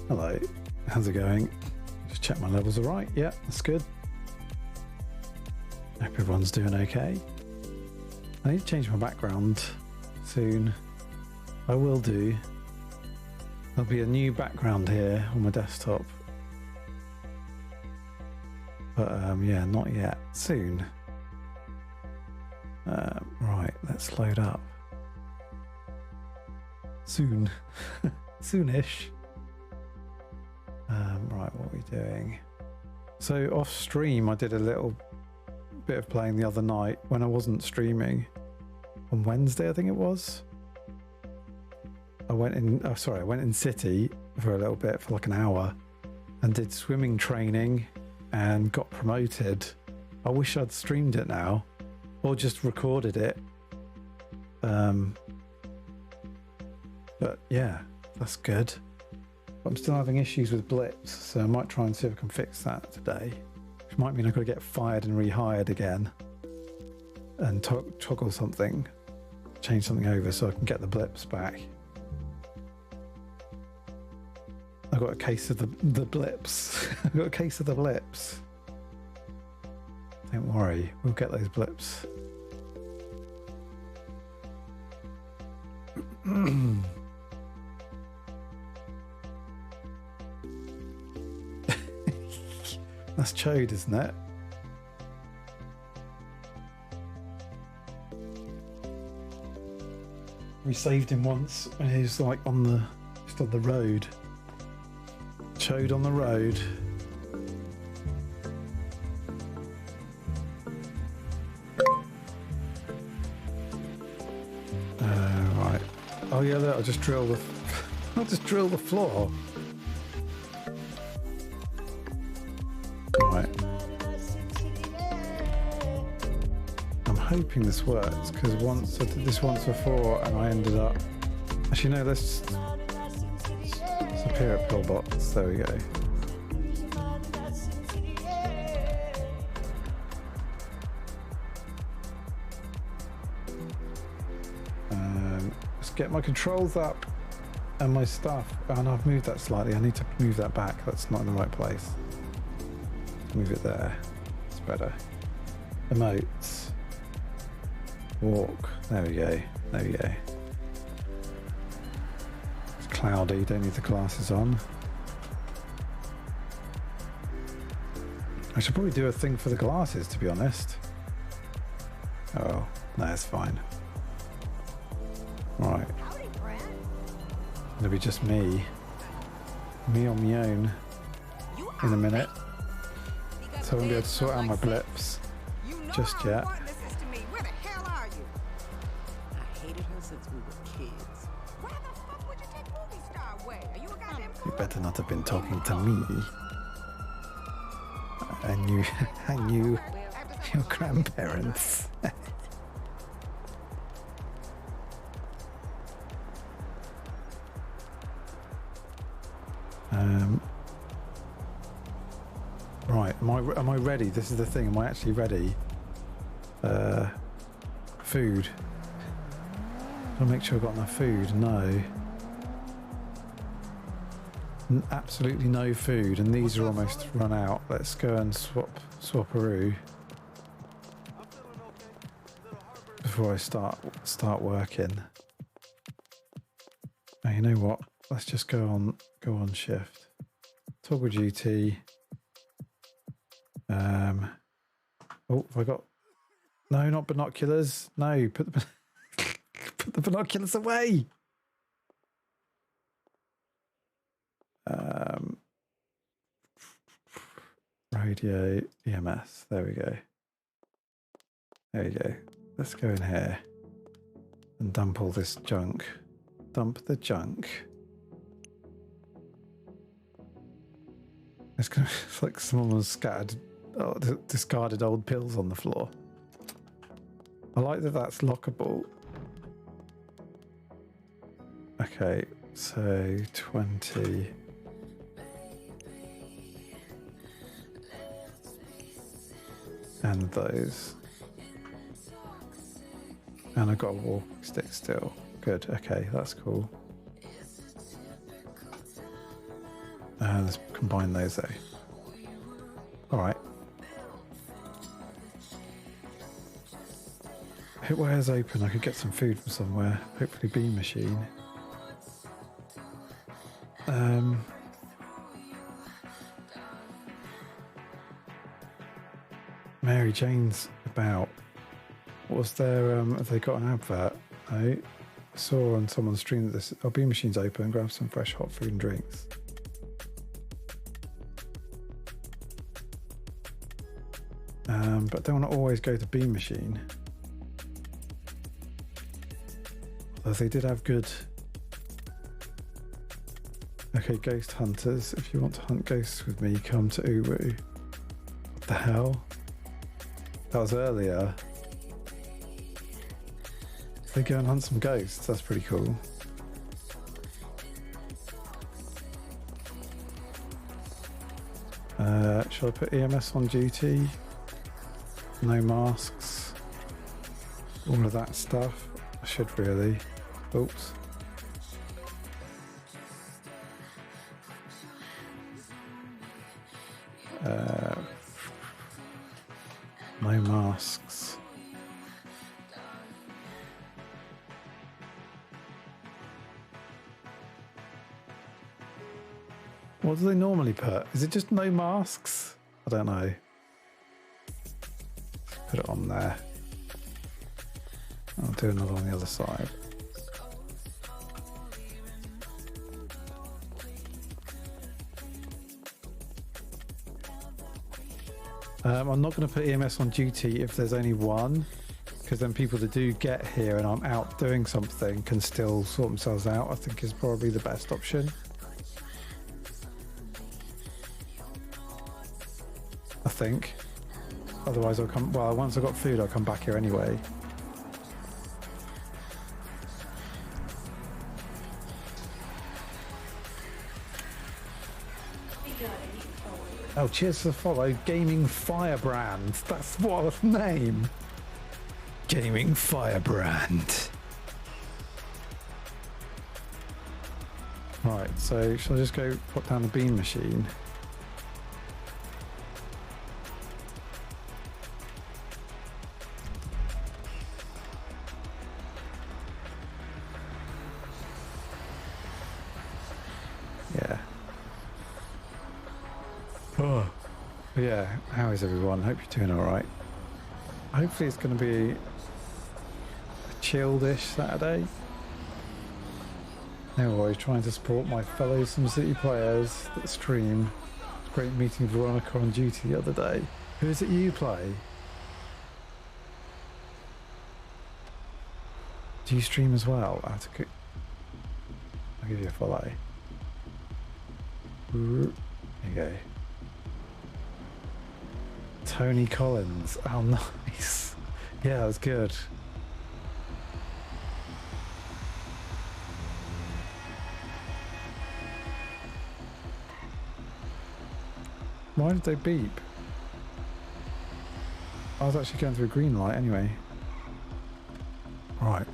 Hello, how's it going? Just check my levels are right. Yeah, that's good. Hope everyone's doing okay. I need to change my background soon. I will do. There'll be a new background here on my desktop. But yeah, not yet. Soon. Right, let's load up. Soon. Soonish. Right, what are we doing? So off stream I did a little bit of playing the other night when I wasn't streaming. On Wednesday I think it was. I went in City for a little bit, for like an hour, and did swimming training and got promoted. I wish I'd streamed it now or just recorded it. But yeah, that's good. I'm still having issues with blips, so I might try and see if I can fix that today. Which might mean I've got to get fired and rehired again and toggle something, change something over so I can get the blips back. I've got a case of the blips. I've got a case of the blips. Don't worry, we'll get those blips. That's Chode, isn't it? We saved him once when he was like just on the road. Chode on the road. Right. Oh yeah, look, I'll just drill the floor. Right. I'm hoping this works, because once I did this once before and I ended up... Actually no, let's appear at pillbox. There we go. Let's get my controls up and my stuff. And I've moved that slightly. I need to move that back. That's not in the right place. Move it there. It's better. Emotes. Walk. There we go. There we go. It's cloudy. Don't need the glasses on. I should probably do a thing for the glasses, to be honest. Oh, no, it's fine. Right. It'll be just me. Me on my own in a minute. So I won't be able to sort out my blips just yet. Where the hell are you? I hated her since we were kids. Where the fuck would you take movie star away? Are you a goddamn You better not have been talking to me. and you and you your grandparents. Right, am I ready? This is the thing. Am I actually ready? Food. I'll make sure I've got enough food. No. Absolutely no food, and these are almost run out. Let's go and swap-a-roo before I start working. Oh, you know what? Let's just go on shift. Toggle duty. Oh, have I got? No, not binoculars. No, put the binoculars away. Radio EMS. There we go. There you go. Let's go in here and dump all this junk. Dump the junk. It's like someone scattered, discarded old pills on the floor. I like that that's lockable. Okay, so 20. And those. And I've got a walking stick still. Good, okay, that's cool. Let's combine those though. Alright. Hitware's open, I could get some food from somewhere. Hopefully bean machine. Mary Jane's about. Was there, have they got an advert? I saw on someone's stream that this, bean machine's open, grab some fresh hot food and drinks. But I don't want to always go to bean machine. Although they did have good... Okay, ghost hunters. If you want to hunt ghosts with me, come to Uwu. What the hell? That was earlier. They go and hunt some ghosts. That's pretty cool. Shall I put EMS on duty? No masks. All of that stuff. I should really. Oops. No masks. What do they normally put? Is it just no masks? I don't know. Put it on there. I'll do another on the other side. I'm not going to put EMS on duty if there's only one, because then people that do get here and I'm out doing something can still sort themselves out. I think is probably the best option. I think. Otherwise I'll come, well, once I've got food I'll come back here anyway. Oh, cheers for the follow. Gaming Firebrand. That's what a name. Gaming Firebrand. Right, so shall I just go put down the bean machine? Yeah. Oh, yeah. How is everyone? Hope you're doing all right. Hopefully it's going to be a chilled-ish Saturday. Anyway, trying to support my fellow CIMcity players that stream. Great meeting Veronica on duty the other day. Who is it you play? Do you stream as well? I'll give you a follow. There you go. Tony Collins. Oh, nice. Yeah, that was good. Why did they beep? I was actually going through a green light anyway. Right.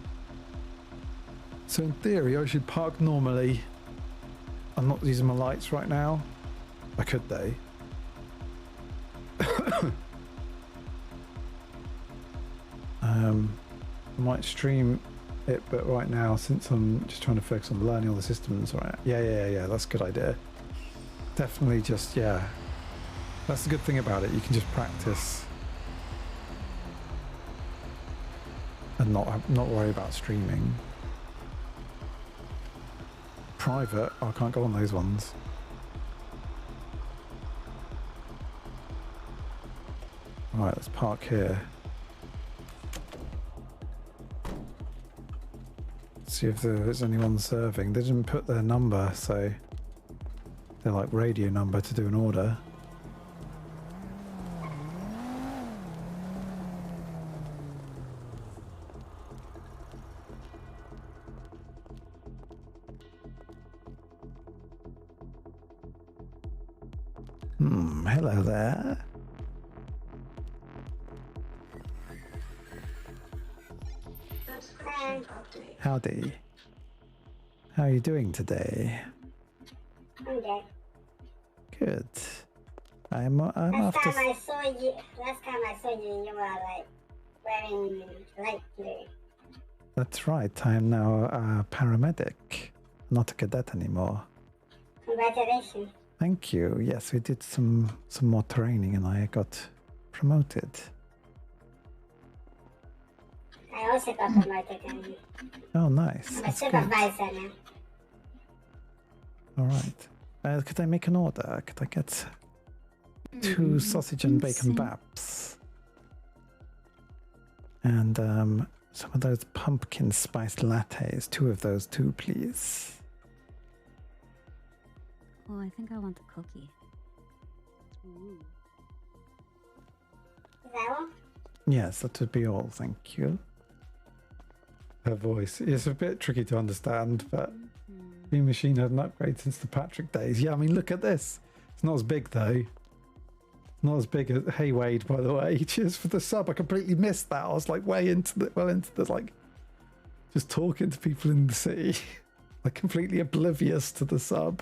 So in theory, I should park normally. I'm not using my lights right now. I could though. I might stream it, but right now, since I'm just trying to focus on learning all the systems right now. Yeah, that's a good idea. Definitely just, yeah. That's the good thing about it. You can just practice and not worry about streaming. Private, I can't go on those ones. Alright, let's park here. See if there's anyone serving. They didn't put their number, so they're like radio number to do an order. Hello there. Howdy. How are you doing today? I'm good. Good. I'm Last after. time I saw you, you were like wearing light blue. That's right. I am now a paramedic, not a cadet anymore. Congratulations. Thank you. Yes, we did some more training, and I got promoted. I also got promoted and Oh, nice. I'm a That's good. supervisor now. All right. Could I make an order? Could I get 2 sausage and bacon baps? And some of those pumpkin spice lattes. 2 of those too, please. Oh, I think I want a cookie. Is that all? Yes, that would be all. Thank you. Her voice is a bit tricky to understand, but the machine had an upgrade since the Patrick days. Yeah, I mean, look at this. It's not as big though. Not as big as Hey Wade, by the way. Cheers for the sub. I completely missed that. I was like way into the like just talking to people in the city, like completely oblivious to the sub.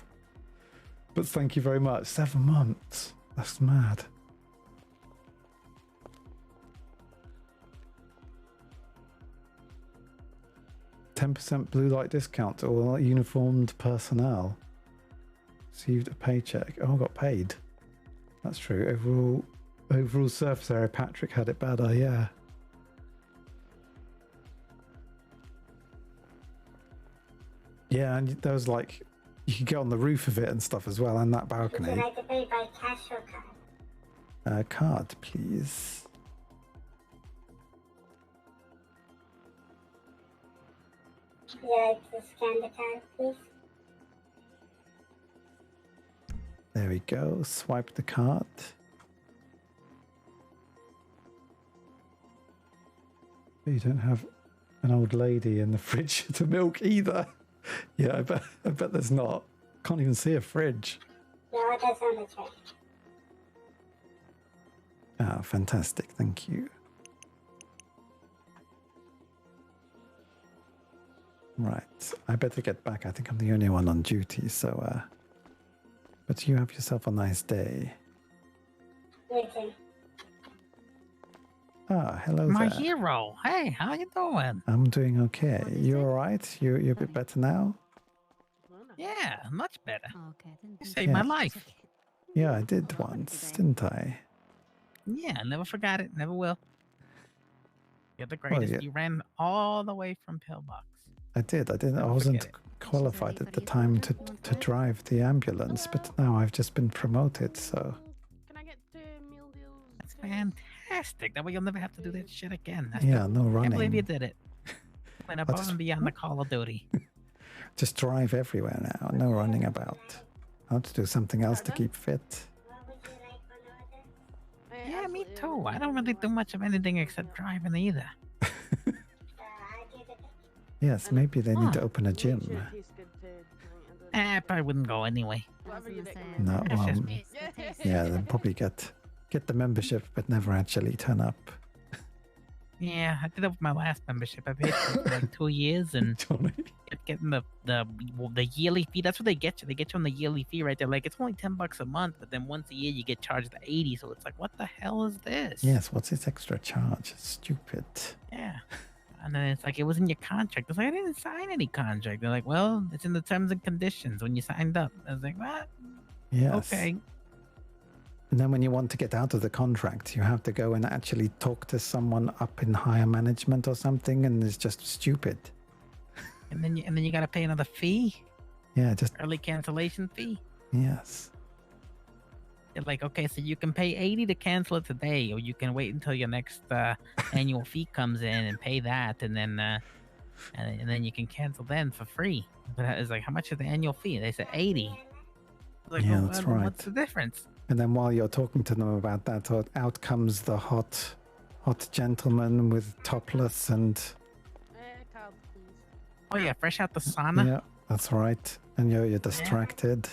But thank you very much. 7 months. That's mad. %10 blue light discount to all uniformed personnel. Received a paycheck. Oh, I got paid. That's true. Overall surface area, Patrick had it better, yeah. Yeah, and there was like, you could get on the roof of it and stuff as well, and that Would you balcony. like to pay by cash or card? Card, please. Would you like to scan the card, please? There we go. Swipe the card. You don't have an old lady in the fridge to milk either. Yeah, I bet there's not. Can't even see a fridge. No, that's on the tray. Ah, fantastic. Thank you. Right. I better get back. I think I'm the only one on duty, so but you have yourself a nice day. You too. Ah, hello My there. hero. Hey, how you doing? I'm doing okay. You all right? You're a bit better now? Yeah, much better. Oh, okay. I didn't You think saved my Yeah. life. Yeah, I did once, didn't I? Yeah, never forgot it. Never will. You're the Well, greatest. yeah. You ran all the way from Pillbox. I did. I Never wasn't forget qualified at the time to drive the ambulance, but now I've just been promoted, so Can I get 2 meal deals? That's please? fantastic. That way you'll never have to do that shit again. That's yeah, no I can't believe you running. did it. Went above just- and beyond the Call of Duty. Just drive everywhere now. No running about. I have to do something else to keep fit. What would you like on order? Yeah, me absolutely too. I everything don't really do everyone. much of anything except driving either. So I do the Yes, And maybe they need to Huh. open a meat sure gym. tastes good too. I probably wouldn't go anyway. I was Whatever you gonna say, recommend. No, That's well, just me. It's the taste. yeah, then probably get the membership, but never actually turn up. Yeah, I did that with my last membership. I paid for it for like 2 years and Johnny. kept getting the yearly fee. That's what they get you. They get you on the yearly fee right there. Like it's only $10 a month, but then once a year you get charged the 80. So it's like, what the hell is this? Yes, what's this extra charge? It's stupid. Yeah. And then it's like it was in your contract. It's like I didn't sign any contract. They're like, well, it's in the terms and conditions when you signed up. I was like, what? Yes. Okay. And then when you want to get out of the contract, you have to go and actually talk to someone up in higher management or something, and it's just stupid. And then you gotta pay another fee, Yeah, just early cancellation fee. yes. They're like, okay, so you can pay 80 to cancel it today, or you can wait until your next annual fee comes in and pay that, and then you can cancel then for free. But it's like, how much is the annual fee? They said 80. Like, Yeah, well, that's then right. What's the difference? And then while you're talking to them about that, out comes the hot gentleman with topless and Cards, please. Oh yeah, fresh out the sauna. yeah, that's right. And you're distracted.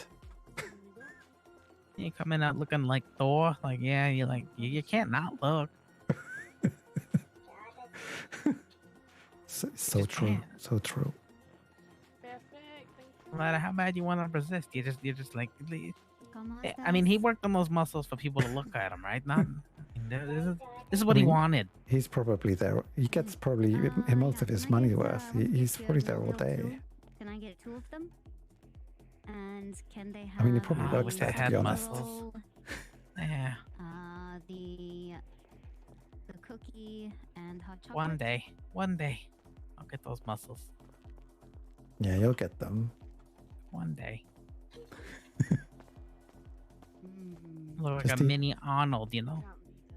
You coming out looking like Thor. Like, yeah, you're like you can't not look. So Just true. can't. So true. Perfect. Thank you. No matter how bad you want to resist, you're just like. Come on, I mean, he Stas. worked on those muscles for people to look at him, right? Not. I mean, this is what he I mean, wanted. He's probably there. He gets probably most of his Can I money get, worth. let me He's get you a probably there all little day. too? Can I get 2 of them? And can they have? I mean, he probably I works wish there, they to had be honest. muscles. Yeah, The cookie and hot chocolate. one day, I'll get those muscles. Yeah, you'll get them. One day, Mm. look like Just a eat- mini Arnold, you know.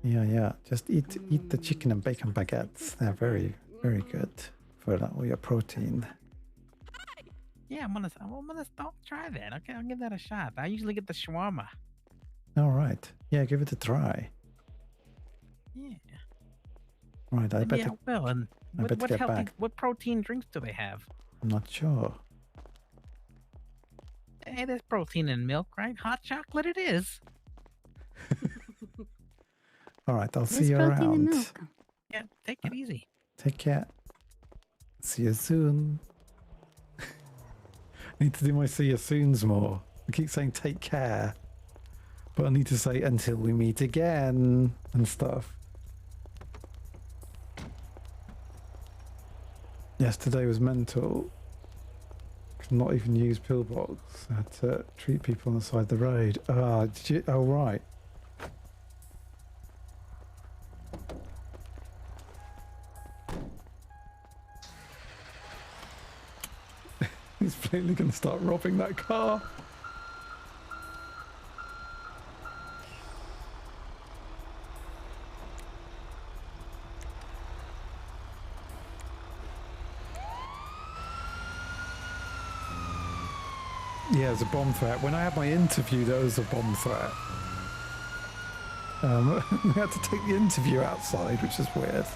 Yeah. Just eat the chicken and bacon baguettes. They're very good for all your protein. Yeah, I'm gonna try that. Okay, I'll give that a shot. I usually get the shawarma. All right. Yeah, give it a try. Yeah, Right, I maybe better. I will. And I better what get healthy, back. what protein drinks do they have? I'm not sure. Hey, there's protein in milk, right? Hot chocolate, it is. All right, I'll There's see you protein in around. milk. Yeah, take it easy. Take care. See you soon. I need to do my see you soons more. I keep saying take care, but I need to say until we meet again and stuff. Yesterday was mental. Could not even use pillbox. I had to treat people on the side of the road. Did you? Oh, right. He's plainly going to start robbing that car. Yeah, it was a bomb threat. When I had my interview, there was a bomb threat. We had to take the interview outside, which is weird.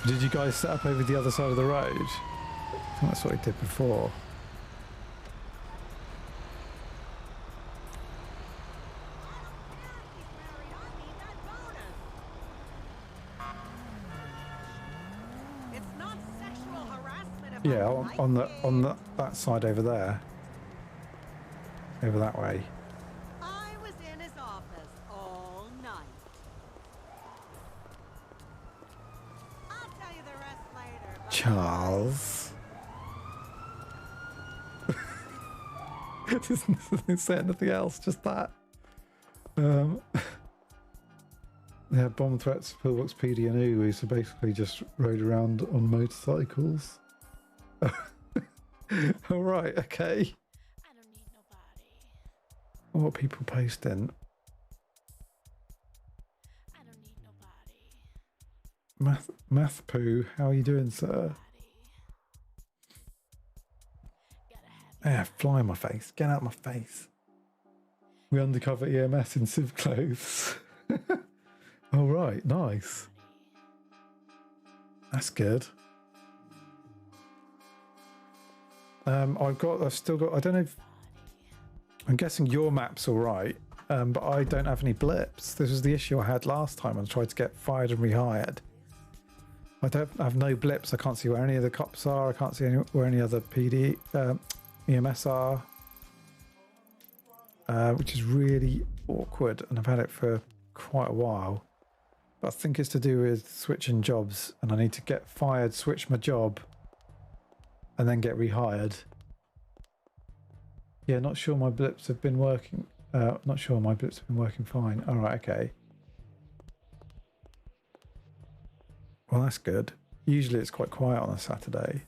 Did you guys set up over the other side of the road? I think that's what I did before. It's not sexual harassment if Yeah, I'm on that side over there. Over that way. I was in his office all night. I'll tell you the rest later. but- Charles. Doesn't say anything else, just that. Yeah, bomb threats, pillbox, PD and Uwe, so basically just rode around on motorcycles. All right, okay. I don't need nobody. What are people posting? I don't need nobody. Math poo, how are you doing, sir? Yeah, fly in my face. Get out of my face. We undercover EMS in civ clothes. All right, nice. That's good. I've still got, I don't know if, I'm guessing your map's all right, but I don't have any blips. This was the issue I had last time when I tried to get fired and rehired. I have no blips. I can't see where any of the cops are. I can't see where any other PD, EMS are, which is really awkward, and I've had it for quite a while. But I think it's to do with switching jobs, and I need to get fired, switch my job, and then get rehired. Yeah, not sure my blips have been working. Not sure my blips have been working fine. All right, okay. Well, that's good. Usually it's quite quiet on a Saturday.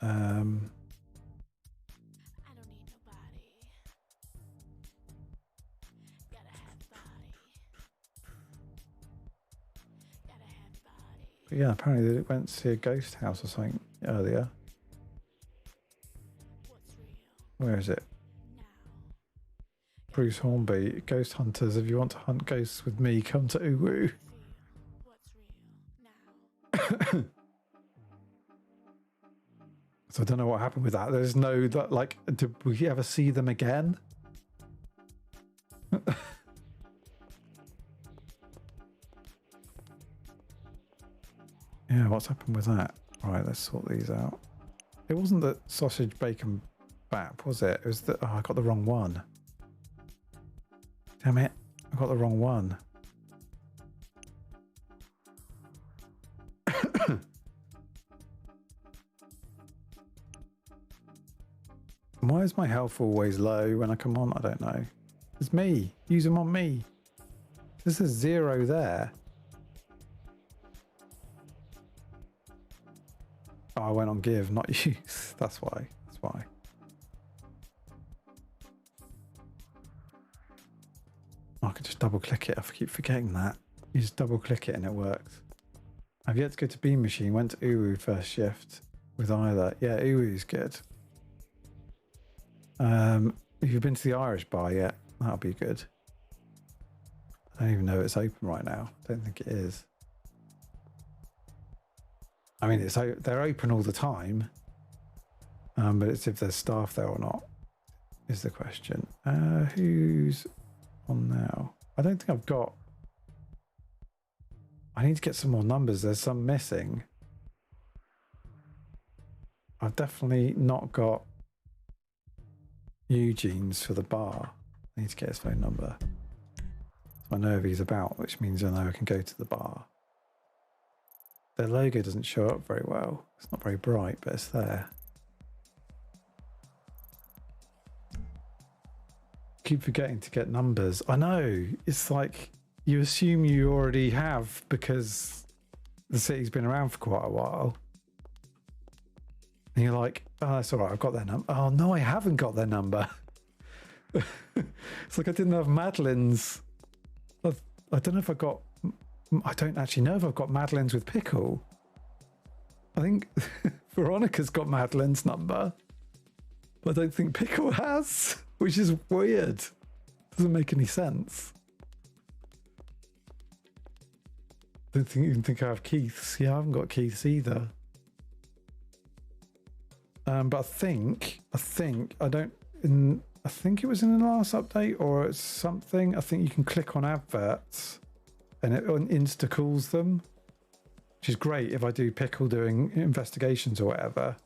I don't need nobody. I don't need nobody. Gotta have body. Gotta have body. But yeah, apparently they went to see a ghost house or something earlier. What's real Where is it? now? Bruce Hornby, Ghost Hunters. If you want to hunt ghosts with me, come to Uwu. Feel what's real now. So I don't know what happened with that. There's no, like, did we ever see them again? Yeah, what's happened with that? Right, let's sort these out. It wasn't the sausage bacon bap, was it? It was the, oh, I got the wrong one. Damn it, I got the wrong one. Why is my health always low when I come on? I don't know. It's me. Use them on me. This is 0 there. Oh, I went on give, not use. That's why. That's why. Oh, I could just double click it. I keep forgetting that. You just double click it and it works. I've yet to go to Beam Machine. Went to Uwu first shift with Isla. Yeah, Uwu's good. If you've been to the Irish bar yet, that'll be good. I don't even know it's open right now. Don't think it is. I mean, they're open all the time, but it's if there's staff there or not is the question. Who's on now? I don't think I've got. I need to get some more numbers. There's some missing. I've definitely not got Eugene's for the bar. I need to get his phone number. So I know if he's about, which means I know I can go to the bar. Their logo doesn't show up very well. It's not very bright, but it's there. Keep forgetting to get numbers. I know. It's like you assume you already have because the city's been around for quite a while. And you're like, oh, that's all right. I've got their number. Oh, no, I haven't got their number. It's like I didn't have Madeline's. I don't know if I got. I don't actually know if I've got Madeline's with Pickle. I think Veronica's got Madeline's number. But I don't think Pickle has, which is weird. Doesn't make any sense. Don't think you can think I have Keith's. Yeah, I haven't got Keith's either. But I think it was in the last update or it's something. I think you can click on adverts and it insta calls them, which is great if I do Pickle doing investigations or whatever.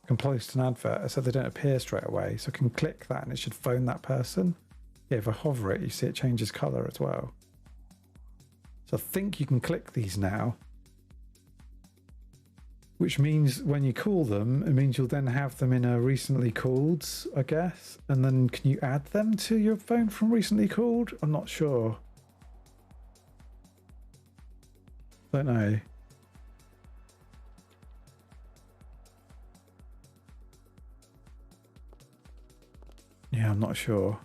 I can post an advert so they don't appear straight away. So I can click that and it should phone that person. Yeah, if I hover it, you see it changes color as well. So I think you can click these now. Which means when you call them, it means you'll then have them in a recently called, I guess. And then can you add them to your phone from recently called? I'm not sure. Don't know. Yeah, I'm not sure.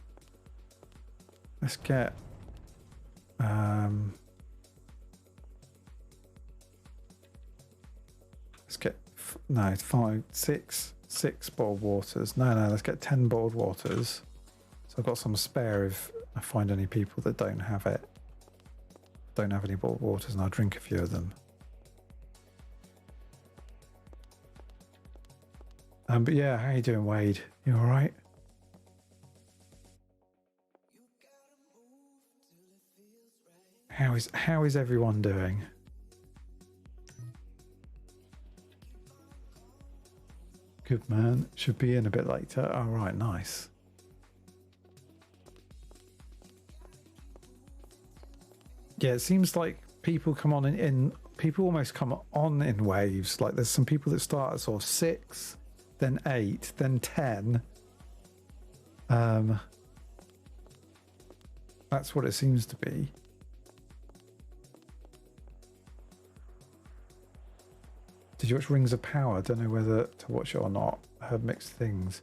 Let's get... Let's get... No, 5, 6. 6 boiled waters. No, let's get 10 boiled waters. So I've got some spare if I find any people that don't have it. Don't have any boiled waters, and I'll drink a few of them. But yeah, how you doing, Wade? You all right? How is everyone doing? Good man. Should be in a bit later. All right, nice. Yeah, it seems like people come on in people almost come on in waves. Like there's some people that start at sort of 6, then 8, then 10. That's what it seems to be. Did you watch Rings of Power? I don't know whether to watch it or not. I heard mixed things.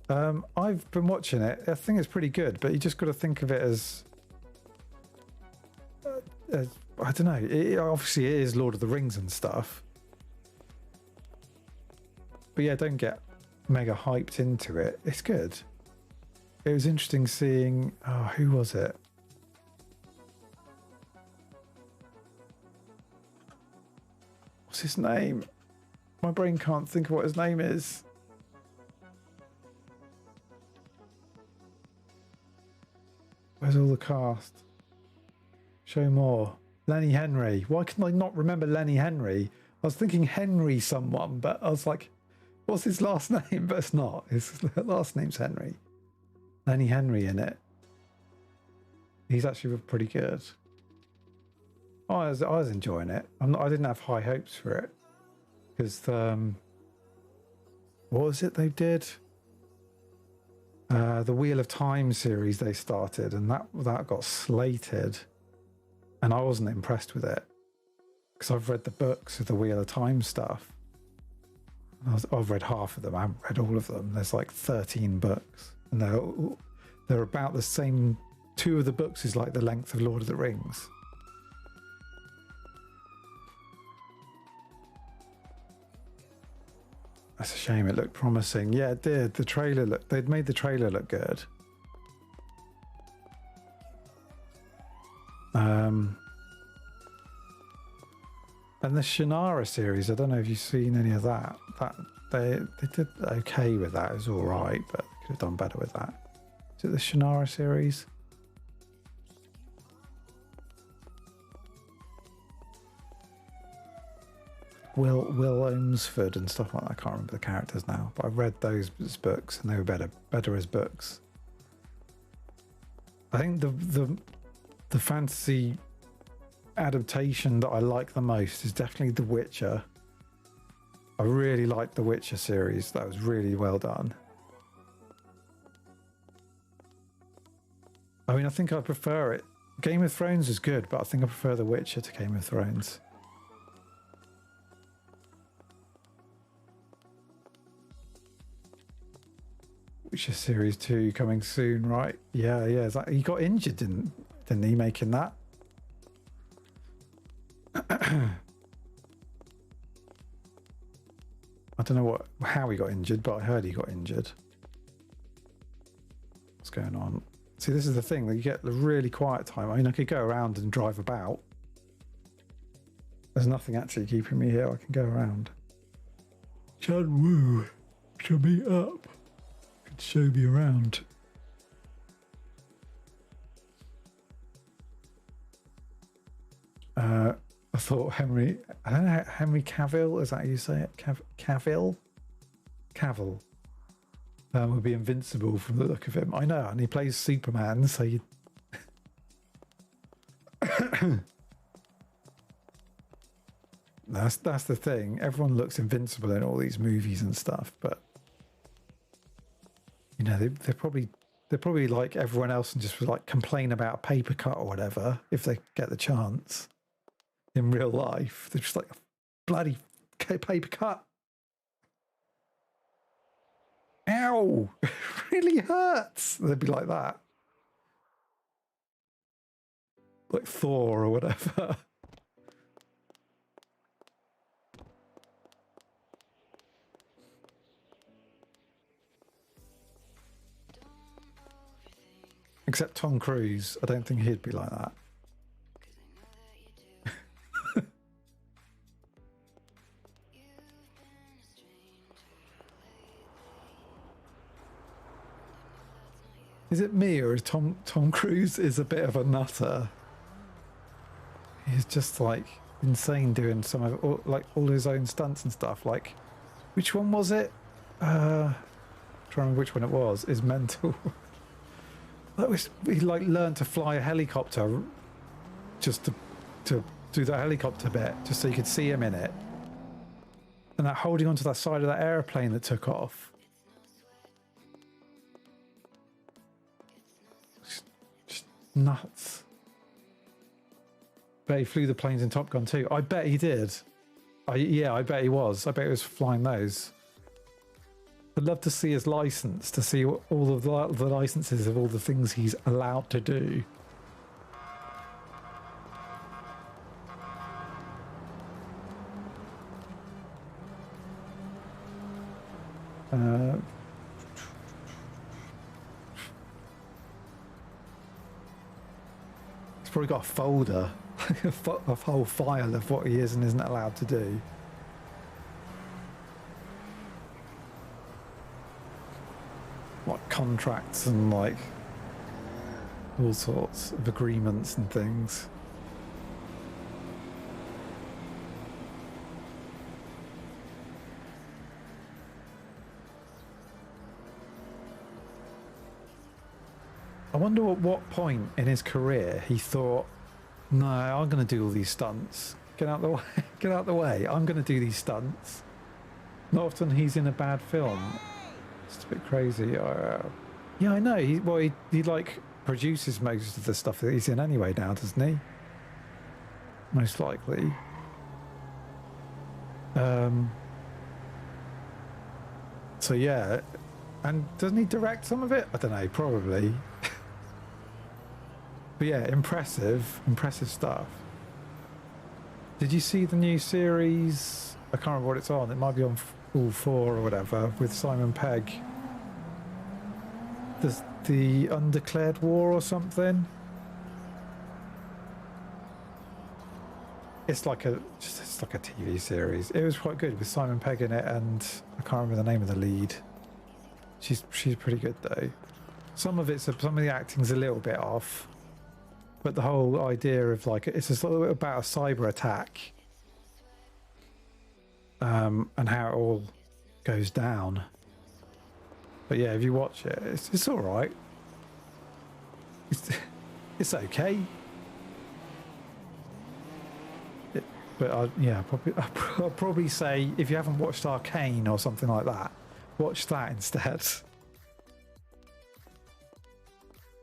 I've been watching it. I think it's pretty good, but you just got to think of it as I don't know. Obviously, it is Lord of the Rings and stuff. But yeah, don't get mega hyped into it. It's good. It was interesting seeing... Oh, who was it? What's his name? My brain can't think of what his name is. Where's all the cast? Show more. Lenny Henry. Why can I not remember Lenny Henry? I was thinking Henry someone, but I was like, what's his last name? But it's not. His last name's Henry. Lenny Henry in it. He's actually pretty good. I was enjoying it. I didn't have high hopes for it because what was it they did? The Wheel of Time series they started, and that got slated, and I wasn't impressed with it because I've read the books of the Wheel of Time stuff. I've read half of them. I haven't read all of them. There's like 13 books, and they're about the same. 2 of the books is like the length of Lord of the Rings. That's a shame. It looked promising. Yeah, it did. The trailer they'd made the trailer look good. And the Shannara series, I don't know if you've seen any of that. They did okay with that. It was all right, but they could have done better with that. Is it the Shannara series? Will Omsford and stuff like that. I can't remember the characters now, but I've read those as books and they were better as books. I think the fantasy adaptation that I like the most is definitely The Witcher. I really liked the Witcher series. That was really well done. I mean, I think I prefer it. Game of Thrones is good, but I think I prefer The Witcher to Game of Thrones. Witcher Series 2 coming soon, right? Yeah. Is that, he got injured, didn't he, making that? I don't know how he got injured, but I heard he got injured. What's going on? See, this is the thing, that you get the really quiet time. I mean, I could go around and drive about. There's nothing actually keeping me here. I can go around. Chan Woo, show me up. Could show me around. I thought Henry Cavill, is that how you say it? Cavill would be invincible from the look of him. I know, and he plays Superman, so you... That's the thing. Everyone looks invincible in all these movies and stuff, but you know, they're probably like everyone else and just like complain about a paper cut or whatever if they get the chance. In real life, they're just like, bloody paper cut. Ow! It really hurts. They'd be like that. Like Thor or whatever. Except Tom Cruise, I don't think he'd be like that. Is it me, or is Tom Cruise is a bit of a nutter? He's just like insane doing some of all his own stunts and stuff. Like, which one was it? Trying to remember which one it was. Is mental. That was, he like learned to fly a helicopter just to do that helicopter bit, just so you could see him in it. And that holding onto that side of that airplane that took off. Just nuts. Bet he flew the planes in Top Gun too. I bet he did. Yeah, I bet he was. I bet he was flying those. I'd love to see his license, to see all of the licenses of all the things he's allowed to do. He's probably got a folder, a whole file of what he is and isn't allowed to do. Like contracts and like all sorts of agreements and things. I wonder at what point in his career he thought, no, I'm going to do all these stunts. Get out the way. Get out the way. I'm going to do these stunts. Not often he's in a bad film. It's a bit crazy. Yeah, I know. He like produces most of the stuff that he's in anyway now, doesn't he? Most likely. So yeah, and doesn't he direct some of it? I don't know, probably. But yeah, impressive stuff. Did you see the new series? I can't remember what it's on. It might be on All 4 or whatever, with Simon Pegg. The Undeclared War or something. It's like a TV series. It was quite good with Simon Pegg in it, and I can't remember the name of the lead. She's pretty good though. Some of the acting's a little bit off, but the whole idea of like it's just a little bit about a cyber attack, and how it all goes down. But yeah, if you watch it, it's all right. It's okay. But I'll probably say if you haven't watched Arcane or something like that, watch that instead.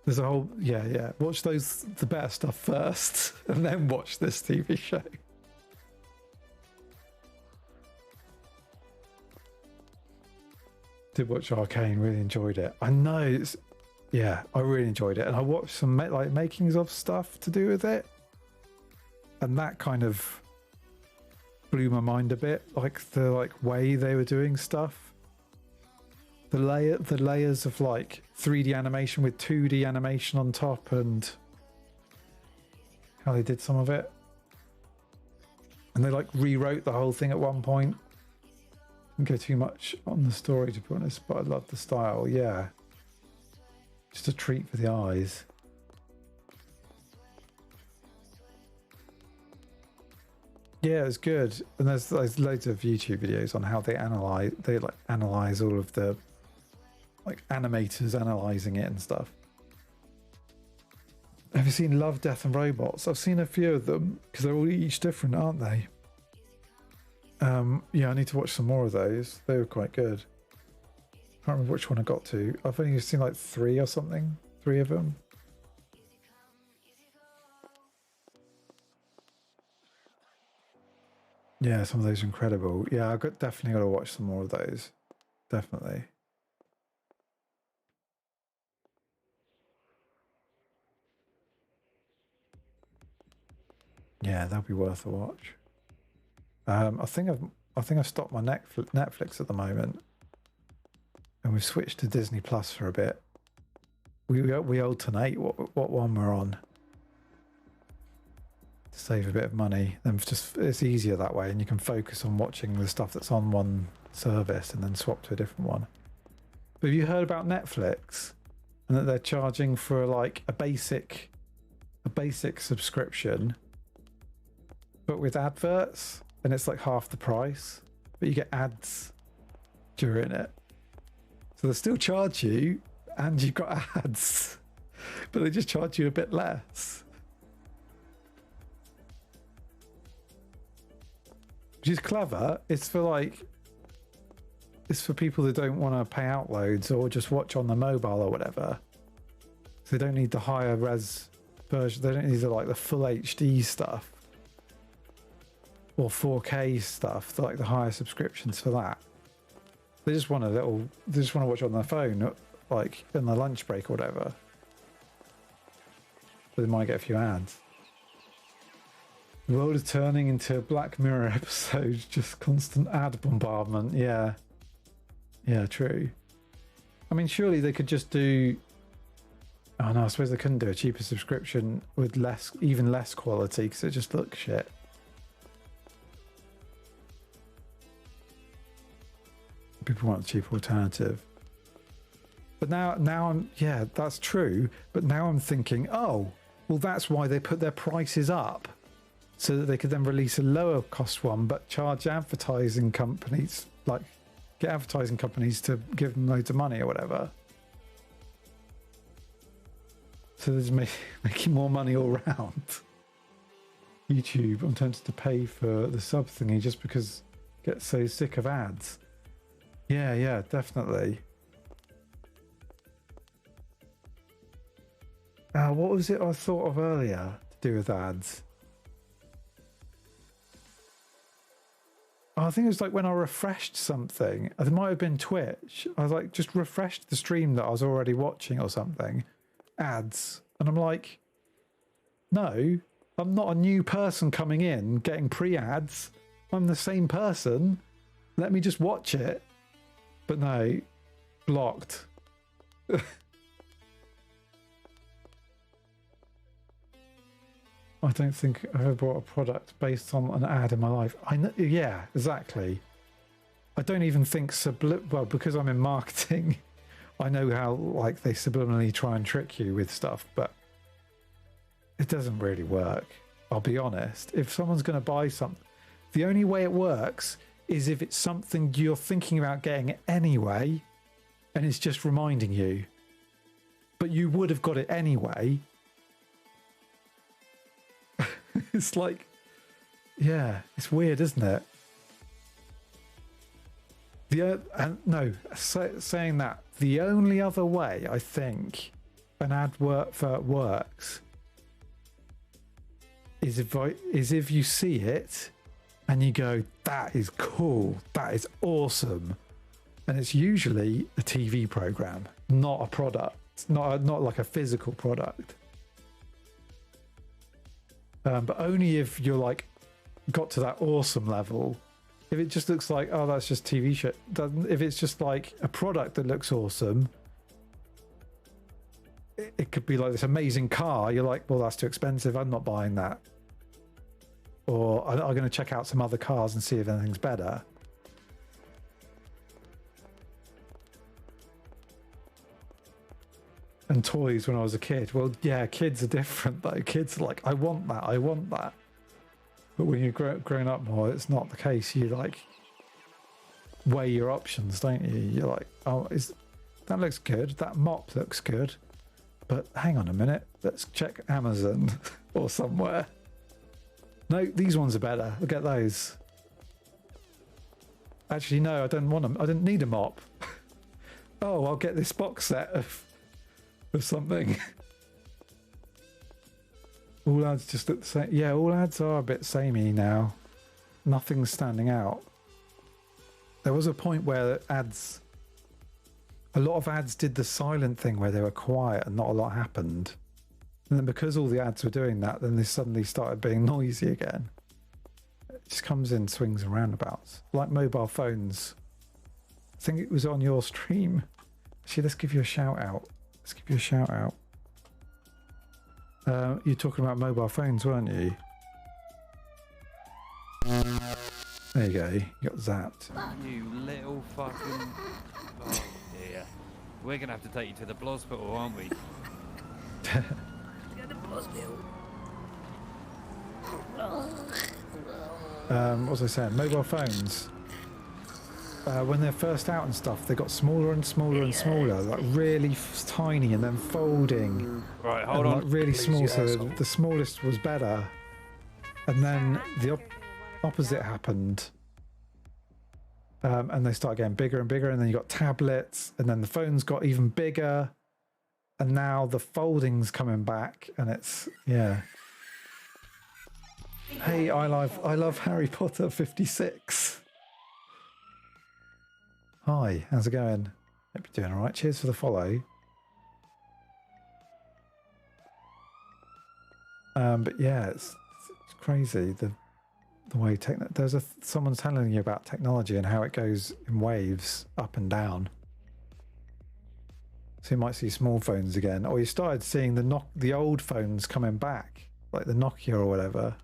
There's a whole watch the better stuff first, and then watch this TV show. Did watch Arcane, really enjoyed it. I know I really enjoyed it, and I watched some like makings of stuff to do with it, and that kind of blew my mind a bit. Like the way they were doing stuff, the layers of like 3D animation with 2D animation on top, and how they did some of it, and they like rewrote the whole thing at one point. Didn't go too much on the story, to be honest, but I love the style. Yeah, just a treat for the eyes. Yeah, it's good. And there's loads of YouTube videos on how they analyze all of the like animators analyzing it and stuff. Have you seen Love, Death and Robots? I've seen a few of them because they're all each different, aren't they? Yeah, I need to watch some more of those. They were quite good. Can't remember which one I got to. I've only seen like 3 or something. 3 of them. Yeah, some of those are incredible. Yeah, I've definitely got to watch some more of those. Definitely. Yeah, that'll be worth a watch. I think I've stopped my Netflix at the moment, and we've switched to Disney Plus for a bit. we alternate what one we're on to save a bit of money. Then it's easier that way, and you can focus on watching the stuff that's on one service and then swap to a different one. But have you heard about Netflix and that they're charging for like a basic subscription, but with adverts, and it's like half the price, but you get ads during it. So they still charge you, and you've got ads, but they just charge you a bit less. Which is clever. It's for people that don't want to pay out loads or just watch on the mobile or whatever. So they don't need the higher res version. They don't need the full HD stuff or 4K stuff, like the higher subscriptions for that. They just want to watch on their phone, like in the lunch break or whatever. But they might get a few ads. The world is turning into a Black Mirror episode, just constant ad bombardment. Yeah, true. I mean, surely they could just do... Oh no, I suppose they couldn't do a cheaper subscription with even less quality, because it just looks shit. People want a cheap alternative. But now I'm... Yeah, that's true. But now I'm thinking, oh, well, that's why they put their prices up. So that they could then release a lower cost one, but charge advertising companies, get advertising companies to give them loads of money or whatever. So there's making more money all round. YouTube, I'm tempted to pay for the sub thingy just because I get so sick of ads. Yeah, definitely. What was it I thought of earlier to do with ads? I think it was like when I refreshed something. It might have been Twitch. I was just refreshed the stream that I was already watching or something. Ads. And I'm like, no, I'm not a new person coming in getting pre-ads. I'm the same person. Let me just watch it. But no, blocked. I don't think I've ever bought a product based on an ad in my life. I know, yeah, exactly. I don't even think well, because I'm in marketing, I know how they subliminally try and trick you with stuff, but it doesn't really work. I'll be honest. If someone's going to buy something, the only way it works is if it's something you're thinking about getting anyway, and it's just reminding you. But you would have got it anyway. It's yeah, it's weird, isn't it? Saying that, the only other way I think an ad works is if you see it and you go, that is cool, that is awesome, and it's usually a TV program, not a product, not like a physical product. But only if you're got to that awesome level. If it just looks like, oh, that's just TV shit. If it's just like a product that looks awesome, it could be like this amazing car. You're like, well, that's too expensive. I'm not buying that. Or I'm going to check out some other cars and see if anything's better. And toys when I was a kid. Well, yeah, kids are different though. Kids are like, I want that. But when you're growing up more, it's not the case. You weigh your options, don't you? You're like, oh, that looks good. That mop looks good. But hang on a minute. Let's check Amazon or somewhere. No, these ones are better. I'll get those. Actually, no, I don't want them. I didn't need a mop. Oh, I'll get this box set of something. All ads just look the same. Yeah, all ads are a bit samey now. Nothing's standing out. There was a point where a lot of ads did the silent thing where they were quiet and not a lot happened. And then because all the ads were doing that, then they suddenly started being noisy again. It just comes in swings and roundabouts. Like mobile phones. I think it was on your stream. Actually, let's give you a shout out. Let's give you a shout out. You're talking about mobile phones, weren't you? There you go. You got zapped. You little fucking... Oh dear. We're gonna have to take you to the hospital, aren't we? What was I saying? Mobile phones. When they're first out and stuff, they got smaller and smaller and smaller, like really tiny, and then folding. Right, hold and on. like really Please, small, you so asshole. the smallest was better. And then the opposite happened. And they start getting bigger and bigger, and then you got tablets, and then the phones got even bigger, and now the folding's coming back, and it's yeah. Hey, I love Harry Potter 56. Hi, how's it going? Hope you're doing all right. Cheers for the follow. But yeah, it's crazy the way there's someone's telling you about technology and how it goes in waves up and down. So you might see small phones again, or you started seeing the old phones coming back, like the Nokia or whatever.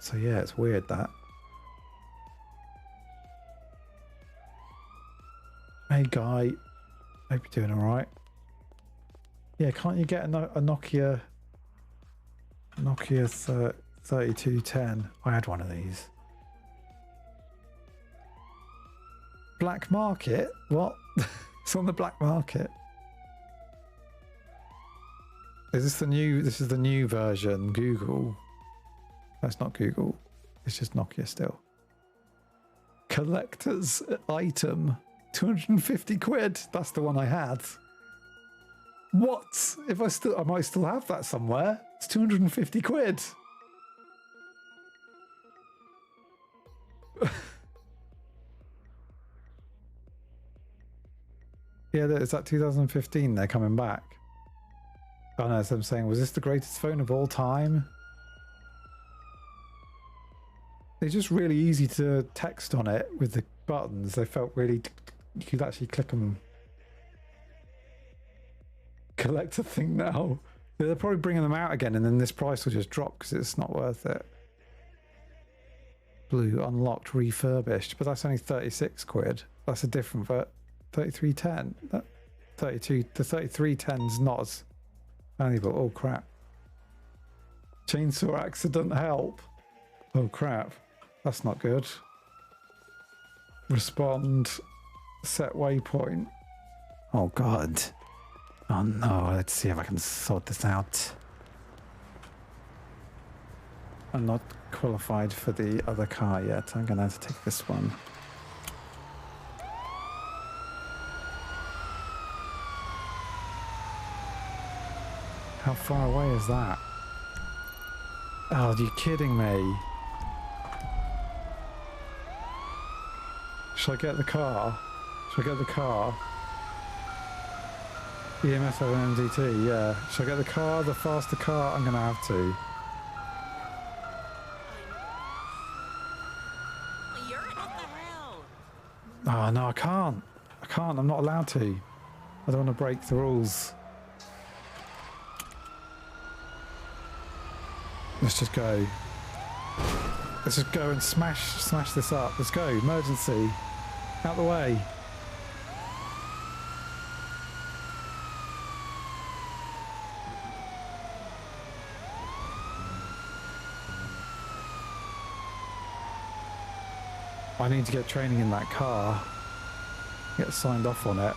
So yeah, it's weird that. Hey guy, hope you're doing all right. Yeah, can't you get a Nokia 3210? I had one of these. Black market? What? It's on the black market. Is this the new? This is the new version. Google. That's not Google. It's just Nokia still. Collector's item. 250 quid. That's the one I had. What? If I might still have that somewhere. It's 250 quid. Yeah, is that 2015? They're coming back. Oh no, so I'm saying, was this the greatest phone of all time? They're just really easy to text on it with the buttons. They felt really... You could actually click them. Collector thing now. Yeah, they're probably bringing them out again, and then this price will just drop because it's not worth it. Blue, unlocked, refurbished. But that's only 36 quid. That's a different... 3310. That 32... The 3310's not as valuable. Oh, crap. Chainsaw accident help. Oh, crap. That's not good. Respond. Set waypoint. Oh, God. Oh, no. Let's see if I can sort this out. I'm not qualified for the other car yet. I'm going to have to take this one. How far away is that? Oh, are you kidding me? Shall I get the car? Shall I get the car? EMS have an MDT, yeah. Shall I get the car, the faster car? I'm gonna have to. Oh no, I can't. I can't, I'm not allowed to. I don't want to break the rules. Let's just go. Let's just go and smash this up. Let's go. Emergency. Out the way. I need to get training in that car. Get signed off on it.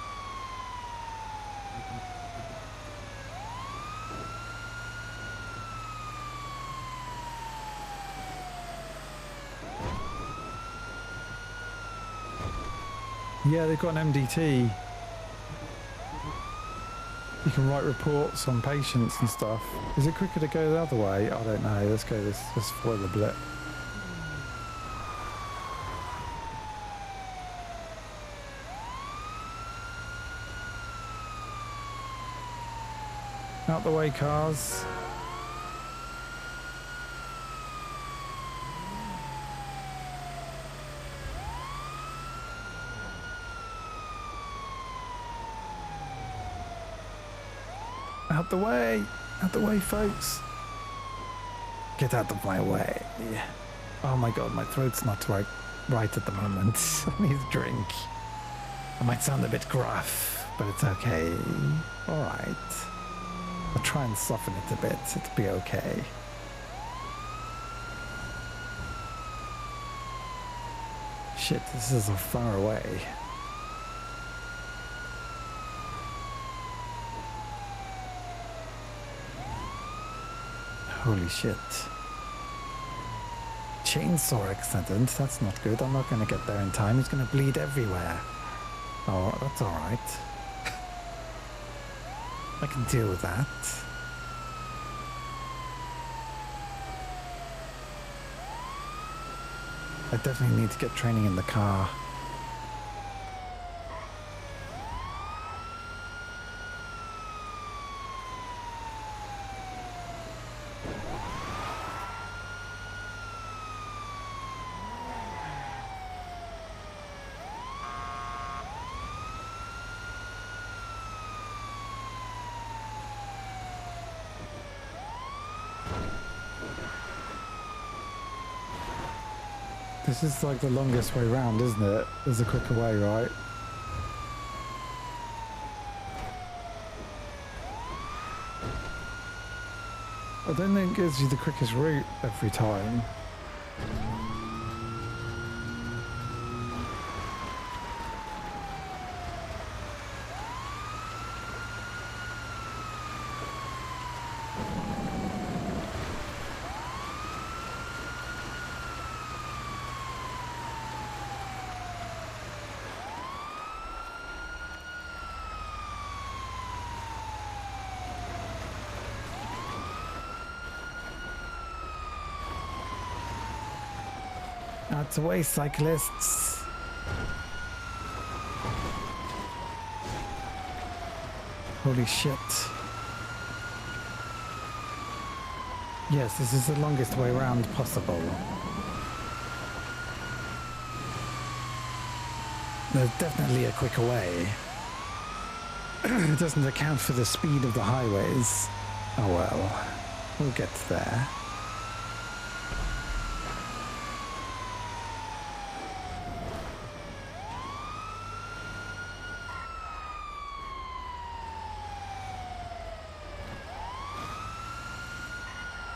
Yeah, they've got an MDT. You can write reports on patients and stuff. Is it quicker to go the other way? I don't know. Let's go this. Let's follow the blip. Out the way, cars. Out the way! Out the way, folks! Get out of my way. Oh my god, my throat's not right at the moment. I need a drink. I might sound a bit gruff, but it's okay. Alright. I'll try and soften it a bit. It'll be okay. Shit, this is so far away. Holy shit. Chainsaw accident, that's not good. I'm not going to get there in time. He's going to bleed everywhere. Oh, that's alright. I can deal with that. I definitely need to get training in the car. This is like the longest way round, isn't it? There's a quicker way, right? I don't think it gives you the quickest route every time. Out the way, cyclists. Holy shit. Yes, this is the longest way round possible. There's definitely a quicker way. It doesn't account for the speed of the highways. Oh well, we'll get there.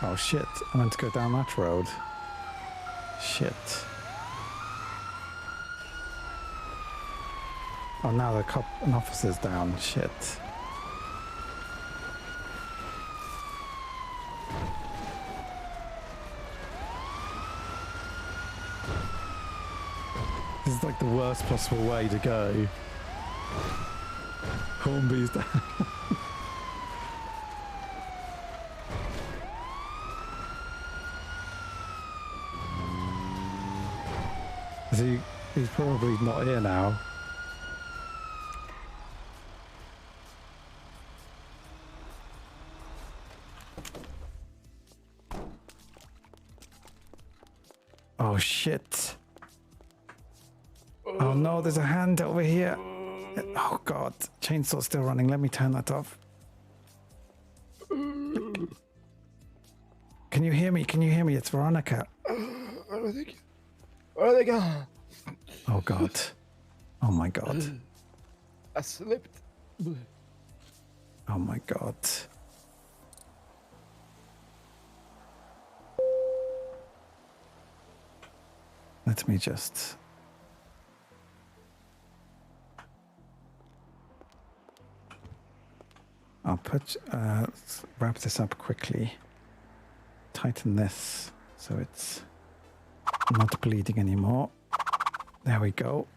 Oh shit, I meant to go down that road. Shit. Oh, now the cop and officer's down. Shit. This is like the worst possible way to go. Hornby's down. He's probably not here now. Oh shit. Oh no, there's a hand over here. Oh god, chainsaw's still running. Let me turn that off. Can you hear me? Can you hear me? It's Veronica. Where are they gone? Oh god. Oh my god. I slipped. Oh my god. Let me just... I'll put... let's wrap this up quickly. Tighten this so it's not bleeding anymore. There we go.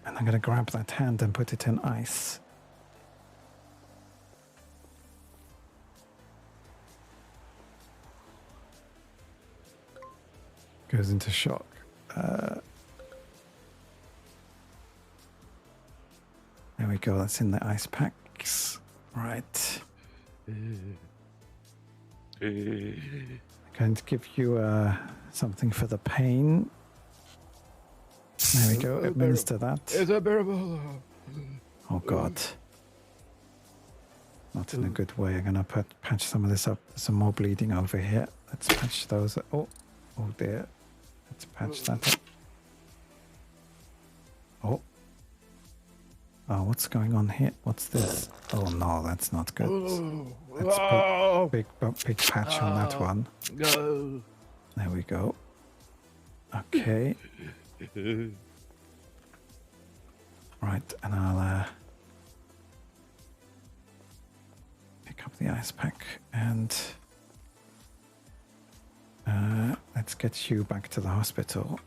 And I'm going to grab that hand and put it in ice. Goes into shock. There we go, that's in the ice packs. Right. I'm going to give you something for the pain. There we go, administer that. Is that bearable? Oh god. not in a good way. I'm gonna patch some of this up. There's some more bleeding over here. Let's patch those. Oh dear. Let's patch that up. Oh, what's going on here? What's this? Oh no, that's not good. Let's put big patch on that one. No. There we go. Okay. Right, and I'll pick up the ice pack and let's get you back to the hospital.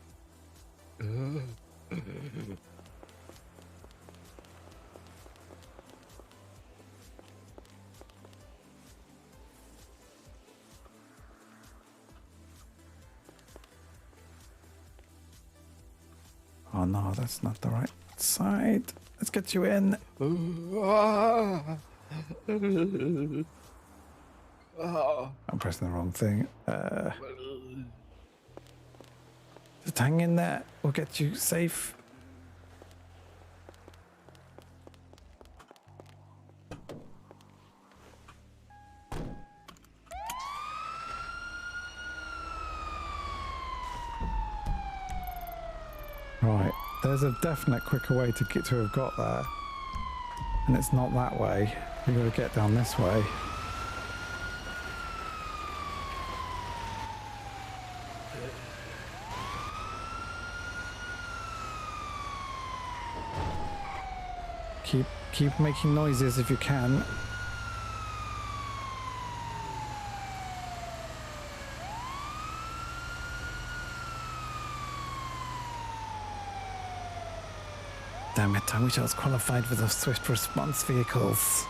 Oh no, that's not the right side. Let's get you in. I'm pressing the wrong thing. Just hang in there. We'll get you safe. Right, there's a definite quicker way to have got there. And it's not that way. You've got to get down this way. Keep making noises if you can. Damn it, I wish I was qualified for the swift response vehicles.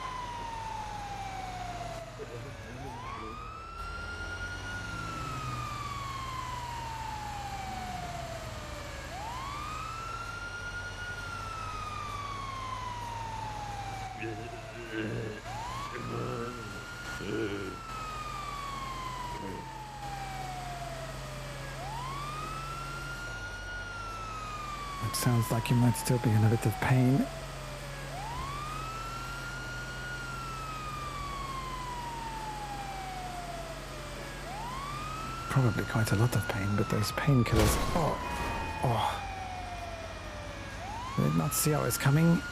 It sounds like you might still be in a bit of pain. Probably quite a lot of pain, but those painkillers. Oh. Did not see how it's coming.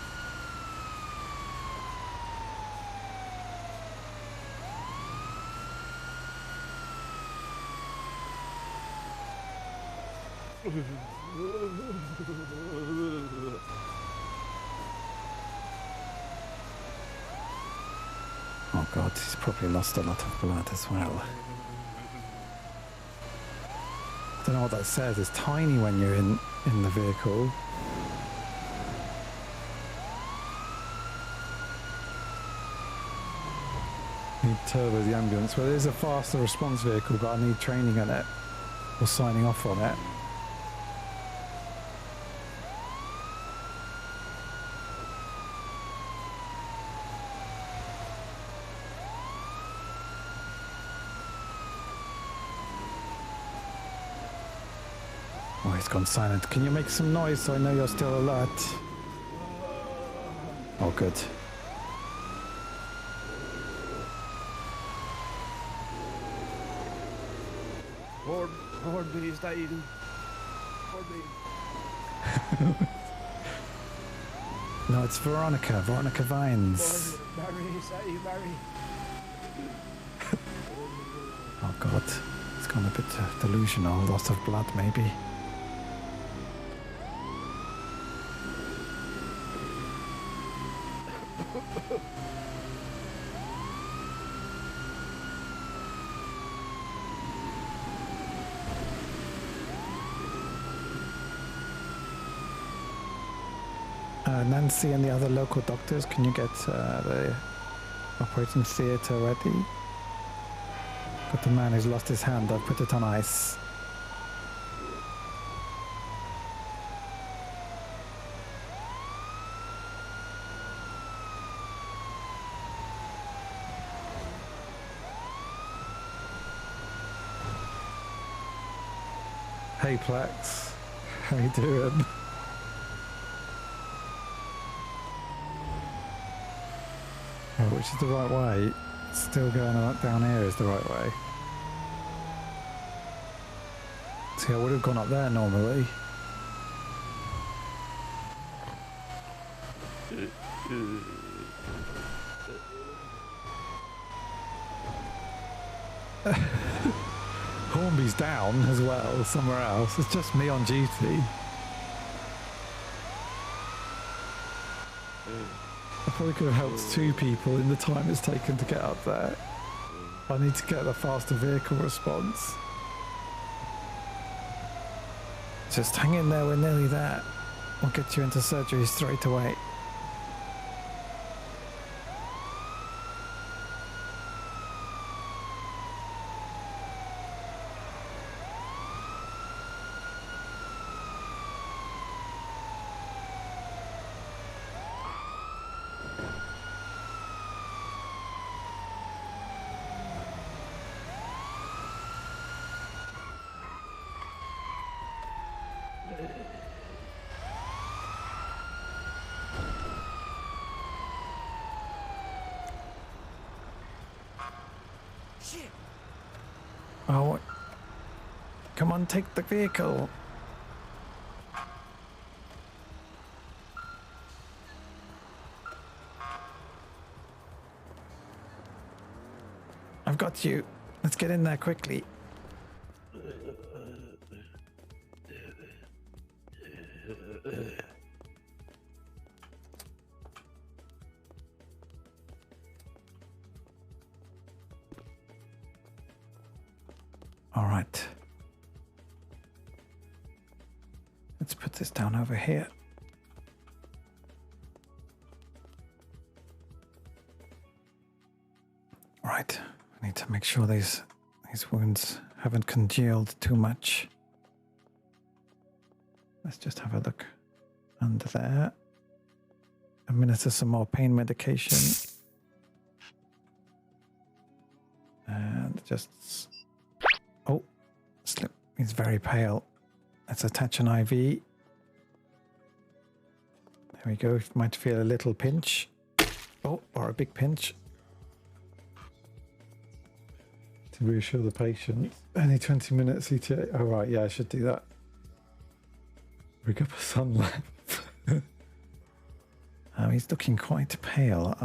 Oh god, he's probably lost a lot of blood as well. I don't know what that says. It's tiny when you're in the vehicle. Need turbo the ambulance. Well, it is a faster response vehicle, but I need training on it or signing off on it. Oh, he's gone silent. Can you make some noise so I know you're still alert? Oh, good. Hornby is dying. Hornby. No, it's Veronica Vines. Barry, is that you, Barry? Oh god, it's gone a bit delusional, loss of blood maybe. Nancy and the other local doctors, can you get the operating theatre ready? Got the man who's lost his hand, I've put it on ice. Hey Plex, how you doing? Oh, which is the right way? Still going down here is the right way. See, I would have gone up there normally. Hornby's down as well, somewhere else. It's just me on duty. I probably could have helped 2 people in the time it's taken to get up there. I need to get a faster vehicle response. Just hang in there, we're nearly there. We'll get you into surgery straight away. Shit. Oh, come on, take the vehicle. I've got you. Let's get in there quickly. All right. Let's put this down over here. All right. I need to make sure these wounds haven't congealed too much. Let's just have a look under there. Administer some more pain medication. And just... Oh, slip. He's very pale. Let's attach an IV. There we go. You might feel a little pinch. Oh, or a big pinch. To reassure the patient. Only 20 minutes CTA. Oh, right. Yeah, I should do that. Rig up a sun lamp. He's looking quite pale.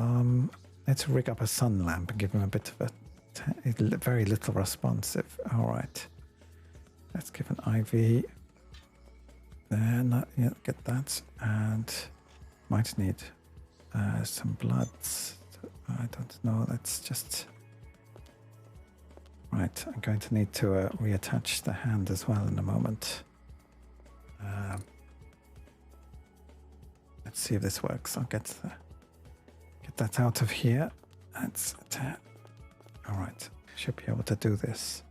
Let's rig up a sun lamp and give him a bit of a very little responsive. All right. Let's give an IV. Then yeah, get that, and might need some bloods. I don't know. Let's just. Right. I'm going to need to reattach the hand as well in a moment. Let's see if this works. I'll get that out of here. That's all right. Should be able to do this.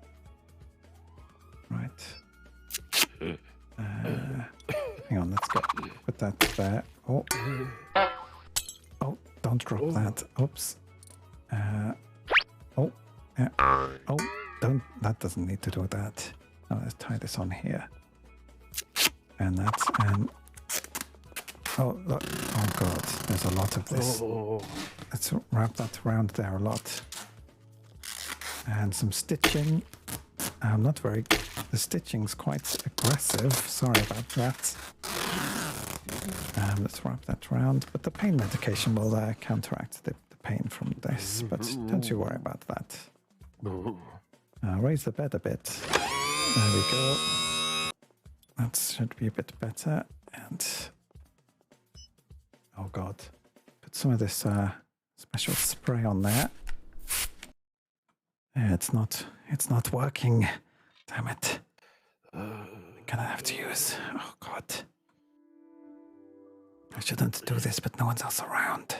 Right. Hang on. Let's go. Put that there. Oh. Oh! Don't drop that. Oops. Oh. Yeah. Oh! Don't. That doesn't need to do that. Now let's tie this on here. And that's Oh, look. Oh God, there's a lot of this. Let's wrap that around there a lot. And some stitching. Not very... The stitching's quite aggressive. Sorry about that. Let's wrap that around. But the pain medication will counteract the pain from this. But don't you worry about that. Raise the bed a bit. There we go. That should be a bit better. And... Oh God. Put some of this special spray on there. Yeah, it's not working. Damn it. I'm gonna have to use... Oh God. I shouldn't do this, but no one's else around.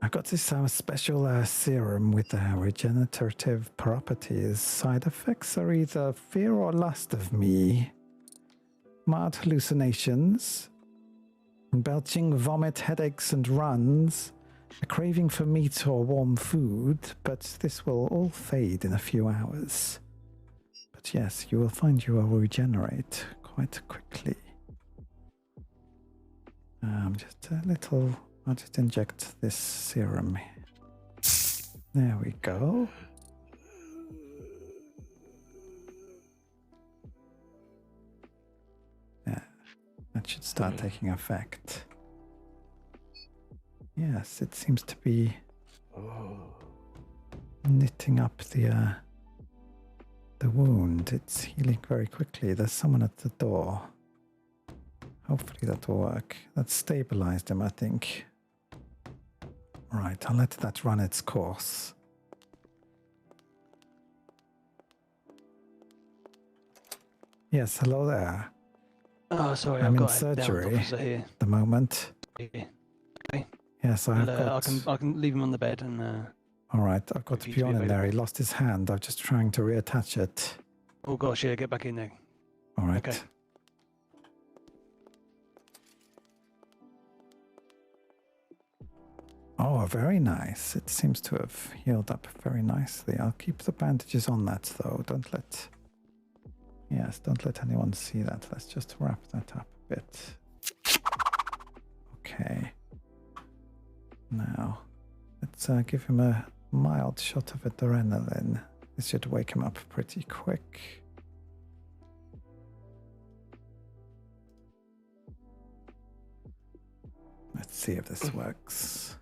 I've got this special serum with regenerative properties. Side effects are either fear or lust of me. Mild hallucinations. Belching, vomit, headaches and runs. A craving for meat or warm food, but this will all fade in a few hours. But yes, you will find you will regenerate quite quickly. Just a little I'll just inject this serum. There we go. Yeah, that should start taking effect. Yes, it seems to be knitting up the wound. It's healing very quickly. There's someone at the door. Hopefully that will work. That stabilized him, I think. Right, I'll let that run its course. Yes, hello there. Oh, sorry, I'm I've in got a head down, surgery officer here. at the moment. Yeah. Yes, I've Well, got... I can leave him on the bed and All right, I've got if he's Bjorn in there. He available. lost his hand. I'm just trying to reattach it. oh gosh, yeah, get back in there. All right. Okay. Oh, very nice. It seems to have healed up very nicely. I'll keep the bandages on that, though. Don't let... Yes, don't let anyone see that. Let's just wrap that up a bit. Okay. Now, let's give him a mild shot of adrenaline. This should wake him up pretty quick. Let's see if this works.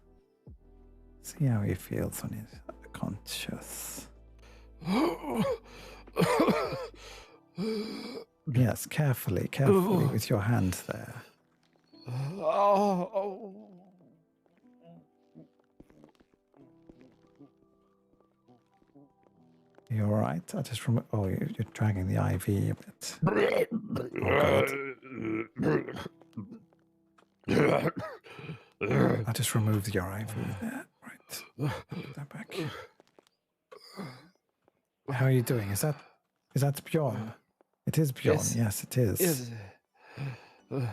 See how he feels when he's conscious. Yes, carefully with your hand there. You all right? I just remember. Oh, you're dragging the IV a bit. Oh, God. I just removed your IV there. Right. Put that back. How are you doing? Is that Bjorn? It is Bjorn. Yes, it is. Yes.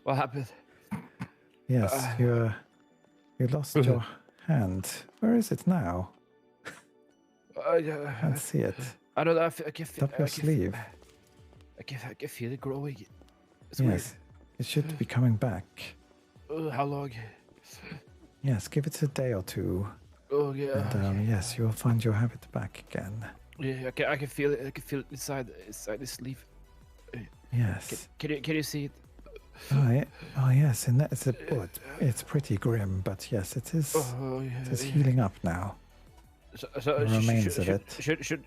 What happened? Yes, you lost your hand. Where is it now? I can't see it. I don't know. I can feel Up your sleeve. I can feel it growing. It's Yes, it should be coming back. weird. How long? Yes, give it a day or two. Oh yeah. And yes, you will find your habit back again. Yeah, I can feel it. I can feel it inside the sleeve. Yes. Can you see it? Oh yes, and that's a good. It's pretty grim, but yes, it is. Oh yeah. It is healing up now. So The remains of it.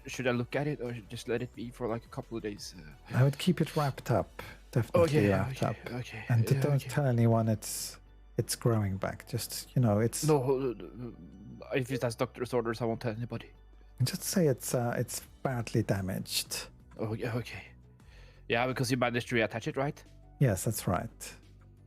Should I look at it or just let it be for like a couple of days? I would keep it wrapped up, definitely wrapped up, Okay. and yeah, don't okay. tell anyone it's growing back. Just it's. No, if it has doctor's orders, I won't tell anybody. Just say it's badly damaged. Oh yeah, okay. Yeah, because you managed to reattach it, right? Yes, that's right.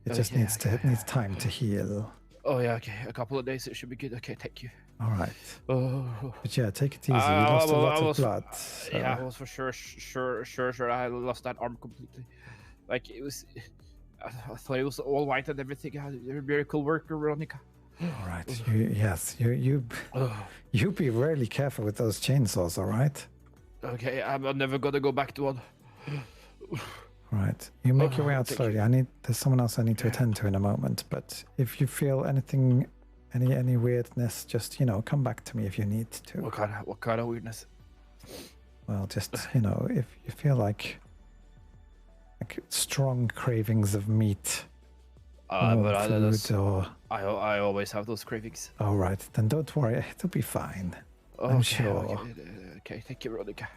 It just Okay, needs okay. it needs time to heal. Oh yeah, okay. A couple of days, it should be good. Okay, thank you. All right. Oh. But yeah, take it easy. You lost a lot of blood. So. Yeah, I was for sure. I lost that arm completely. Like it was. I thought it was all white and everything. You're a very cool worker, Veronica. All right. You be really careful with those chainsaws. All right. Okay, I'm never gonna go back to one. Right. You make your way out thank slowly. There's someone else I need to attend to in a moment. But if you feel anything, any weirdness, just come back to me if you need to. What kind of weirdness? Well, just if you feel like strong cravings of meat, But food, or I always have those cravings. all right, then don't worry, it'll be fine. I'm Okay, sure. Okay, thank you, Veronica.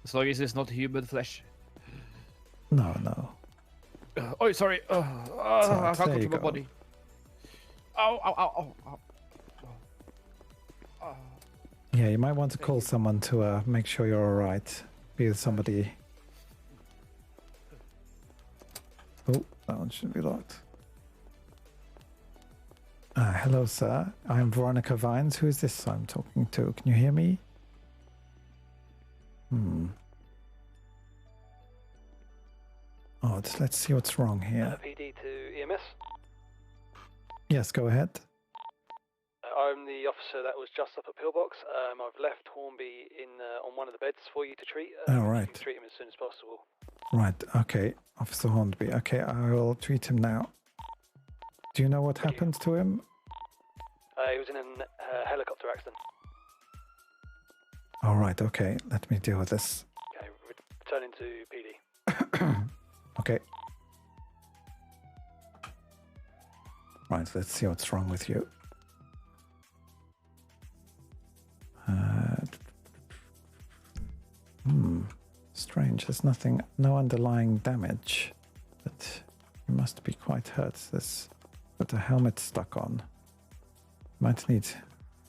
As long as it's not human flesh. No. Oh, sorry. I can't there you control my go. body. Ow. Yeah, you might want to call someone to make sure you're all right. Be with somebody. Oh, that one should be locked. Hello, sir. I'm Veronica Vines. Who is this I'm talking to? Can you hear me? Oh, let's see what's wrong here. PD to EMS. Yes, go ahead. I'm the officer that was just up at Pillbox. I've left Hornby on one of the beds for you to treat. Oh, right. You can treat him as soon as possible. Right, okay. Officer Hornby. Okay, I will treat him now. Do you know what happened to him? He was in a helicopter accident. All right, okay. Let me deal with this. Okay, returning to PD. Okay. Right, let's see what's wrong with you. Strange. There's nothing, no underlying damage, but you must be quite hurt. There's got a helmet stuck on. Might need,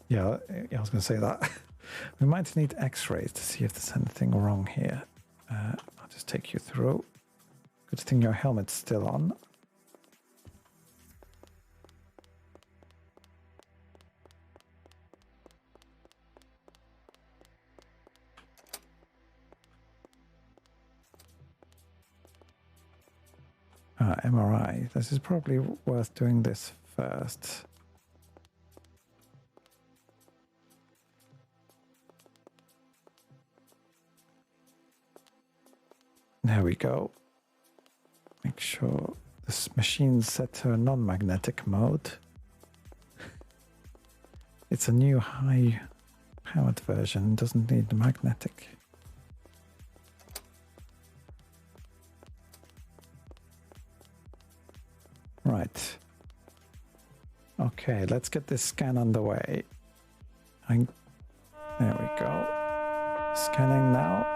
yeah, I was going to say that. We might need X-rays to see if there's anything wrong here. I'll just take you through. Good thing your helmet's still on. MRI. This is probably worth doing this first. There we go. Make sure this machine's set to a non-magnetic mode. It's a new high-powered version, doesn't need the magnetic. Right. Okay, let's get this scan underway. There we go. Scanning now.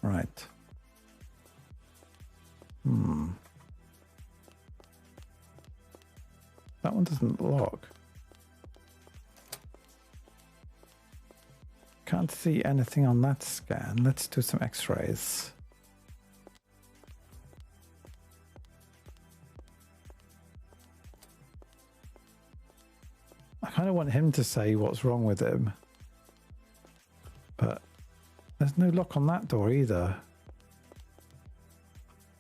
Right. That one doesn't log. Can't see anything on that scan. Let's do some X-rays. I kind of want him to say what's wrong with him. But there's no lock on that door either.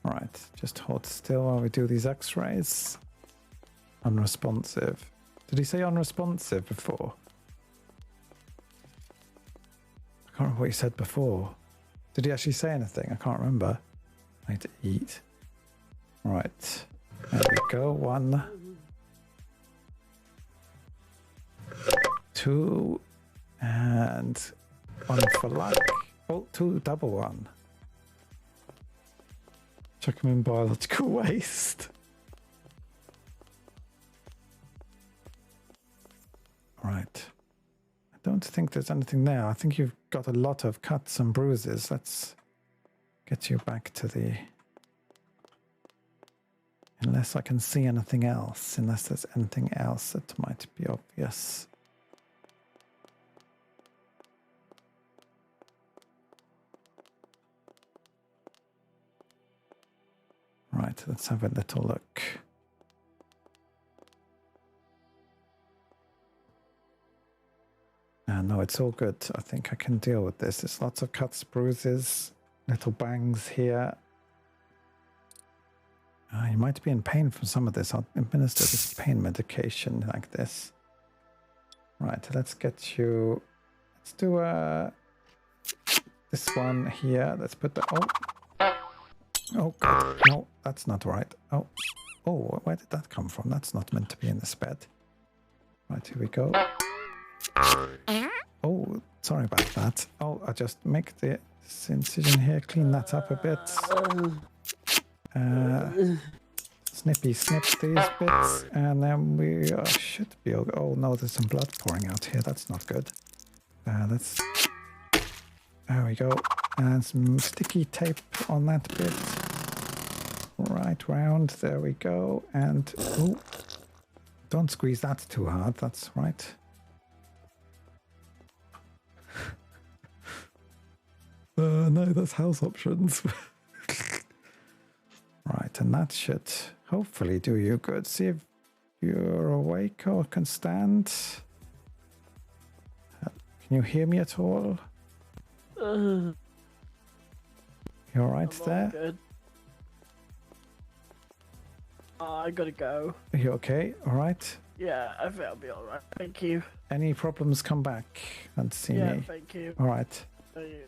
Right, just hold still while we do these X-rays. Unresponsive. Did he say unresponsive before? I can't remember what he said before. Did he actually say anything? I can't remember. I need to eat. Right. There we go. 1, 2, and 1 for luck. Oh, 2, double 1. Chuck him in biological waste. Right. I don't think there's anything there. I think you've got a lot of cuts and bruises. Let's get you back to the... Unless I can see anything else. Unless there's anything else that might be obvious. Right, let's have a little look. No, it's all good. I think I can deal with this. There's lots of cuts, bruises, little bangs here. You might be in pain from some of this. I'll administer this pain medication like this. Right, let's get you... Let's do this one here. Let's put the... Oh, God. No, that's not right. Oh, where did that come from? That's not meant to be in this bed. Right, here we go. Oh, sorry about that. Oh, I just make this incision here, clean that up a bit. Snippy snip these bits, and then we should be... Oh, no, there's some blood pouring out here. That's not good. Let's... There we go. And some sticky tape on that bit. Right round. There we go. And... Oh, don't squeeze that too hard. That's right. No, that's house options. Right, and that should hopefully do you good. See if you're awake or can stand. Can you hear me at all? You all right there? Good. I gotta go. Are you okay? All right? Yeah, I think I'll be alright. Thank you. Any problems, come back and see me. Yeah, thank you. All right. I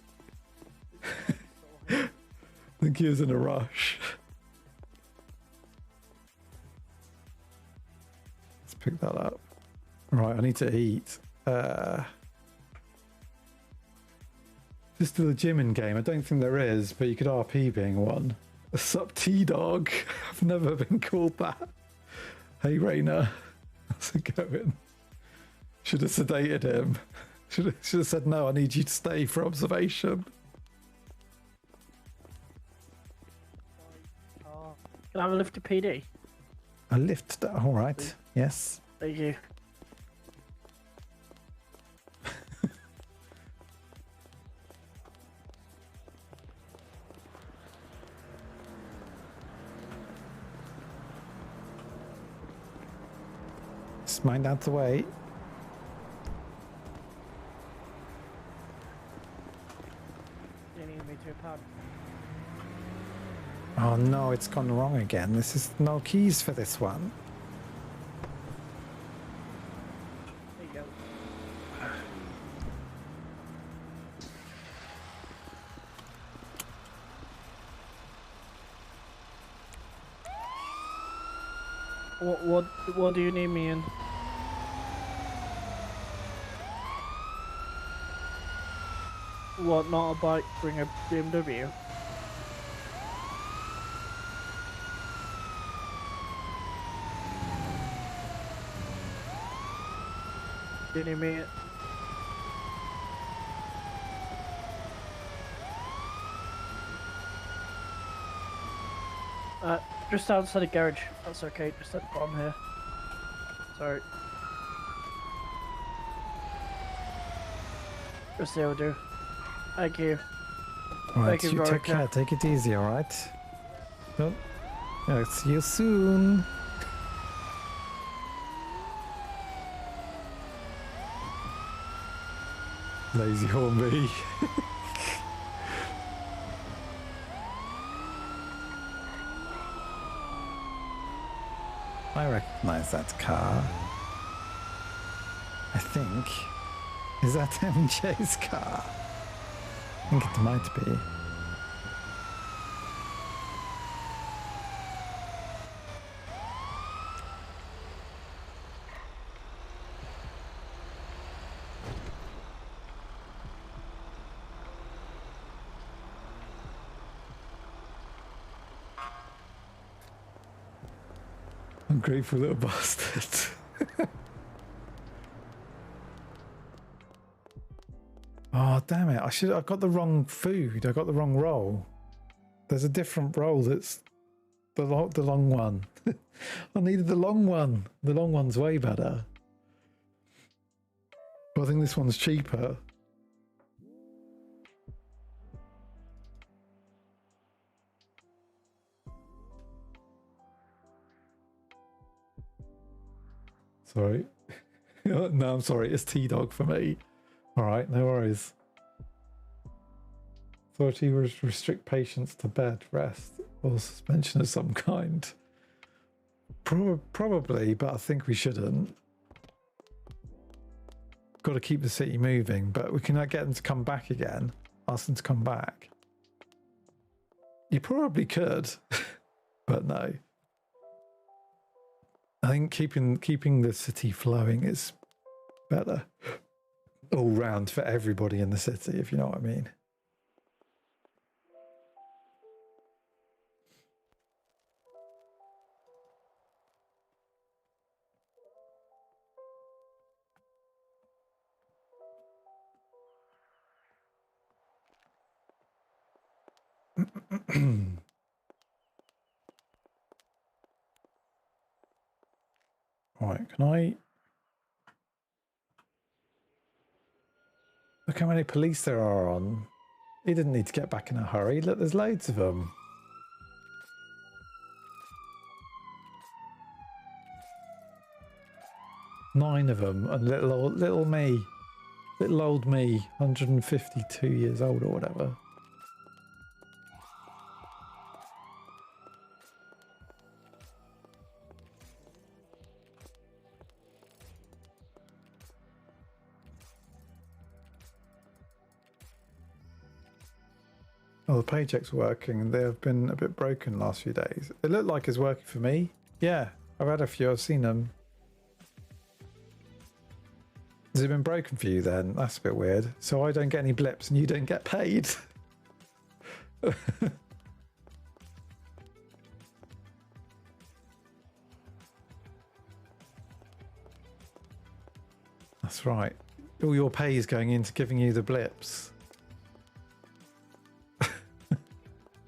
think he was in a rush. Let's pick that up. Right, I need to eat. Is there a gym in game? I don't think there is, but you could RP being one. Sup T-Dog? I've never been called that. Hey Rainer, how's it going? Should have sedated him. Should have said, no, I need you to stay for observation. Can I have a lift to PD? A lift, all right. Yes. Thank you. Just mind out the way. You need me to a pub? Oh no, it's gone wrong again. This is no keys for this one. There you go. What do you need me in? What, not a bike, bring a BMW? Do you need me in? Just outside the garage. That's okay, just at the bottom here. Sorry. Just there will do. Thank you. Alright, Thank you, you take Veronica. care. Take it easy, alright? Don't. Yeah, see you soon. Lazy Hornby. I recognize that car. I think. Is that MJ's car? I think it might be. Ungrateful little bastard. Oh damn it! I got the wrong food. I got the wrong roll. There's a different roll that's the long one. I needed the long one. The long one's way better. But I think this one's cheaper. Sorry. No, I'm sorry. It's T-Dog for me. All right, no worries. Authority restrict patients to bed, rest, or suspension of some kind. Probably, but I think we shouldn't. Got to keep the city moving, but we cannot get them to come back again. Ask them to come back. You probably could, but no. I think keeping the city flowing is better all round for everybody in the city, if you know what I mean. Right, can I look how many police there are on? He didn't need to get back in a hurry. Look, there's loads of them. Nine of them, and little old me, little old me, 152 years old or whatever. Oh, the paycheck's working, and they have been a bit broken the last few days. It looked like it's working for me. Yeah, I've had a few. I've seen them. Has it been broken for you then? That's a bit weird. So I don't get any blips and you don't get paid. That's right. All your pay is going into giving you the blips.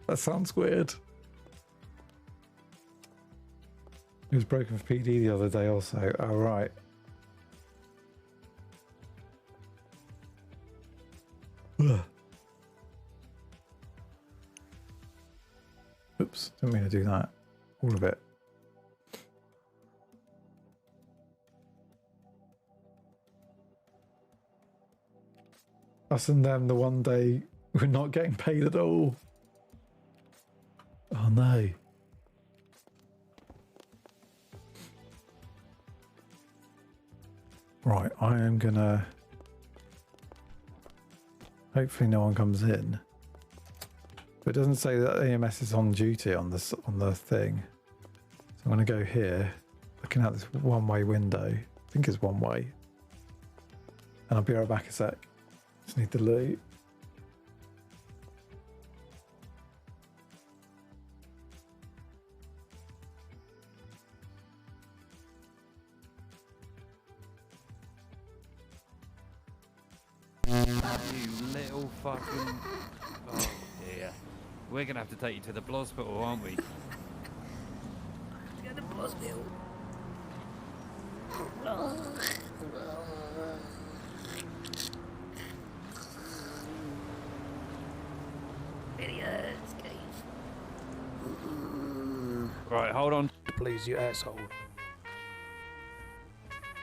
That sounds weird. It was broken for PD the other day also. Oh, right. Ugh. Oops, didn't mean to do that. All of it. Us and them, the one day we're not getting paid at all. Oh no. Right, I am gonna... Hopefully no one comes in. But it doesn't say that EMS is on duty on the thing. So I'm gonna go here, looking out this one-way window. I think it's one way. And I'll be right back a sec. Just need the loot. You little fucking... Oh dear. We're gonna have to take you to the hospital, aren't we? Go to the hospital. Right, hold on. Please, you asshole.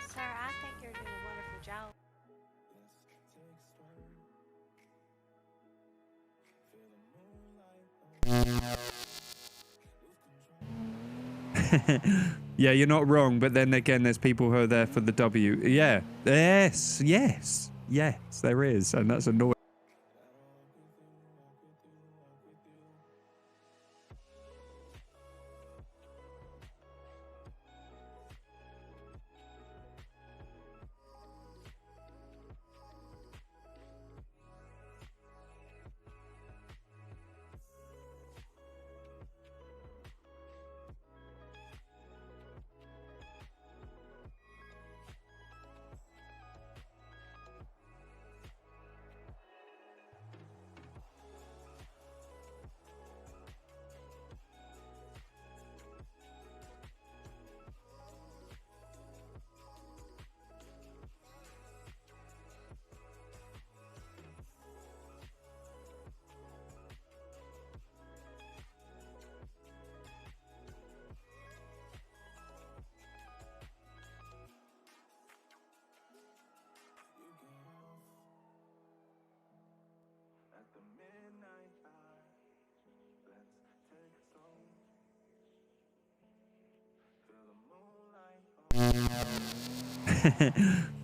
Sir, I think you're doing a wonderful job. Yeah, you're not wrong, but then again, there's people who are there for the W. Yeah. Yes, there is, and that's annoying.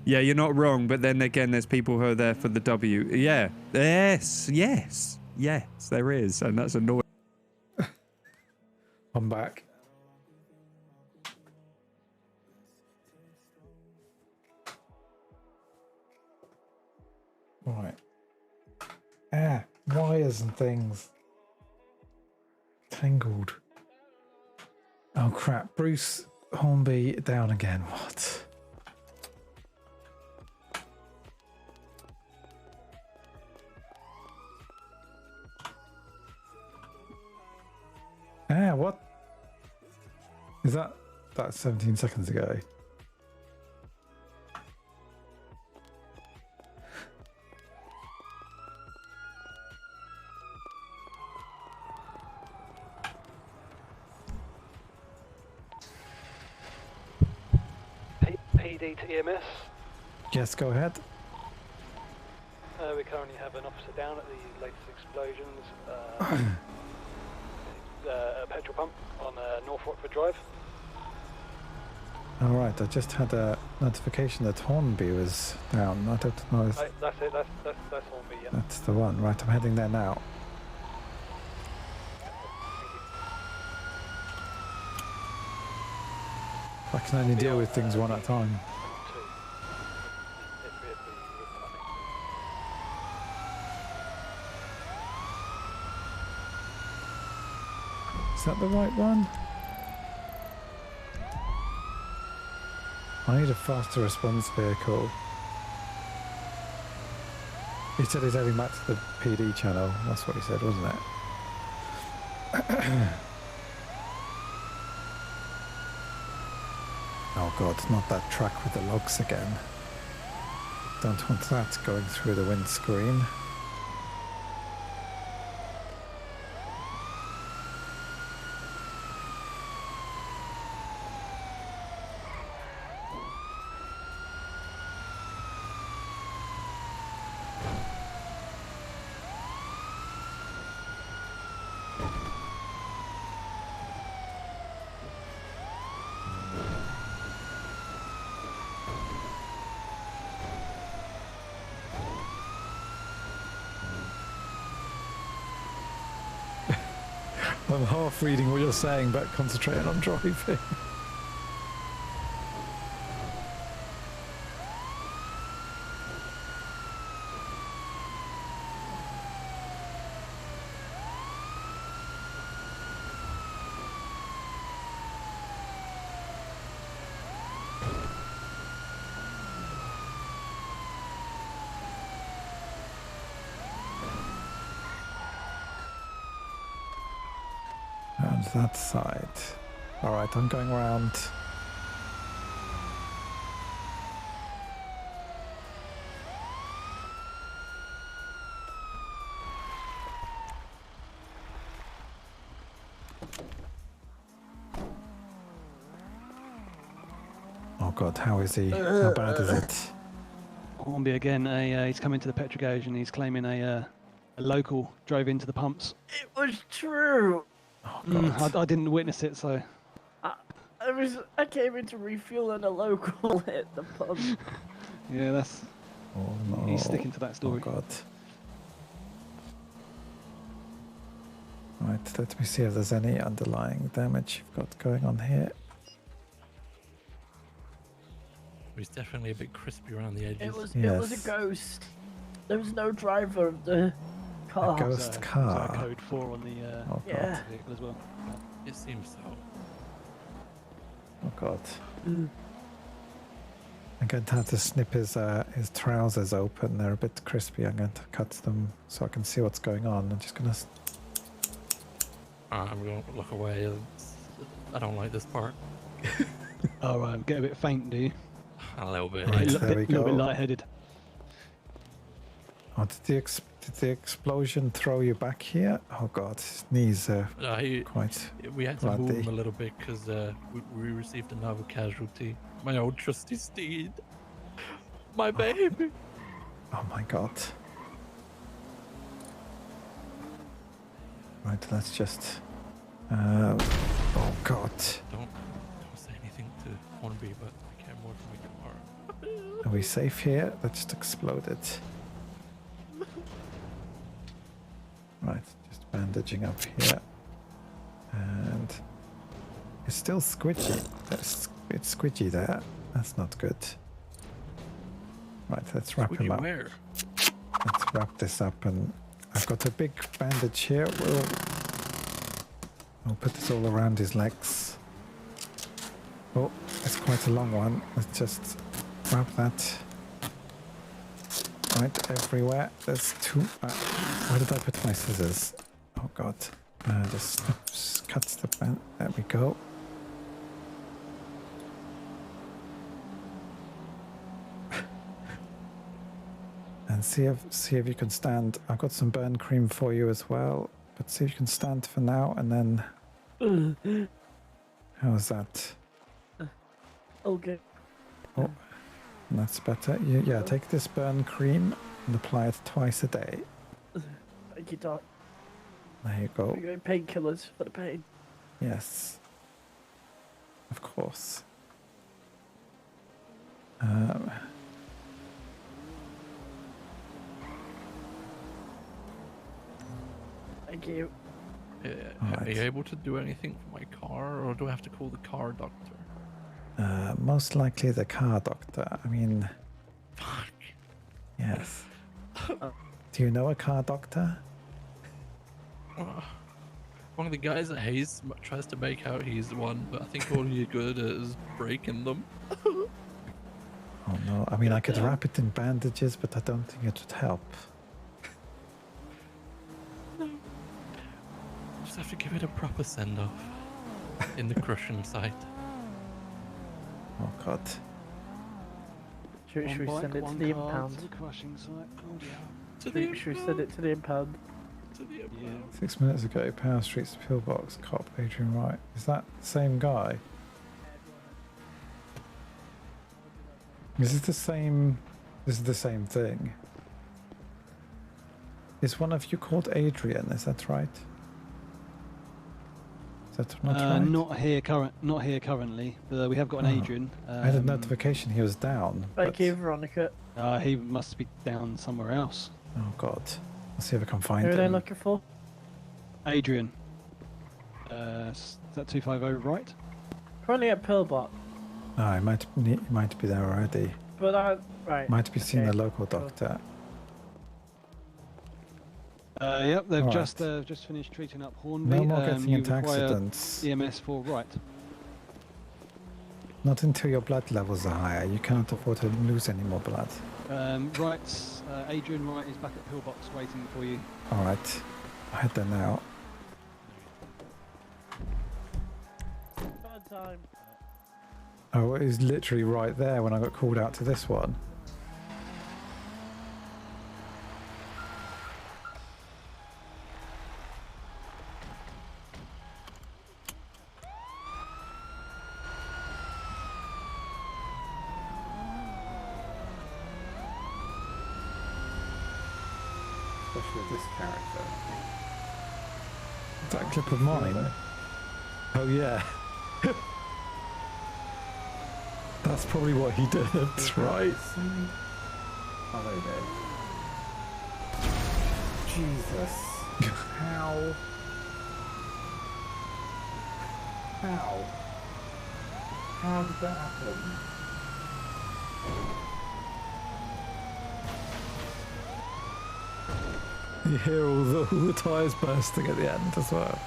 Yeah, you're not wrong, but then again, there's people who are there for the W. Yeah. Yes, there is, and that's annoying. I'm back. Right. Wires and things. Tangled. Oh crap, Bruce Hornby down again. What? What? Is that's 17 seconds ago? PD to EMS. Yes, go ahead. We currently have an officer down at the latest explosions. A petrol pump on North Watford Drive. All right, I just had a notification that Hornby was down. I don't know. That's it. That's Hornby. Yeah. That's the one. Right, I'm heading there now. I can only deal with things one at a time. Is that the right one? I need a faster response vehicle. He said he's heading back to the PD channel. That's what he said, wasn't it? Oh god, not that truck with the logs again. Don't want that going through the windscreen. I'm half reading what you're saying, but concentrating on driving. And that side. Alright, I'm going around. Oh god, how is he? How bad is it? Hornby again. He's coming to the petrol gauge and he's claiming a local drove into the pumps. It was true. Oh god. I didn't witness it, so. I came in to refuel and a local hit the pump. Yeah, that's. Oh no. He's sticking to that story. Oh god. Right, let me see if there's any underlying damage you've got going on here. He's definitely a bit crispy around the edges. It was a ghost. There was no driver of the car. A ghost car. Was code 4 on the yeah. vehicle as well. It seems so. Oh god. I'm going to have to snip his trousers open. They're a bit crispy. I'm going to cut them so I can see what's going on. I'm just going to... I'm going to look away. I don't like this part. Oh, right. Get a bit faint, do you? A little bit. Right, A there we little go. bit lightheaded. Oh, did the explosion throw you back here? Oh god, his knees are quite We had to bloody. move him a little bit because we received another casualty. My old trusty steed. My baby. Oh my god. Right, let's just... oh god. Don't say anything to Hornby, but I care more for my car. Are we safe here? That just exploded. Right, just bandaging up here. And it's still squidgy. It's squidgy there. That's not good. Right, let's wrap him up. Where? Let's wrap this up, and I've got a big bandage here. We'll put this all around his legs. Oh, it's quite a long one. Let's just wrap that. Right, everywhere. There's two. Where did I put my scissors? Oh god. Just cuts the band. There we go. And see if you can stand. I've got some burn cream for you as well. But see if you can stand for now, and then. How's that? Okay. Oh, that's better. Yeah, take this burn cream and apply it twice a day. Thank you, Doc. There you go. We're going painkillers for the pain. Yes. Of course. Thank you. Are you able to do anything for my car, or do I have to call the car doctor? Most likely the car doctor. I mean, Fuck. yes. Do you know a car doctor? One of the guys at Hayes tries to make out he's the one, but I think all you're good at is breaking them. Oh no, I mean I could wrap it in bandages, but I don't think it would help. No. Just have to give it a proper send-off in the crushing site. Oh god. Should we send it to the impound? To the crushing site. Oh dear. Should we send it to the impound? Yeah. 6 minutes ago, Power Street's pillbox cop Adrian Wright. Is that the same guy? Is it the same? This is the same thing. Is one of you called Adrian? Is that right? Is that not right? Not here currently. We have got an Adrian. I had a notification he was down. Thank you, Veronica. He must be down somewhere else. Oh god. Let's see if I can find Who him. are they looking for? Adrian. Is that 250 right? Currently at Pillbot. No, he might be there already. But right. Might be seeing okay. the local doctor. Yep, they've All just finished treating up Hornby. No more getting you into require accidents. EMS 4 right. Not until your blood levels are higher. You cannot afford to lose any more blood. Right, Adrian Wright is back at Pillbox waiting for you. Alright. I head there now. Bad time. Oh, it was literally right there when I got called out to this one. Especially with this character. Is that a clip of mine? Oh yeah. That's probably what he did, right? Oh, there you go. Jesus. How? How did that happen? You hear all the tyres bursting at the end as well.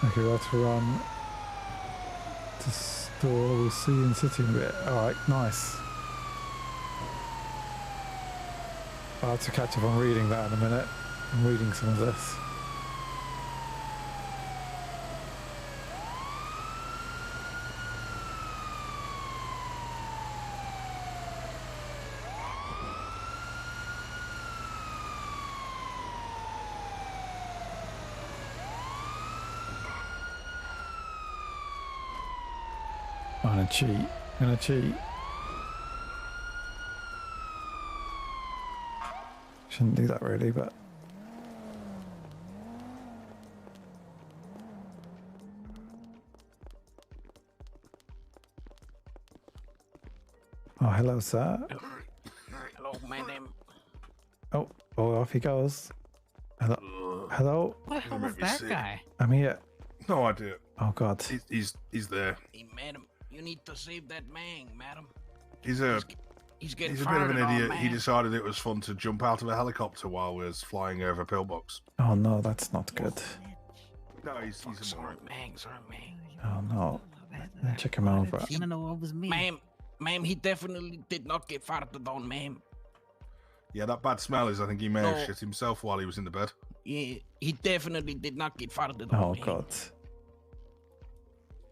Okay, we'll have to run to store. We'll see you in City in a bit. Alright, nice. I'll have to catch up on reading that in a minute. I'm reading some of this. I'm gonna cheat. Shouldn't do that really, but oh, hello, sir. Hello, my name. Oh, off he goes. Hello. What the hell was that guy? I'm here. No idea. Oh God. He's there. Hey, madam, you need to save that man, madam. He's getting a bit of an fired on, idiot. He man. decided it was fun to jump out of a helicopter while we was flying over Pillbox. Oh no, that's not good. No, he's a moron. Sorry, man. Oh no. Check him over. You don't know it was me. Ma'am, he definitely did not get farted on, ma'am. Yeah, that bad smell is. I think he may have No. shit himself while he was in the bed. Yeah, he definitely did not get farted on. Oh ma'am. God.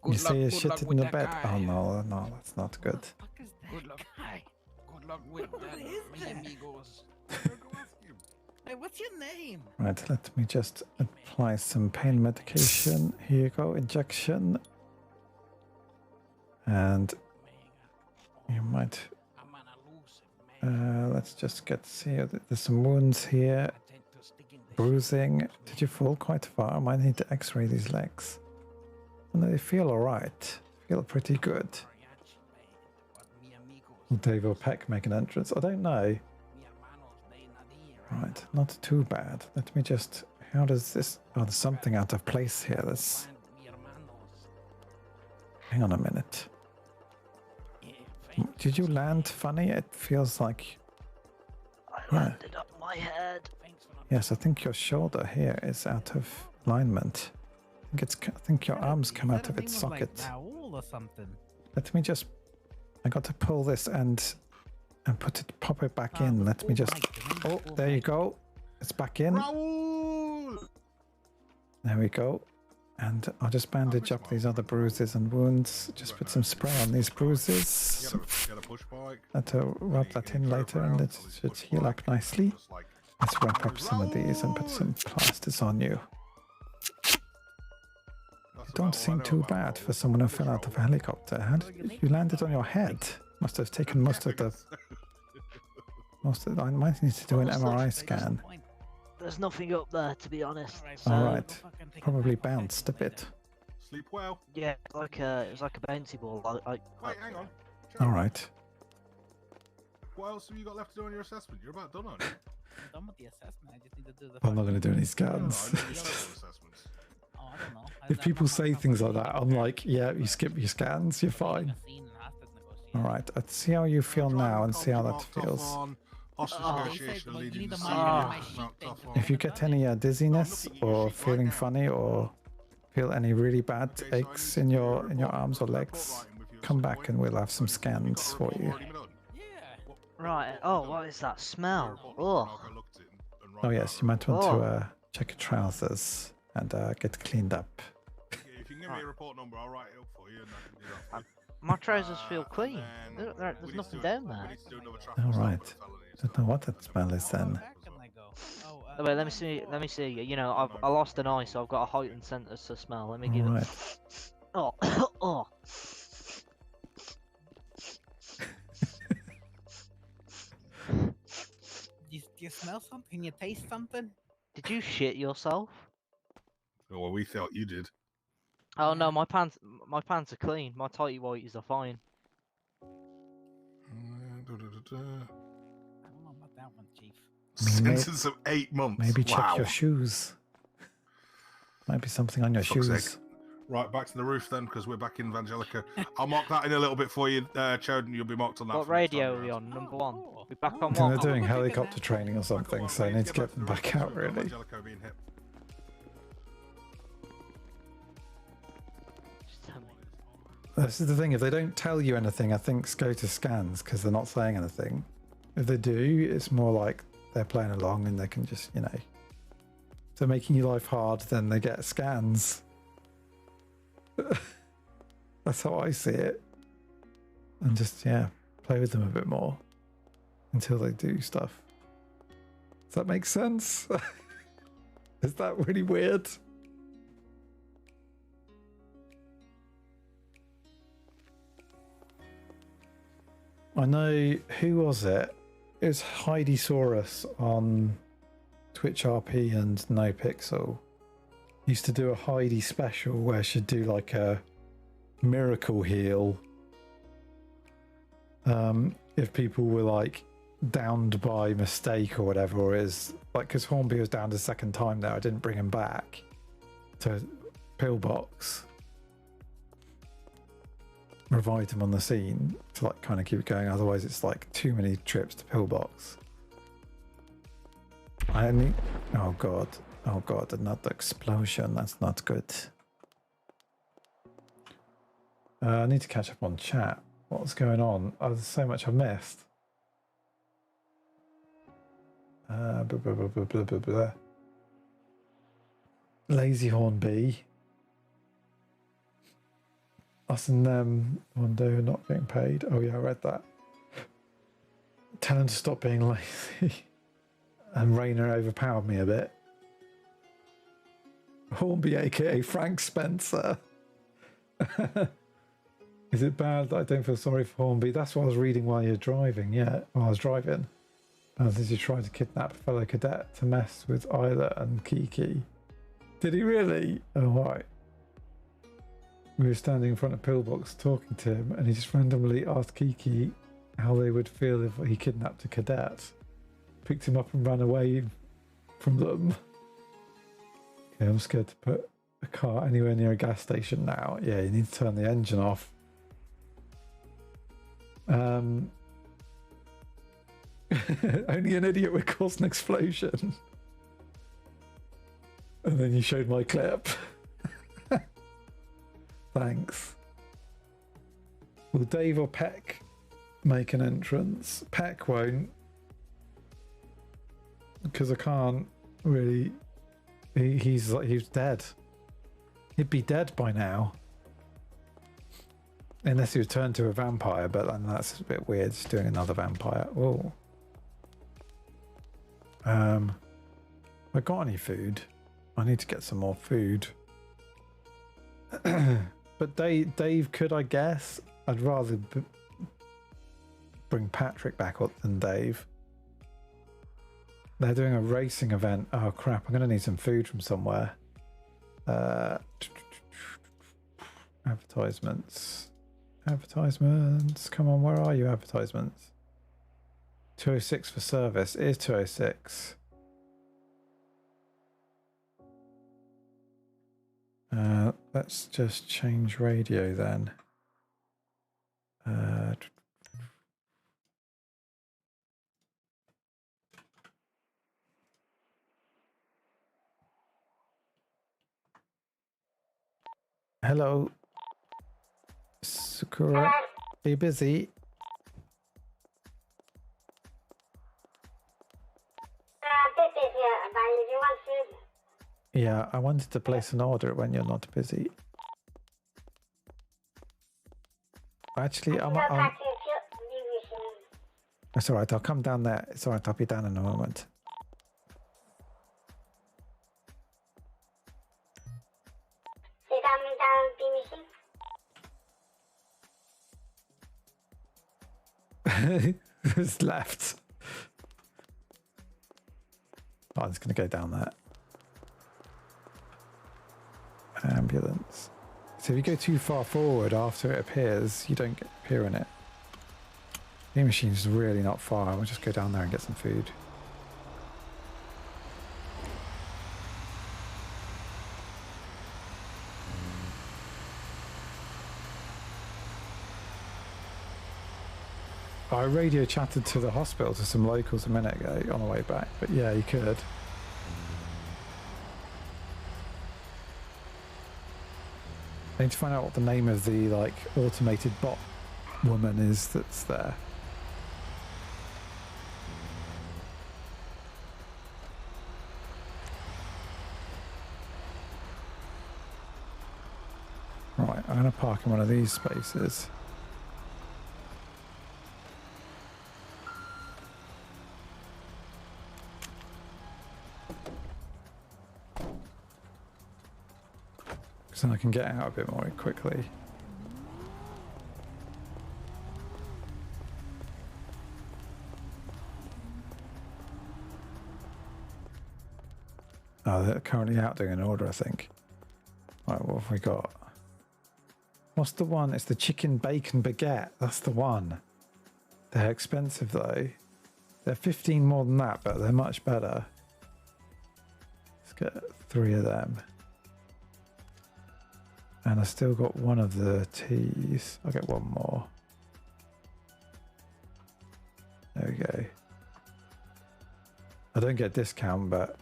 Good You say you luck shit in with the that bed? guy. Oh no, that's not good. Good luck. Good luck with that, mi amigos. Hey, what's your name? Right, let me just apply some pain medication. Here you go, injection. And You might. Let's just get see. There's some wounds here. Bruising. Did you fall quite far? I might need to X-ray these legs. No, they feel alright. Feel pretty good. Will Dave or Peck make an entrance? I don't know. Right, not too bad. Let me just. How does this? Oh, there's something out of place here. There's. Hang on a minute. Did you land funny? It feels like. I landed up my head. Yes, I think your shoulder here is out of alignment. I think your arms come out of its socket. Or something. Let me just. I got to pull this and pop it back in. Let me just. Oh, there you go. It's back in. There we go. And I'll just bandage up these other bruises and wounds. Just put some spray on these bruises. To rub that in later and it should heal up nicely. Let's wrap up some of these and put some plasters on you. You don't seem too bad for someone who fell out of a helicopter. How did you landed on your head? Must have taken most of the. I might need to do an MRI scan. There's nothing up there, to be honest. So... All right, probably bounced a bit. Sleep well. Yeah, it was like a bouncy ball. Wait, hang on. All right. What else have you got left to do on your assessment? You're about done, aren't you? Done with the assessment. I just need to do the. I'm not going to do any scans. Oh, I don't know. If people say things like that, I'm like, yeah, you skip your scans, you're fine. All right, let's see how you feel now and see how that feels. If you get any dizziness or feeling funny or feel any really bad aches in your arms or legs, come back and we'll have some scans for you. Right. Oh, what is that smell? Oh. Oh yes, you might want to check your trousers and get cleaned up. If you can give me a report number, I'll write it up for you and I can do that for you. My trousers feel clean. There's nothing down there. All right. I don't know what that smell is then. Oh, wait, let me see. You know, I lost an eye, so I've got a heightened sense of smell. Let me give it. Oh, oh. Do you smell something? Can you taste something? Did you shit yourself? Oh, well, we thought you did. Oh no, my pants are clean. My tighty whities are fine. I don't know about that one, Chief. Sentence of 8 months. Maybe check your shoes. Might be something on your shoes. Sake. Right, back to the roof then, because we're back in Evangelica. I'll mark that in a little bit for you, Choden. You'll be marked on that. What radio are we on? Number 1. We're back on They're one. doing helicopter training or something, so I need to get them back out, really. This is the thing, if they don't tell you anything, I think go to scans, because they're not saying anything. If they do, it's more like they're playing along and they can just, you know... If they're making your life hard, then they get scans. That's how I see it. And just, yeah, play with them a bit more. Until they do stuff. Does that make sense? Is that really weird? I know, who was it? It was Heidi Saurus on Twitch RP and NoPixel. Used to do a Heidi special where she'd do like a miracle heal. If people were like downed by mistake or whatever, or is like, because Hornby was down the second time there, I didn't bring him back to pillbox. Revived him on the scene to like kind of keep it going, otherwise it's like too many trips to pillbox. Oh god, another explosion. That's not good. I need to catch up on chat. What's going on? Oh, there's so much I've missed. Blah, blah, blah, blah, blah, blah, blah. Lazy Hornby. Us and them one day we're not getting paid. Oh yeah, I read that. Tell him to stop being lazy. And Rainer overpowered me a bit. Hornby aka Frank Spencer. Is it bad that I don't feel sorry for Hornby? That's what I was reading while you're driving. Yeah, while I was driving. As he tried to kidnap a fellow cadet to mess with Isla and Kiki. Did he really? Oh, right. We were standing in front of Pillbox talking to him, and he just randomly asked Kiki how they would feel if he kidnapped a cadet. Picked him up and ran away from them. Okay, I'm scared to put a car anywhere near a gas station now. Yeah, you need to turn the engine off. Only an idiot would cause an explosion. And then you showed my clip. Thanks. Will Dave or Peck make an entrance? Peck won't. Because I can't really... He's dead. He'd be dead by now. Unless he was turned to a vampire, but then that's a bit weird, just doing another vampire. Oh. Have I got any food? I need to get some more food. But Dave could, I guess. I'd rather bring Patrick back up than Dave. They're doing a racing event. Oh crap, I'm going to need some food from somewhere. Advertisements. Advertisements. Come on, where are you, advertisements? 206 for service. It is 206. Let's just change radio then. Hello, Sakura. Are you busy? Yeah, I wanted to place an order when you're not busy. Actually, it's alright, I'll come down there. It's alright, I'll be down in a moment. It's left. Oh, I'm just going to go down there. Ambulance. So if you go too far forward after it appears, you don't appear in it. The machine's really not far. We'll just go down there and get some food. I radio chatted to the hospital to some locals a minute ago on the way back, but yeah, you could. I need to find out what the name of the like automated bot woman is that's there. Right, I'm going to park in one of these spaces. So I can get out a bit more quickly. Oh, they're currently out doing an order, I think. Right, what have we got? What's the one? It's the chicken bacon baguette. That's the one. They're expensive though. They're 15 more than that, but they're much better. Let's get 3 of them. And I still got one of the teas. I'll get one more. There we go. I don't get a discount, but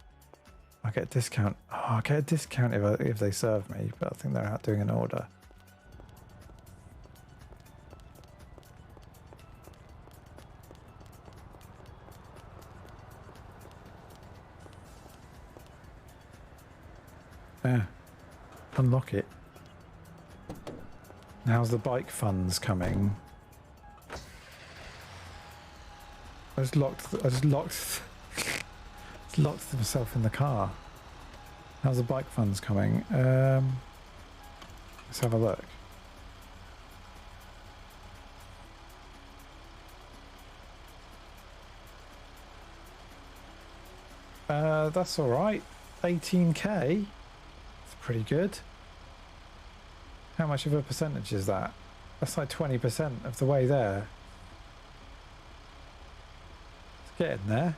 I get a discount. Oh, I get a discount if they serve me, but I think they're out doing an order. Yeah. Unlock it. How's the bike funds coming? I just locked myself in the car. How's the bike funds coming? Let's have a look. That's all right. 18k. That's pretty good. How much of a percentage is that? That's like 20% of the way there. It's getting there.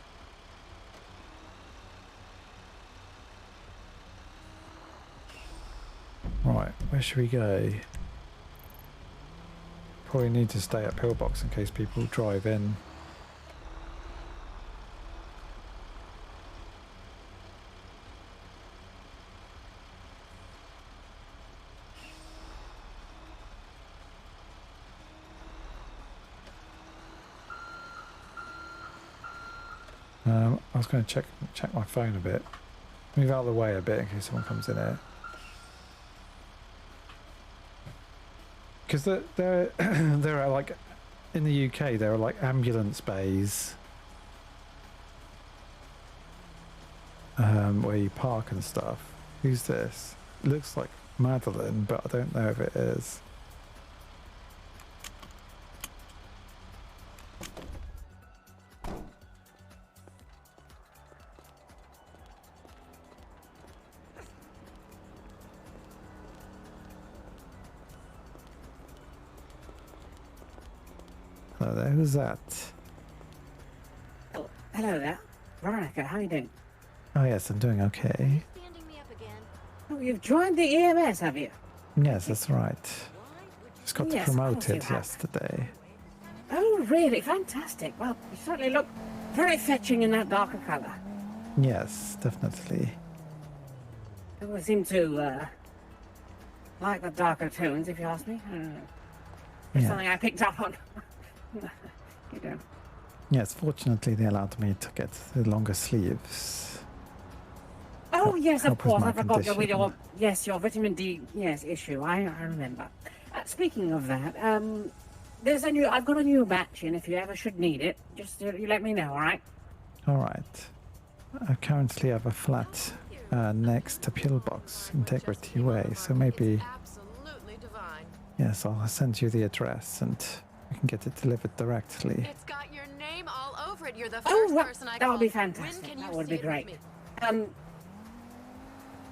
Right, where should we go? Probably need to stay at Pillbox in case people drive in. I was going to check my phone a bit. Move out of the way a bit in case someone comes in here. Because there are like, in the UK, there are like ambulance bays where you park and stuff. Who's this? It looks like Madeline, but I don't know if it is. Hello there, who's that? Oh, hello there. Veronica, how are you doing? Oh yes, I'm doing okay. Oh, you've joined the EMS, have you? Yes, that's right. Just got Yes, of course promoted you have. yesterday. Oh, really? Fantastic. Well, you certainly look very fetching in that darker colour. Yes, definitely. People seem to like the darker tones, if you ask me. I don't know. It's Yeah. something I picked up on. You know. Yes, fortunately they allowed me to get the longer sleeves. Oh, yes, of help with course. my I forgot with condition. your vitamin D, issue. I remember. Speaking of that, I've got a new batch in. If you ever should need it, just you let me know, all right? All right. I currently have a flat next to Pillbox, Integrity Way, so maybe... Yes, I'll send you the address and you can get it delivered directly. It's got your name all over it. You're the Oh, first well, person I that would called. be When fantastic. can That you would be see it with great. me?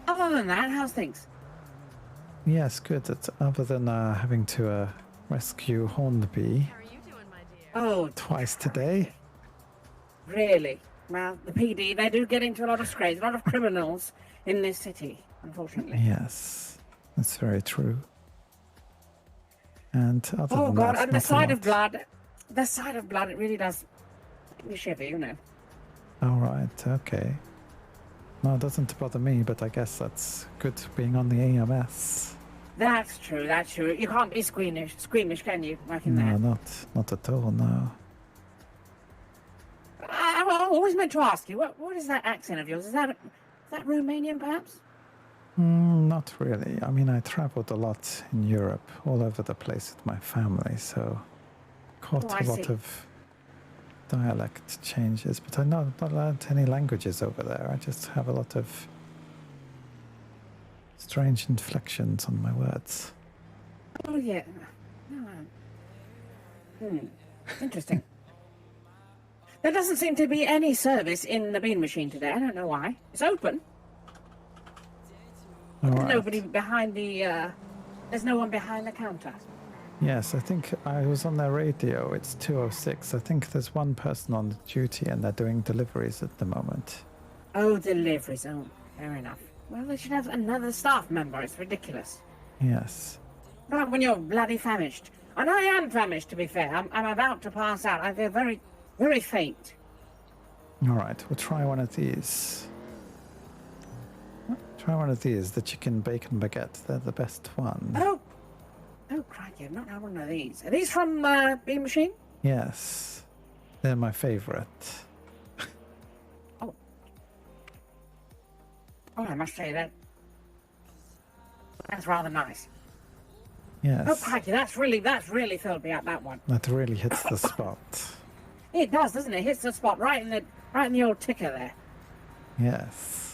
Other than that, how's things? Yes, good. Other than having to rescue Hornby Oh, twice today. really? Well, the PD, they do get into a lot of scrapes, a lot of criminals in this city, unfortunately. Yes, that's very true. And other Oh, than God, that, and the not a sight of lot. blood, it really does make me shiver, you know. All right, okay. No, it doesn't bother me, but I guess that's good being on the EMS. That's true, that's true. You can't be squeamish, can you, working No, there? not at all, no. I always meant to ask you, what is that accent of yours? Is that Romanian, perhaps? Not really. I mean, I traveled a lot in Europe, all over the place with my family, so caught I a lot see. of dialect changes, but I not learned any languages over there. I just have a lot of strange inflections on my words. Oh, yeah. Interesting. There doesn't seem to be any service in the bean machine today. I don't know why. It's open. All There's right. nobody behind the, there's no one behind the counter. Yes, I think I was on their radio. It's 2:06. I think there's one person on duty and they're doing deliveries at the moment. Oh, deliveries. Oh, fair enough. Well, they should have another staff member. It's ridiculous. Yes. Not when you're bloody famished. And I am famished, to be fair. I'm about to pass out. I feel very, very faint. All right, we'll try one of these. Try one of these, the chicken bacon baguette. They're the best one. Oh, crikey, I've not had one of these. Are these from Bean Machine? Yes, they're my favorite. Oh, I must say that's rather nice. Yes. Oh, crikey, that's really filled me up, that one. That really hits the spot. It does, doesn't it? It hits the spot right in the old ticker there. Yes.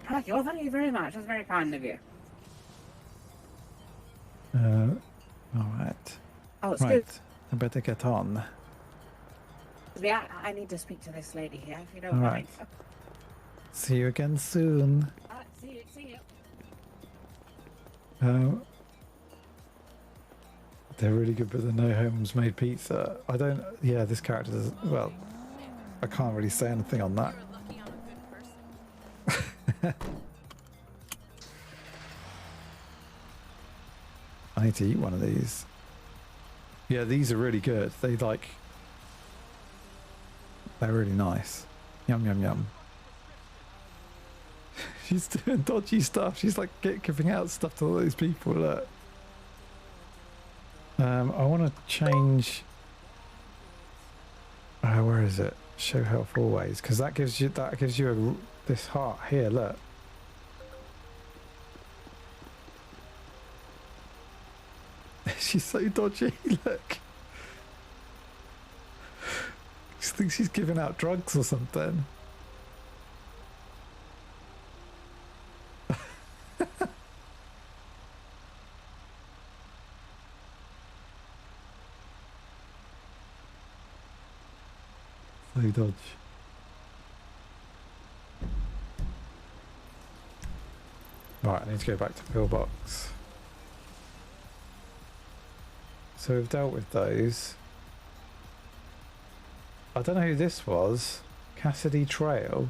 Crikey, oh, thank you very much. That's very kind of you. All right. Oh, right. excuse. I better get on. Yeah, I need to speak to this lady here, if you don't All mind. right. See you again soon. See you. They're really good with the no homes made pizza. I don't. Yeah, this character does. Well, I can't really say anything on that. I need to eat one of these. Yeah, these are really good. They're really nice. Yum, yum, yum. She's doing dodgy stuff. She's like giving out stuff to all these people. Look. I want to change. Where is it? Show health always, because that gives you this heart here. Look. She's so dodgy. Look. She thinks she's giving out drugs or something. So dodge. Right, I need to go back to pillbox. So we've dealt with those. I don't know who this was. Cassidy Trail.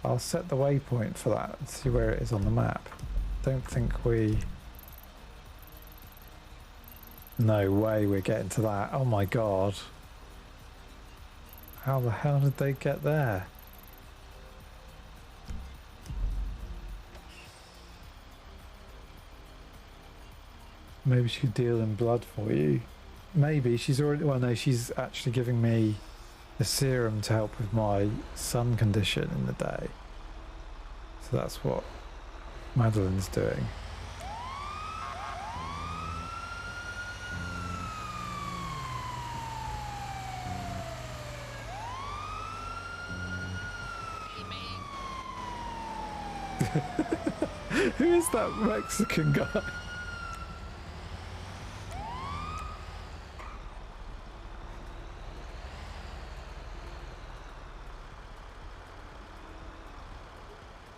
I'll set the waypoint for that and see where it is on the map. Don't think we... No way we're getting to that. Oh my god. How the hell did they get there? Maybe she could deal in blood for you. Maybe she's already... Well, no, she's actually giving me a serum to help with my sun condition in the day. So that's what Madeline's doing. Who is that Mexican guy?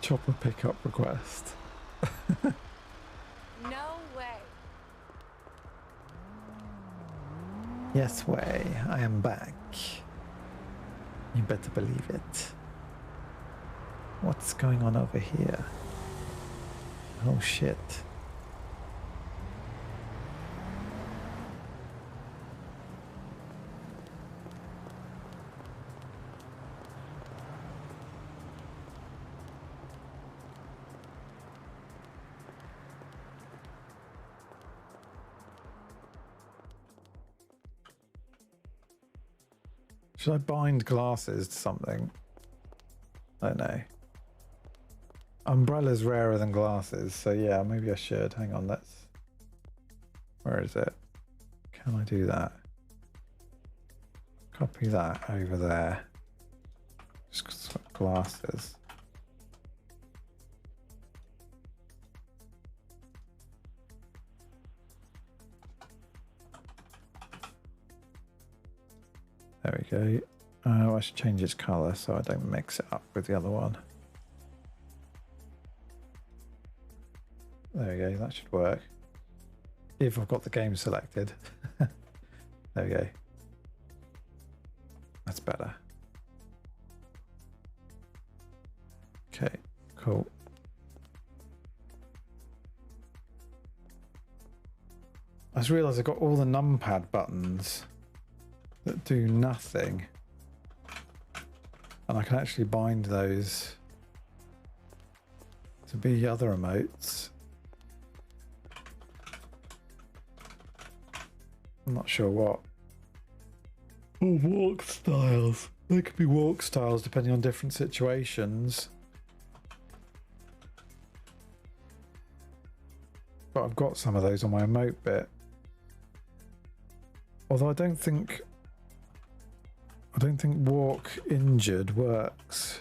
Chopper pickup request. No way. Yes, way. I am back. You better believe it. What's going on over here? Oh shit. Should I bind glasses to something? I don't know. Umbrella's rarer than glasses, so yeah, maybe I should. Hang on, let's... Where is it? Can I do that? Copy that over there. Just swap glasses. There we go. I should change its colour so I don't mix it up with the other one. There we go, that should work. If I've got the game selected. There we go. That's better. Okay, cool. I just realised I've got all the numpad buttons that do nothing. And I can actually bind those to be other emotes. I'm not sure what. Oh, walk styles. They could be walk styles depending on different situations. But I've got some of those on my emote bit. Although I don't think walk injured works.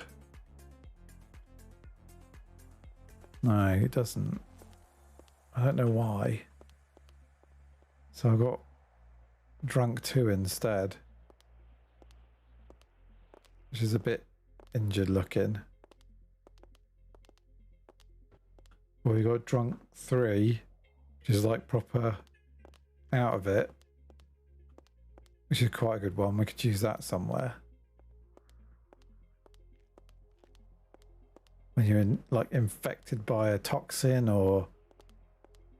No, it doesn't. I don't know why. So I've got drunk 2 instead. which is a bit injured looking. Well, we got drunk 3, which is like proper out of it, which is quite a good one. We could use that somewhere. When you're like infected by a toxin or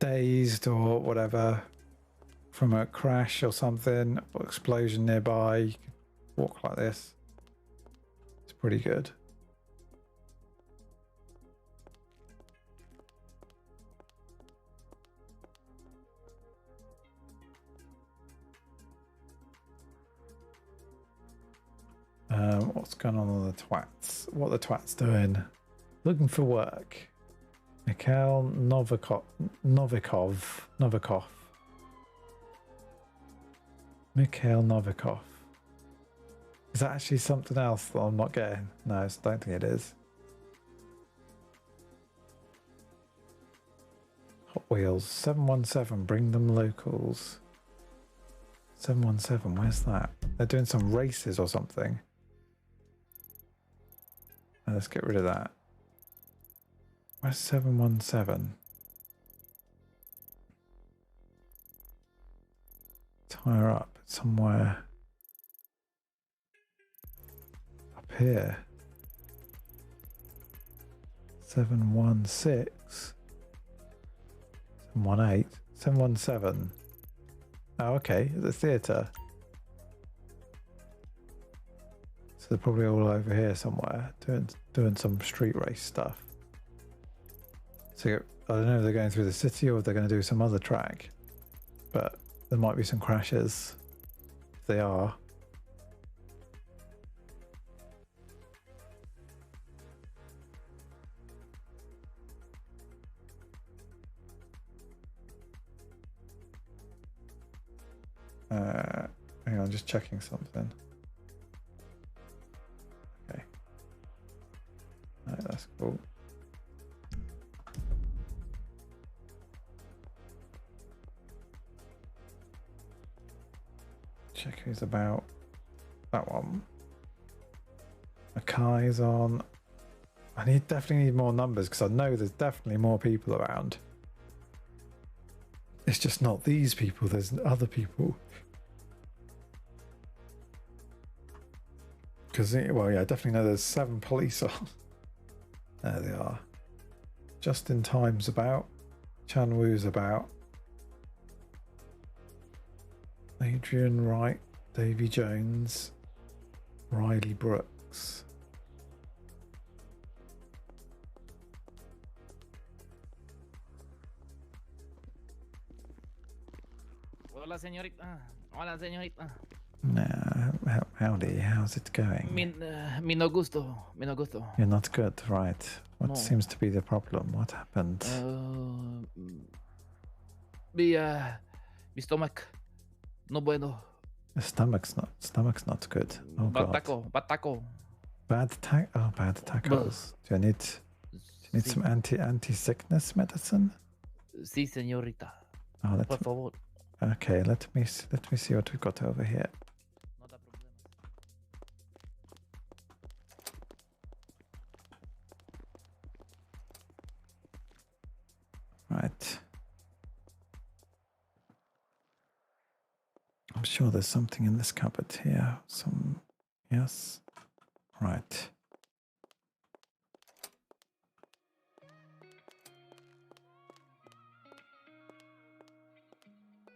dazed or whatever from a crash or something, or explosion nearby, you can walk like this. It's pretty good. What's going on the twats? What are the twats doing? Looking for work. Mikhail Novikov. Mikhail Novikov. Is that actually something else that I'm not getting? No, I don't think it is. Hot Wheels 717. Bring them locals. 717. Where's that? They're doing some races or something. Let's get rid of that. Where's 717? Tie her up somewhere up here. 716. 718. 717. Oh, okay. The theatre. So they're probably all over here somewhere doing some street race stuff. So I don't know if they're going through the city or if they're going to do some other track, but there might be some crashes. If they are. Hang on, just checking something. Okay. No, that's cool. Check who's about. That one. Akai's on. I definitely need more numbers because I know there's definitely more people around. It's just not these people, there's other people. Because, well, yeah, I definitely know there's 7 police on. There they are. Justin Time's about. Chan Wu's about. Adrian Wright. Davy Jones. Riley Brooks. Hola, señorita. Hola, señorita. Nah, howdy, how's it going? Mi no gusto. Mi no gusto. You're not good, right? What No. seems to be the problem? What happened? Mi stomach. No bueno. The stomach's not good. Oh god. Bataco. Bad tacos. Do you need some anti-sickness medicine? Sí, señorita. Oh, Por favor. Okay, let me see what we've got over here. Right. I'm sure there's something in this cupboard here. Yes. Right.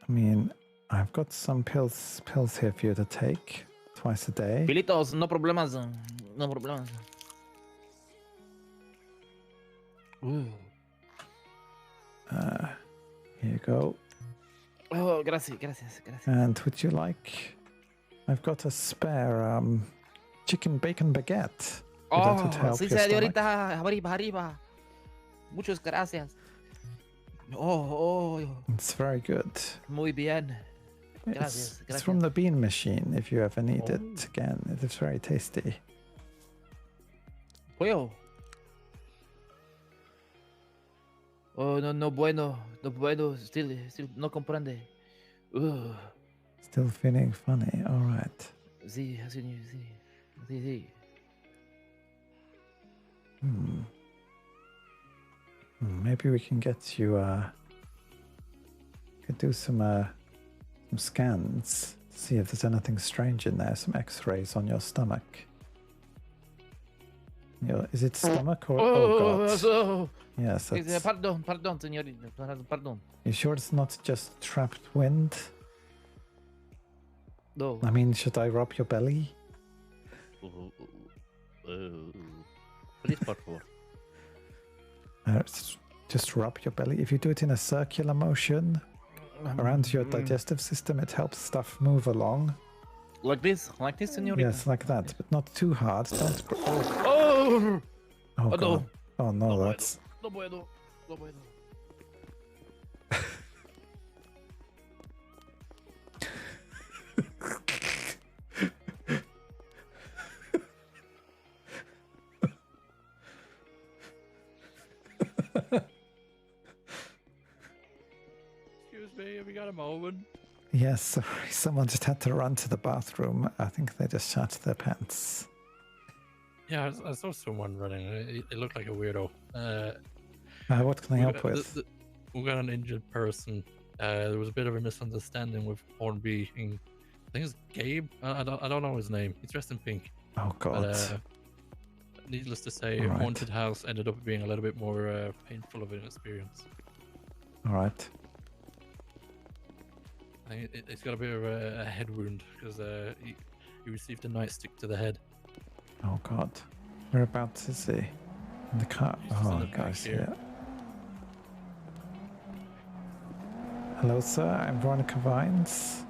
I mean, I've got some pills here for you to take twice a day. Pilitos, no problemas. No problemas. Here you go. Oh, gracias. And would you like? I've got a spare chicken bacon baguette. That would help sí, your stomach. señorita. Arriba. Muchas gracias. Oh. It's very good. Muy bien. Gracias. It's from the bean machine. If you ever need it again, it's very tasty. Pollo. Oh, no bueno. Still no comprende. Still feeling funny. All right. Sí. Maybe we can get you. Could do some scans. See if there's anything strange in there. Some X-rays on your stomach. Is it stomach or? Oh God. So, Yes. That's... Pardon, señorita. Pardon. You sure it's not just trapped wind? No. I mean, should I rub your belly? Please, por favor. Just rub your belly. If you do it in a circular motion around your digestive system, it helps stuff move along. Like this, señorita. Yes, like that, but not too hard. Don't. Oh God. No. Oh no, that's. No puedo. Excuse me, have you got a moment? Yes, sorry. Someone just had to run to the bathroom. I think they just shat their pants. Yeah, I saw someone running. It looked like a weirdo. What can I help with? We got an injured person. There was a bit of a misunderstanding with Hornby. I think it's Gabe. I don't know his name. He's dressed in pink. Oh God. But, needless to say, All right. Haunted House ended up being a little bit more painful of an experience. All right. I think it's got a bit of a head wound because he received a nightstick to the head. Oh God. Whereabouts is he? In the car. Oh, guys, yeah. Hello, sir. I'm Veronica Vines.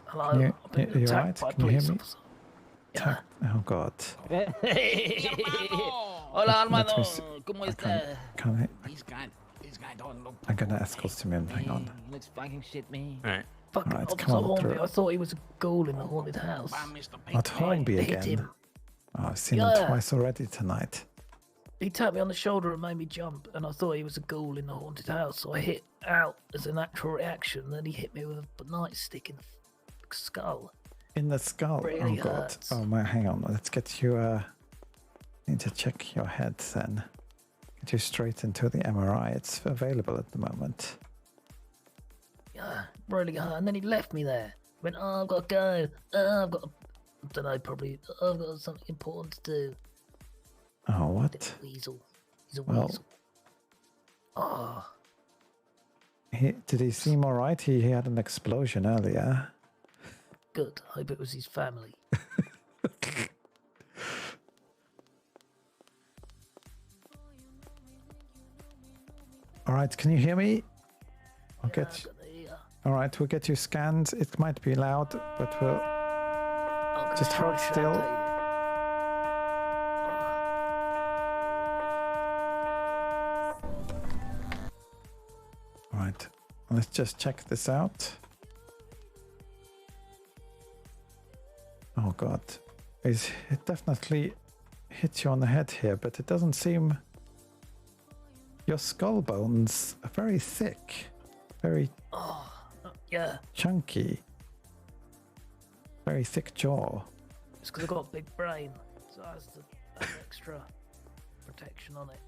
Hello. Can you, I've been you attacked right? by Can you hear police me? officer. Yeah. Oh God. Hola, Let me hermano. see. ¿Cómo I está? can't. This guy don't look. I'm gonna escort him in. Hang on. Looks fucking shit, man. All right. Fucking All right, Officer come on Hornby, through. I thought he was a ghoul in the haunted house. Not Hornby Hit again. him. Oh, I've seen him Yeah. twice already tonight. He tapped me on the shoulder and made me jump, and I thought he was a ghoul in the haunted house, so I hit out as a natural reaction. Then he hit me with a nightstick in the skull. In the skull. Really oh God. hurts. Oh my. Hang on. Let's get you. Need to check your head then. Get you straight into the MRI. It's available at the moment. Yeah, really hurt. And then he left me there. Went, oh, I've got to go. Oh, I don't know, probably. I've got something important to do. Oh, what? Weasel. He's a Well, weasel. Oh, did he seem all right? He had an explosion earlier. good. Hope it was his family. All right, can you hear me? I'll get you. All right, we'll get you scanned. It might be loud, but we'll just hold still. All right, let's just check this out. Oh God, it definitely hit you on the head here, but it doesn't seem. Your skull bones are very thick, very Yeah, chunky, very thick jaw. it's because I've got a big brain, so it has to have extra protection on it.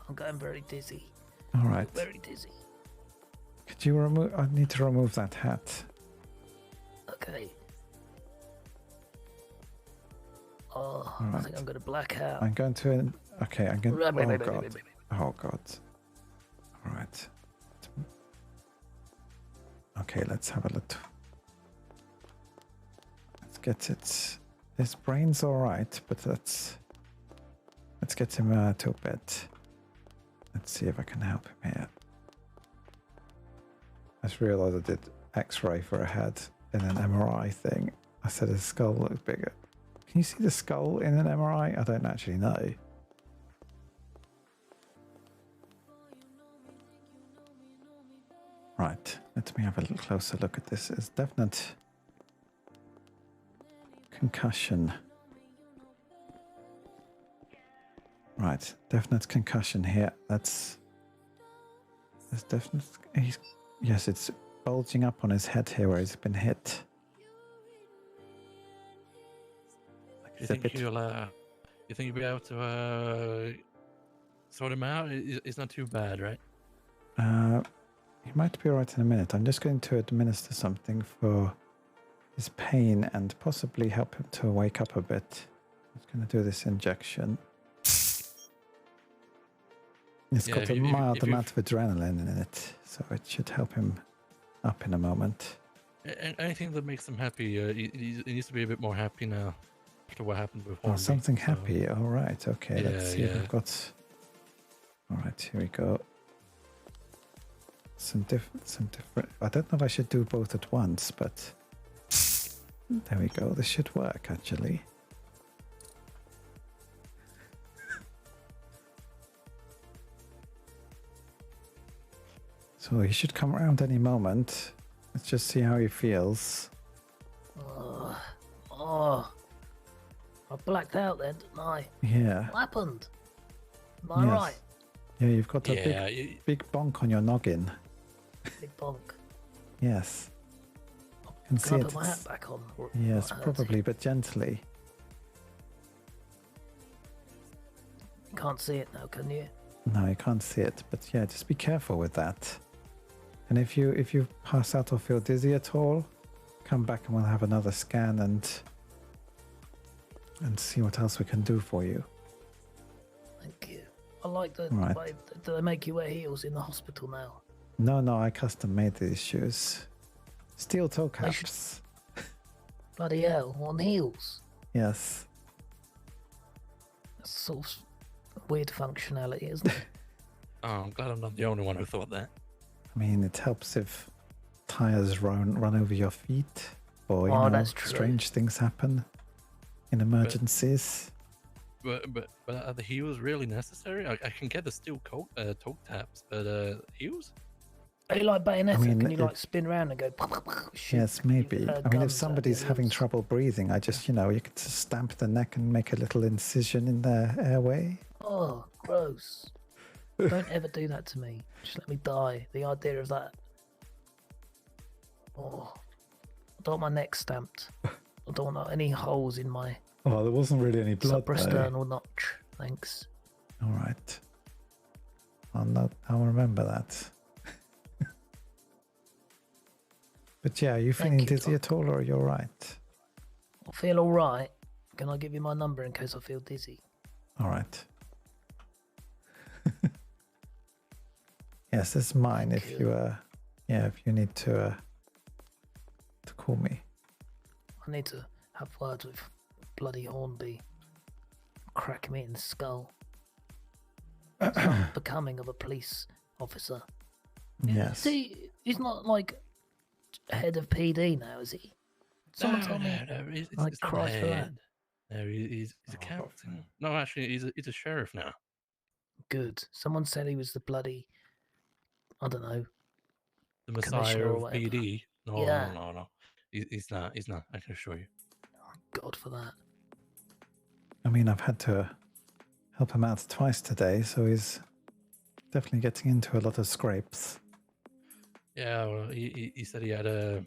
I'm getting very dizzy. All right. Very dizzy. Could you remove? I need to remove that hat. Okay. Oh, All I right. think I'm going to black out. I'm going to. Okay, I'm going. Right, Oh right, God. right. Oh God. All right. Okay, let's have a look. Let's get it. His brain's all right, but let's get him to bed. Let's see if I can help him here. I just realized I did X-ray for a head in an MRI thing. I said his skull looked bigger. Can you see the skull in an MRI? I don't actually know. Right, let me have a little closer look at this. It's definite concussion. Right, definite concussion here. There's definite. Yes, it's bulging up on his head here where he's been hit. you think you'll be able to sort him out? It's not too bad, right? He might be alright in a minute. I'm just going to administer something for his pain and possibly help him to wake up a bit. I'm just going to do this injection. It's got a mild amount of adrenaline in it, so it should help him up in a moment. Anything that makes him happy. He needs to be a bit more happy now after what happened with Oh, Hornby. something happy. All right. Okay. Yeah, Let's see if we've got. All right. Here we go. Some different. I don't know if I should do both at once, but there we go. This should work actually. So he should come around any moment. Let's just see how he feels. I blacked out then, didn't I? Yeah. What happened? Am I right? Yeah, you've got a big bonk on your noggin. Big bonk. Yes. Can see Can I it. put my hat back on? Yes, That hurts. probably, but gently. You can't see it now, can you? No, you can't see it, but yeah, just be careful with that. And if you pass out or feel dizzy at all, come back and we'll have another scan and see what else we can do for you. Thank you. I like the Right. way that they make you wear heels in the hospital now. No, I custom made these shoes. Steel toe caps. Bloody hell, on heels. Yes. That's sort of weird functionality, isn't it? Oh, I'm glad I'm not the only one who thought that. I mean, it helps if tires run over your feet, or you know, that's true. strange things happen in emergencies. But are the heels really necessary? I can get the steel toe taps, but heels? Are you like Bayonetta? I mean, Can you like if- spin around and go? Shoot Yes, maybe. I mean, if guns at somebody's your having heels? trouble breathing, I just, you could just stamp the neck and make a little incision in their airway. Oh, gross. Don't ever do that to me. Just let me die. The idea of that. Oh, I don't want my neck stamped. I don't want any holes in my Oh, there wasn't really any blood though. suprasternal notch. Thanks. All right. I'll remember that. But yeah, are you feeling you, dizzy at all, or you're right? I feel all right. Can I give you my number in case I feel dizzy? All right. Yes, this is mine. If you need to call me. I need to have words with bloody Hornby. Crack me in the skull. It's not becoming of a police officer. Yes. See, he's not like head of PD now, is he? Someone told me. It's cry not for that. head. No, he's a captain. No, actually, he's a sheriff now. Good. Someone said he was the bloody, I don't know. The commissioner messiah or of whatever. PD. No, Yeah. no. He's not. He's not. I can assure you. God for that. I mean, I've had to help him out twice today, so he's definitely getting into a lot of scrapes. Yeah, well, he said he had a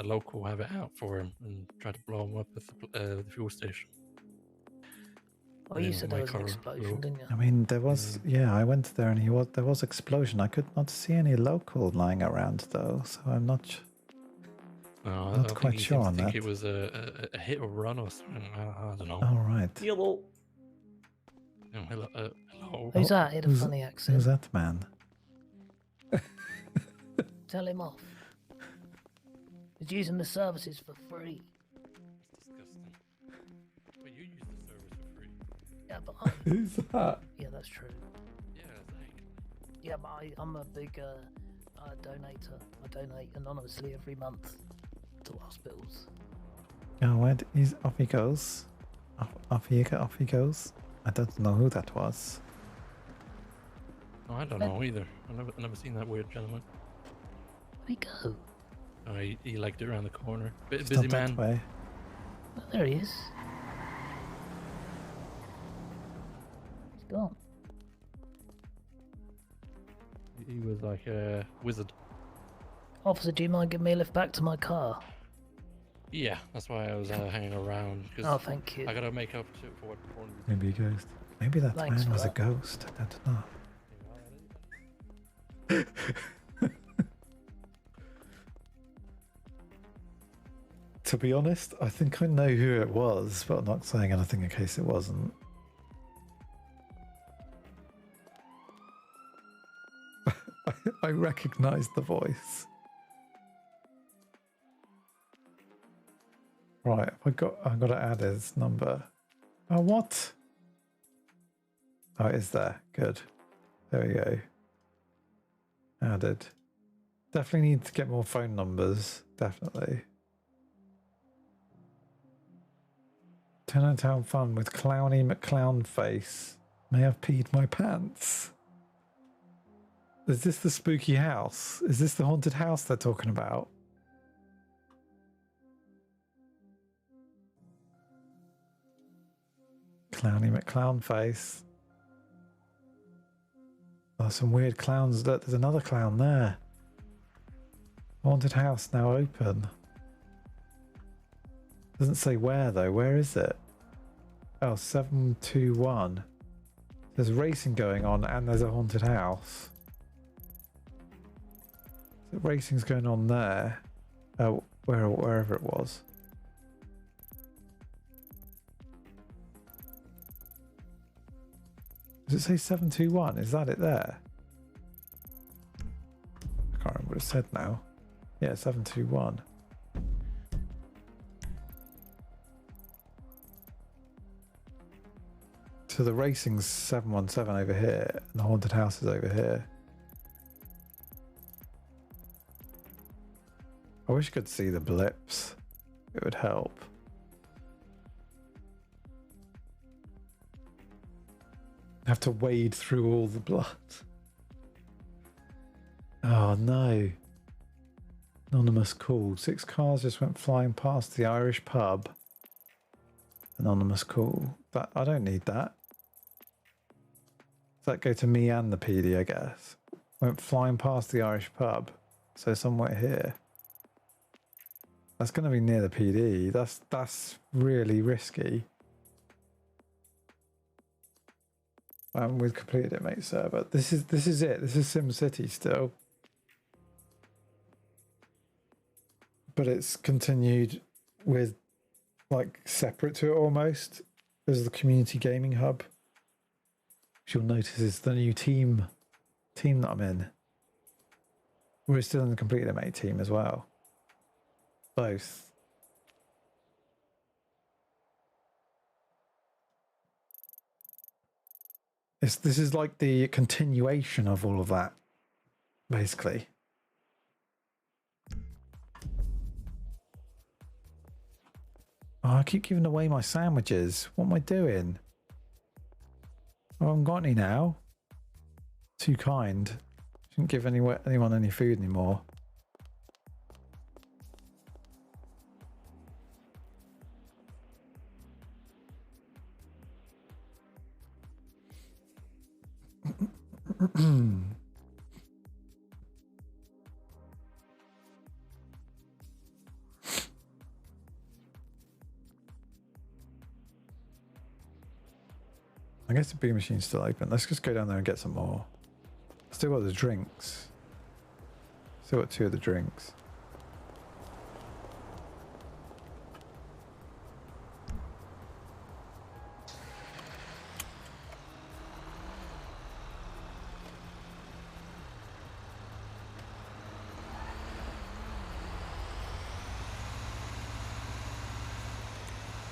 local have it out for him and tried to blow him up at the fuel station. Oh, you said there was an explosion, didn't you? I mean, there was, I went there and there was explosion. I could not see any local lying around though, so I'm not No, not quite sure on I think that. it was a hit or run or something. I don't know. All right. Hello. No, hello. Who's that? He had a Who's- funny accent. Who's that man? Tell him off. He's using the services for free. Disgusting. But you use the service for free. Yeah, but I. Who's that? Yeah, that's true. Yeah, Zach. Yeah, but I'm a big donator. I donate anonymously every month to hospitals. Oh, off he goes. Off he goes. I don't know who that was. No, I don't know either. I've never seen that weird gentleman. Where'd he go? Oh, he liked it around the corner. Bit It's busy not that man. way. Oh, there he is. He's gone. He was like a wizard. Officer, do you mind giving me a lift back to my car? Yeah, that's why I was hanging around. Cause Oh, thank you. I gotta make up for what Hornby. Maybe a ghost. Maybe that Thanks man for was a that. ghost. I don't know. To be honest, I think I know who it was, but I'm not saying anything in case it wasn't. I recognized the voice. Right, I've got to add his number. Oh, what? Oh, it is there. Good. There we go. Added. Definitely need to get more phone numbers. Definitely. Town fun with Clowny McClown face. May have peed my pants. Is this the spooky house? Is this the haunted house they're talking about? Clowny McClown face. Oh, some weird clowns. Look, there's another clown there. Haunted house now open. Doesn't say where though. Where is it? Oh, 721. There's racing going on and there's a haunted house. So racing's going on there. Oh, wherever it was. Does it say 721? Is that it there? I can't remember what it said now. Yeah, 721. So the racing's 717 over here, and the haunted house is over here. I wish you could see the blips. It would help. Have to wade through all the blood. Oh no. Anonymous call. 6 cars just went flying past the Irish pub. Anonymous call. But I don't need that. Does that go to me and the PD, I guess? Went flying past the Irish pub. So somewhere here. That's going to be near the PD. That's really risky. We've completed it, mate, sir. But this is it. This is SimCity still. But it's continued with, like, separate to it almost. There's the community gaming hub. Which you'll notice is the new team that I'm in. We're still in the completed it, mate team as well. Both. This is like the continuation of all of that, basically. Oh, I keep giving away my sandwiches. What am I doing? I haven't got any now. Too kind. Shouldn't give anyone any food anymore. I guess the beer machine's still open. Let's just go down there and get some more. Still got the drinks. Still got 2 of the drinks.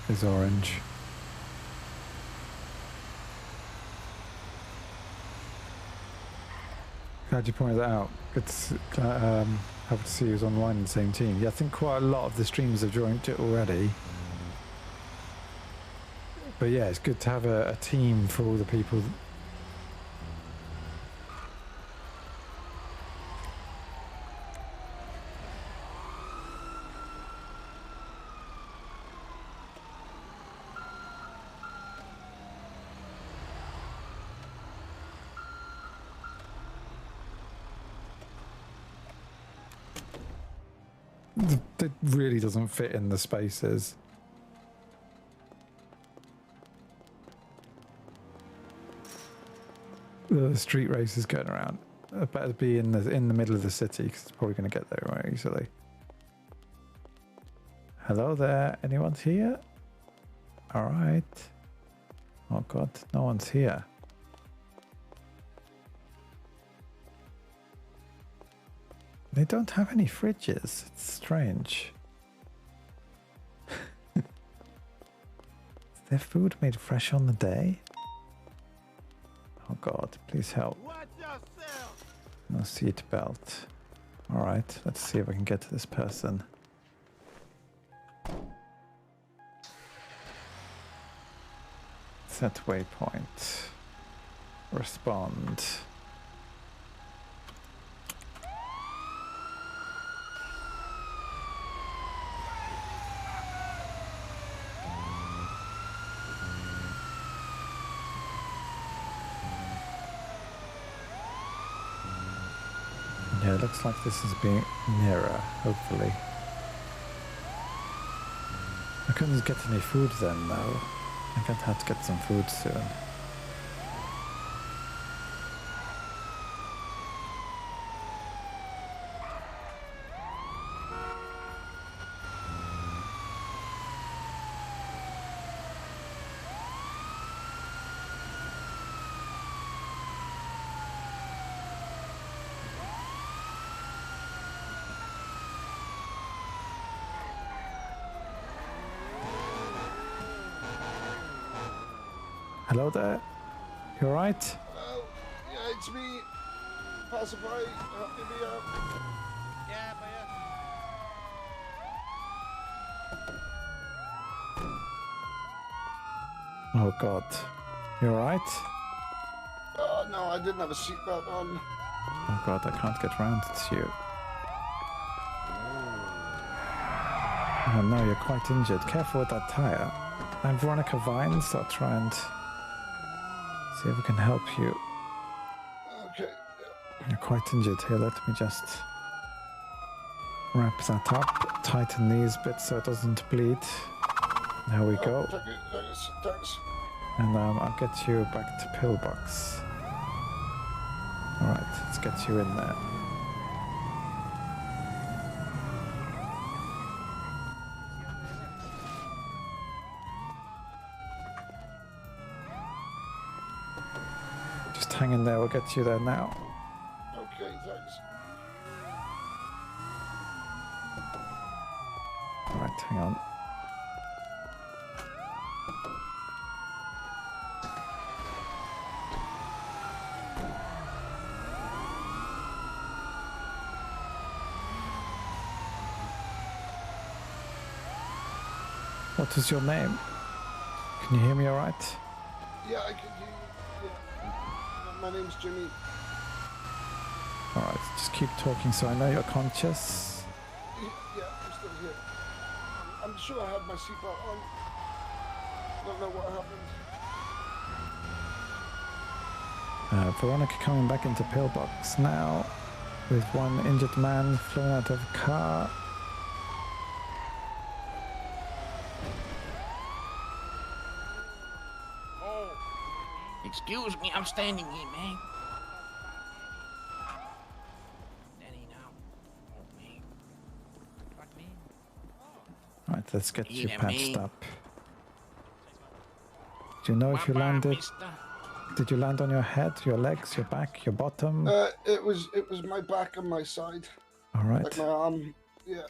Is orange. Glad you pointed that out. Good to happy to see you was online in the same team. Yeah, I think quite a lot of the streams have joined it already. But yeah, it's good to have a team for all the people. It really doesn't fit in the spaces. The street race is going around. It better be in the middle of the city because it's probably going to get there very easily. Hello there. Anyone's here? All right. Oh God, no one's here. They don't have any fridges. It's strange. Is their food made fresh on the day? Oh God, please help. No seat belt. All right, let's see if I can get to this person. Set waypoint. Respond. Yeah, it looks like this is being nearer, hopefully. I couldn't get any food then, though. I'm gonna have to get some food soon. Hello there. You alright? Yeah, it's me. Passerby, help me up. Yeah, Oh God. You alright? Oh no, I didn't have a seatbelt on. Oh God, I can't get round to you. Oh no, you're quite injured. Careful with that tire. I'm Veronica Vines. I'll try and see if we can help you. Okay. You're quite injured here. Let me just wrap that up. Tighten these bits so it doesn't bleed. There we go. Thanks. And I'll get you back to pillbox. Alright, let's get you in there. Just hang in there, we'll get you there now. Okay, thanks. Alright, hang on. What is your name? Can you hear me all right? Yeah, I can hear you. Yeah. My name's Jimmy. All right, just keep talking so I know you're conscious. Yeah, I'm still here. I'm sure I had my seatbelt on. Don't know what happened. Veronica coming back into pillbox now with one injured man flown out of a car. Excuse me, I'm standing here, man. Right, let's get you Yeah, patched man. up. Do you know if you landed? Did you land on your head, your legs, your back, your bottom? It was my back and my side. All right. Like my arm. Yeah.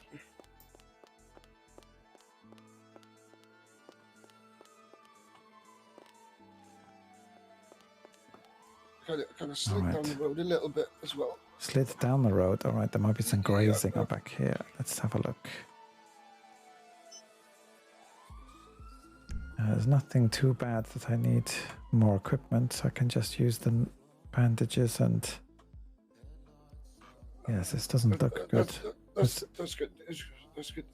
Kind of slid Alright. down the road a little bit as well. Slid down the road. All right, there might be some grazing up back here. Let's have a look. There's nothing too bad that I need more equipment, so I can just use the bandages and... Yes, this doesn't look good. That's good. That's good.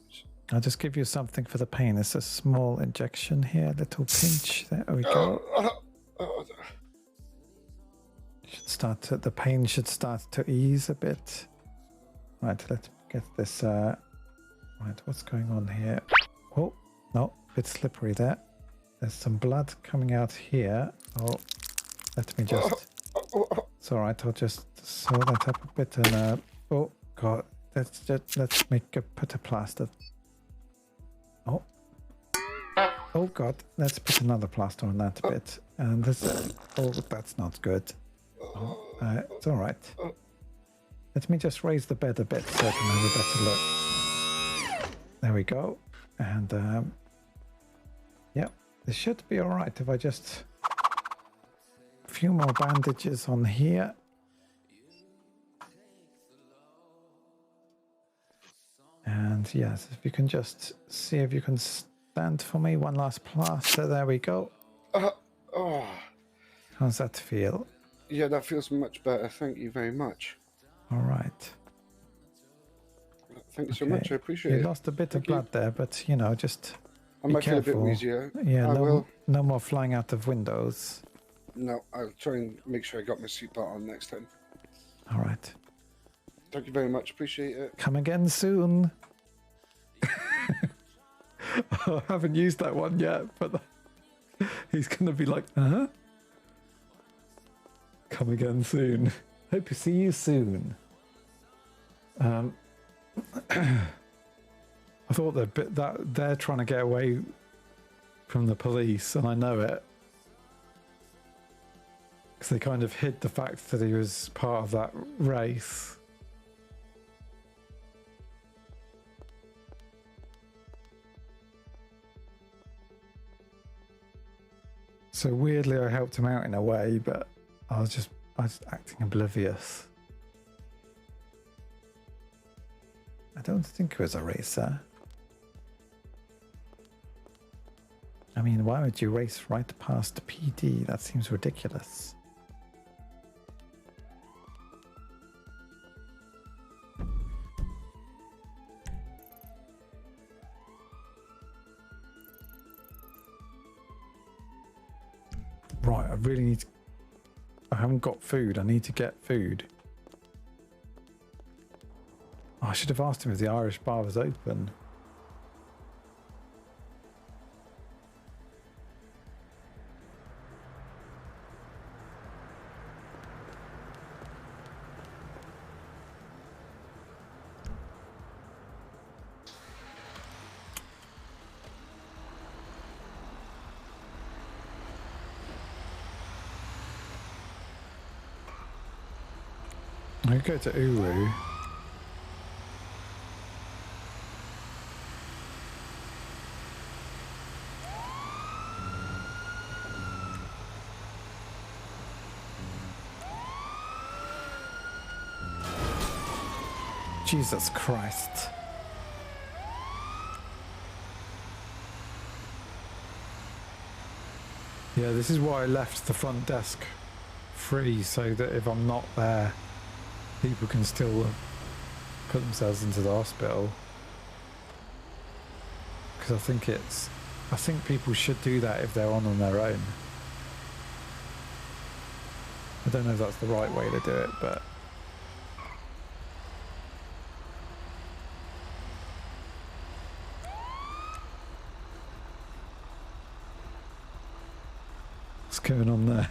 I'll just give you something for the pain. It's a small injection here, little pinch. There we go. Should start to, the pain should start to ease a bit. Right, let's get this Right, what's going on here? Oh, no, bit slippery there. There's some blood coming out here. Oh, let me just... It's alright, I'll just sew that up a bit and... oh, God. Let's put a plaster. Oh. Oh, God. Let's put another plaster on that bit. And this... oh, that's not good. Oh, it's alright. Let me just raise the bed a bit so I can have a better look. There we go. And, yeah, this should be alright if I just... a few more bandages on here. And yes, if you can just see if you can stand for me. One last plaster. There we go. Oh. How's that feel? Yeah, that feels much better. Thank you very much. All right. Thank you so much. I appreciate it. You lost a bit of blood there, but you know, just I be might feel a careful. bit easier. Yeah, I will. no more flying out of windows. No, I'll try and make sure I got my seatbelt on next time. All right. Thank you very much. Appreciate it. Come again soon. I haven't used that one yet, but he's going to be like, huh? Come again soon. Hope to see you soon. I thought that they're trying to get away from the police, and I know it. Because they kind of hid the fact that he was part of that race. So weirdly, I helped him out in a way, but I was acting oblivious. I don't think he was a racer. I mean, why would you race right past PD? That seems ridiculous. Right, I really need to... I haven't got food. I need to get food. Oh, I should have asked him if the Irish bar was open. I could go to Uru. Jesus Christ. Yeah, this is why I left the front desk free, so that if I'm not there, people can still put themselves into the hospital. Because I think people should do that if they're on their own. I don't know if that's the right way to do it, but... what's going on there?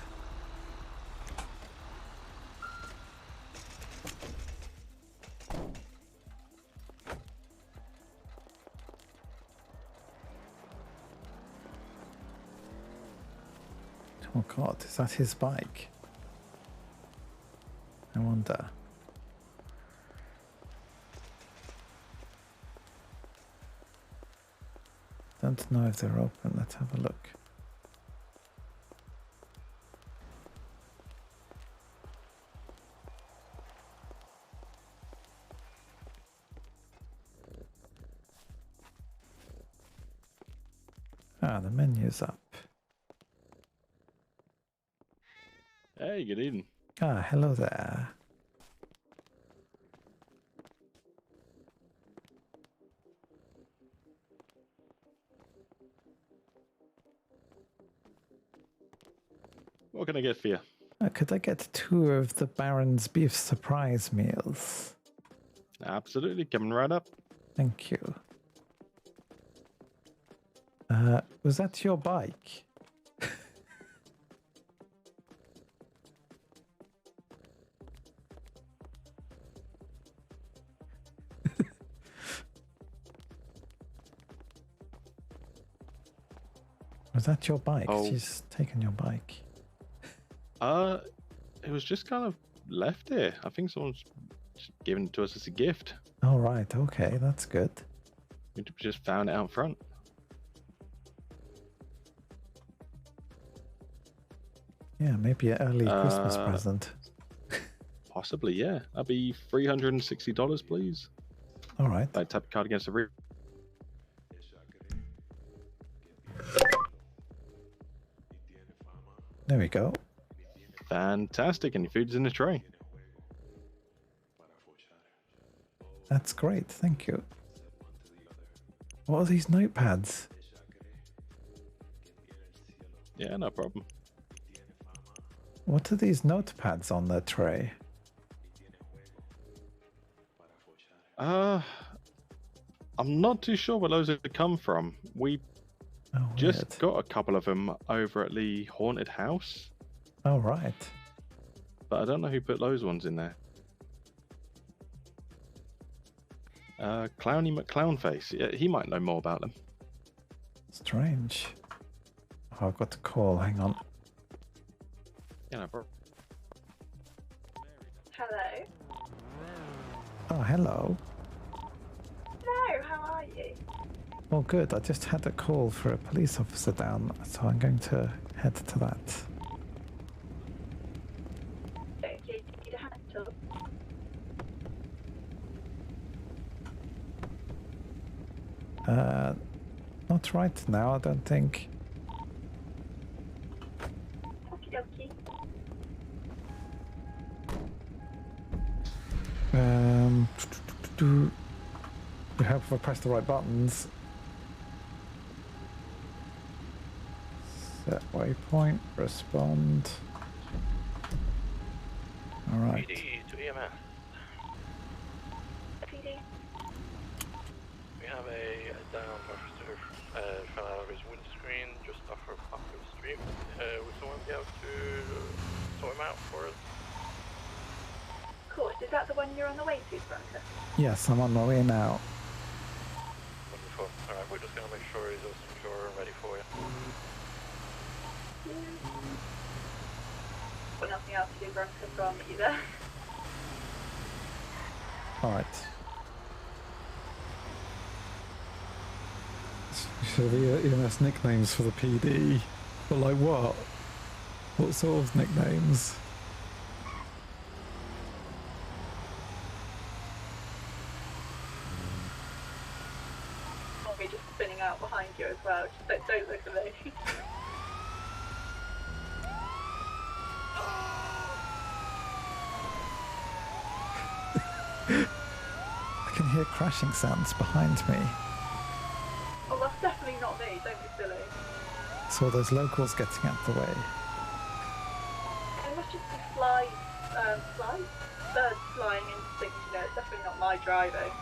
Oh God, is that his bike? I wonder. Don't know if they're open. Let's have a look. Ah, the menu's up. Hey, good evening. Ah, hello there. What can I get for you? Could I get 2 of the Baron's beef surprise meals? Absolutely, coming right up. Thank you. Was that your bike? Was that your bike? Oh. She's taken your bike. It was just kind of left here. I think someone's given it to us as a gift. All right. Okay, that's good. We just found it out front. Yeah, maybe an early Christmas present. Possibly, yeah. That'd be $360, please. All right. I tap the card against the rear. There we go. Fantastic, and your food's in the tray. That's great. Thank you. What are these notepads? Yeah, no problem. What are these notepads on the tray? I'm not too sure where those have come from. We just got a couple of them over at the haunted house. Oh, right. But I don't know who put those ones in there. Clowny McClownface. Yeah, he might know more about them. Strange. Oh, I've got to call. Hang on. Yeah, no problem. Hello. Oh, hello. Hello, how are you? Well, good. I just had a call for a police officer down, so I'm going to head to that. Okay, do you need a hand tool? Not right now, I don't think. Okie dokie. We hope if I press the right buttons. Set waypoint, respond. Alright. PD to EMS. PD. We have a down officer fell out of his windscreen just off of Parker Street. Would someone be able to sort him out for us? Of course, is that the one you're on the way to, Veronica? Yes, I'm on my way now. Wonderful. Alright, we're just going to make sure he's all secure and ready for you. Got nothing else to do, Veronica, so I'll meet you there. Alright. So the EMS nicknames for the PD. But like what? What sort of nicknames? I'll be just spinning out behind you as well. Just don't look at me. I can hear crashing sounds behind me. Oh, that's definitely not me. Don't be silly. So those locals getting out the way. It must just be birds flying into things, you know, it's definitely not my driving.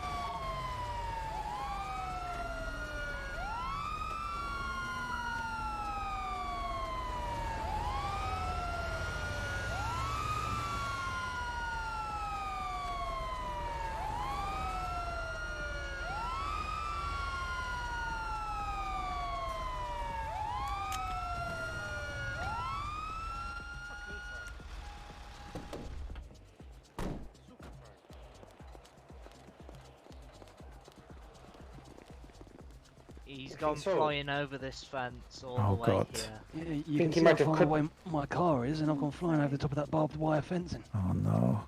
He's gone flying over this fence all Oh, the way God. here. Yeah, you can see how far away my car is, and I've gone flying over the top of that barbed wire fencing. Oh no.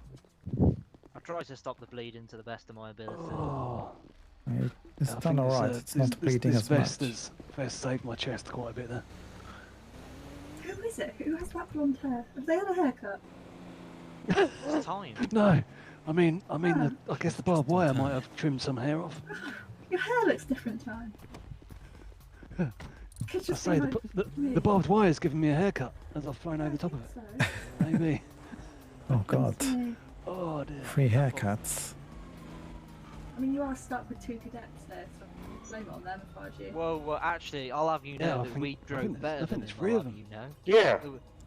I tried to stop the bleeding to the best of my ability. Oh. It's I done think alright. It's not bleeding this as much. vest saved my chest quite a bit there. Who is it? Who has that blonde hair? Have they had a haircut? It's time. No, I mean, I guess the barbed wire might have trimmed some hair off. Your hair looks different, time. I say the barbed wire's given me a haircut as I've flown over the top of it. Maybe. Oh God. Oh dear. Free haircuts. I mean, you are stuck with 2 cadets there, so blame it on them if I was you. Well, actually, I'll have you know Yeah, that we drove better than there's him. 3 I'll of have them. you know. Yeah.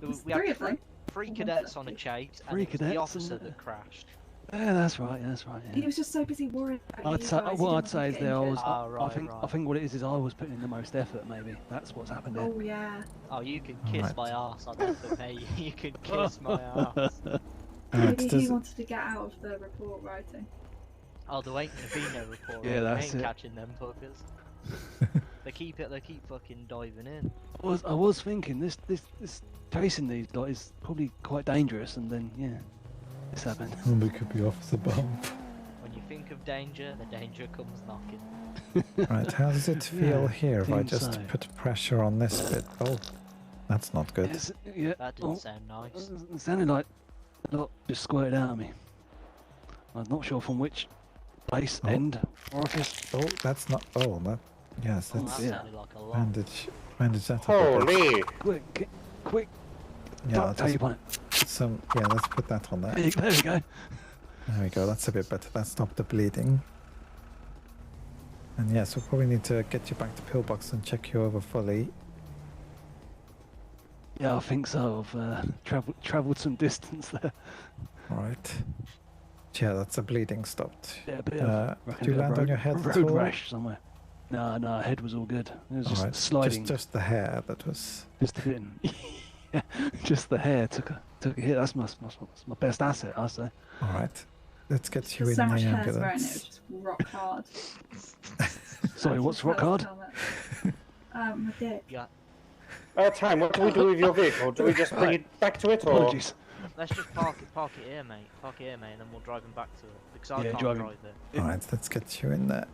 We had 3 of them? three cadets on a chase, and 3 it was the cadets officer and- that crashed. Yeah, that's right. Yeah. He was just so busy worrying about I'd you say, guys, what he I'd didn't say want is to get there I injured. was. Ah, I right, think right. I think what it is I was putting in the most effort. Maybe that's what's happened here. Oh, yeah. Oh, you can kiss Right. my ass on effort, mate. You can kiss my ass. Maybe he does- wanted to get out of the report writing. Oh, there ain't gonna be no report. Yeah, right? that's We ain't it. catching them fuckers. They keep fucking diving in. I was thinking this chasing these lot is probably quite dangerous, and then yeah, this happened. And we could be Officer Bump. When you think of danger, the danger comes knocking. Right, how does it feel Yeah, here if I think just so. put pressure on this bit? Oh, that's not good. Yeah. That didn't sound nice. It sounded like a lot just squirted out of me. I'm not sure from which place, end, orifice. Oh, that's not. Oh, that. Yes, Oh, that's. that sounded like a lot. Bandage that up a bit. Holy! Quick! Yeah, Duct tape on it. some. Yeah, let's put that on there. There we go. There we go. That's a bit better. That stopped the bleeding. And yes, we'll probably need to get you back to pillbox and check you over fully. Yeah, I think so. I've travelled some distance there. Right. Yeah, that's the bleeding stopped. Yeah, a bit of, Do you land on your head at road all? rash somewhere. No, head was all good. It was just Alright, sliding. Just the hair that was. Just hitting. Yeah, just the hair took a hit. That's my best asset, I say. All right. Let's get you There's in so much the hairspray in it, it was ambulance. just rock hard. Sorry, what's rock hard? My dick. Yeah. Time, what do we do with your vehicle? Do we just bring it back to it, or...? Apologies. Let's just park it here, mate. Park it here, mate, and then we'll drive him back to it. Because I Yeah, can't driving. drive it. All right, let's get you in there.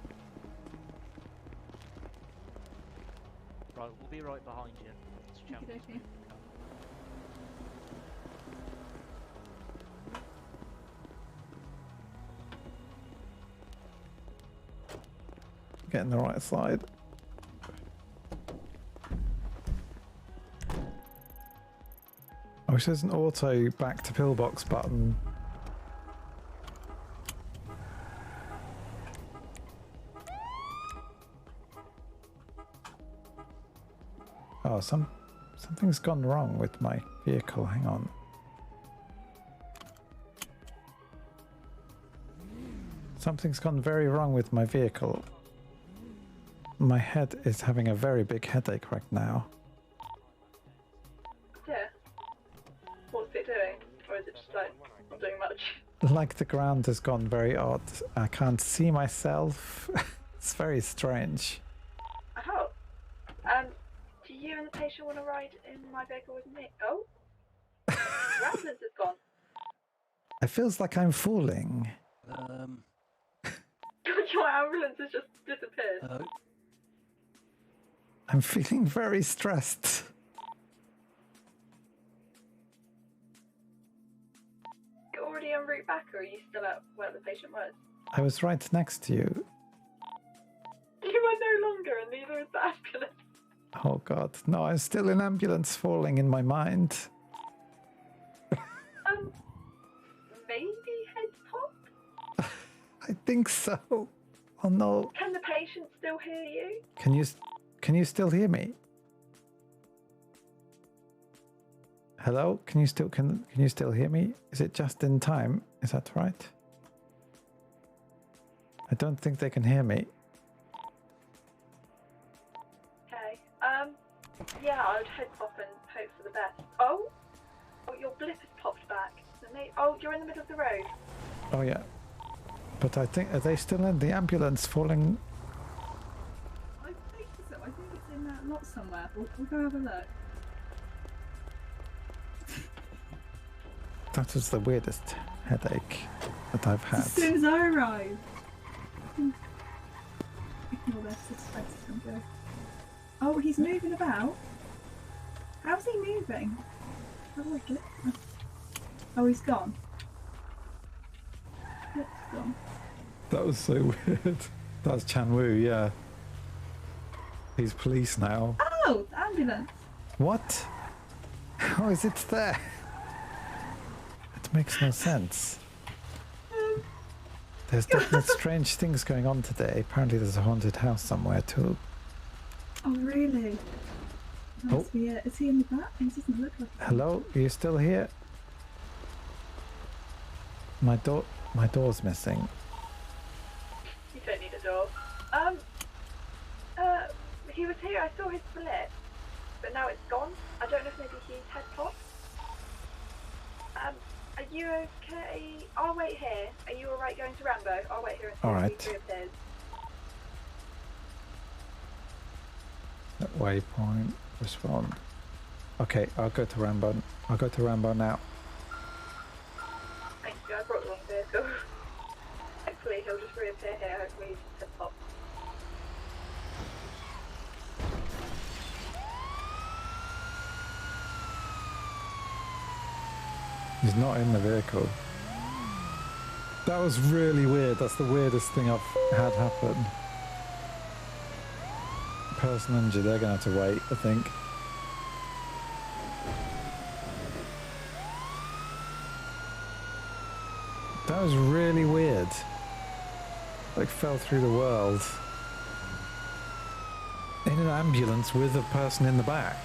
Right, we'll be right behind you. Let's jump. Okey-dokey. Get in the right side. I wish there's an auto back to pillbox button. Oh, something's gone wrong with my vehicle. Hang on. Something's gone very wrong with my vehicle. My head is having a very big headache right now. Yeah. What's it doing? Or is it just like not doing much? Like the ground has gone very odd. I can't see myself. It's very strange. Oh. Do you and the patient want to ride in my vehicle with me? Oh. The ambulance is gone. It feels like I'm falling. Your ambulance has just disappeared. I'm feeling very stressed. You're already en route back, or are you still at where the patient was? I was right next to you. You are no longer, and neither is the ambulance. Oh god, no, I'm still in ambulance falling in my mind. Maybe head top? I think so. Oh no. Can the patient still hear you? Can you still hear me? Hello? Can you still hear me? Is it just in time? Is that right? I don't think they can hear me. Okay. Yeah, I would head top and hope for the best. Oh, your blip has popped back. Oh, you're in the middle of the road. Oh yeah. But I think, are they still in the ambulance falling? I think so. I think it's in that lot somewhere. We'll go have a look. That was the weirdest headache that I've had. As soon as I arrive. Ignore their suspense and go. Oh, he's moving about. How's he moving? How do I get it? Oh, he's gone. It's gone. That was so weird. That's Chan Woo, yeah. He's police now. Oh, the ambulance. What? How is it there? It makes no sense. There's definitely strange things going on today. Apparently there's a haunted house somewhere too. Oh, really? Oh. Must be it. Is he in the back? He doesn't look like it. Hello? Are you still here? My door's missing. You don't need a door. He was here, I saw his blip, but now it's gone. I don't know if maybe he's head popped. Are you okay? I'll wait here. Are you alright going to Rambo? I'll wait here until he reappears. Waypoint, respond. Okay, I'll go to Rambo. I'll go to Rambo now. Thank you, I brought the wrong vehicle. Hopefully he'll just reappear here, hopefully he's just head popped. He's not in the vehicle. That was really weird. That's the weirdest thing I've had happen. Person injured, they're gonna have to wait, I think. That was really weird. Like fell through the world. In an ambulance with a person in the back.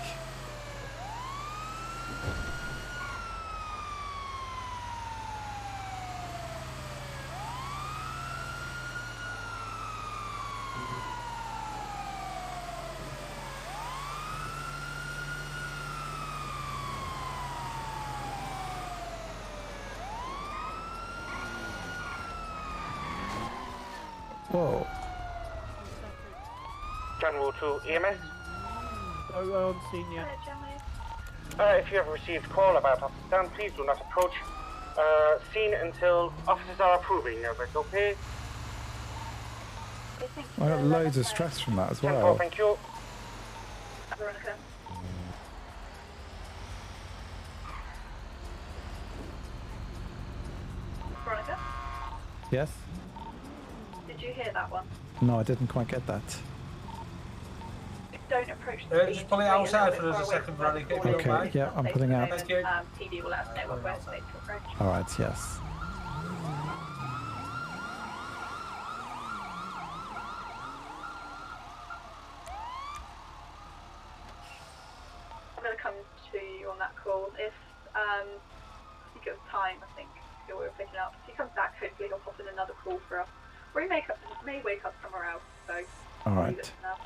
Whoa. Channel 2 EMS. Oh, on senior. If you have received call about officer down, please do not approach scene until officers are approving of it, okay? I got loads of stress from that as 10-4, well. thank you. Veronica. Veronica, Yes? did you hear that one? No, I didn't quite get that. Don't approach the Just pull it outside for us a second, Veronica, if you don't Okay, mind. yeah, I'm putting out. TV will let us know when we're safe to approach. Alright, yes. I'm going to come to you on that call. If he gives time, I think we were picking up. If he comes back, hopefully he'll pop in another call for us. Or he may wake up somewhere else, so Alright. leave it for now.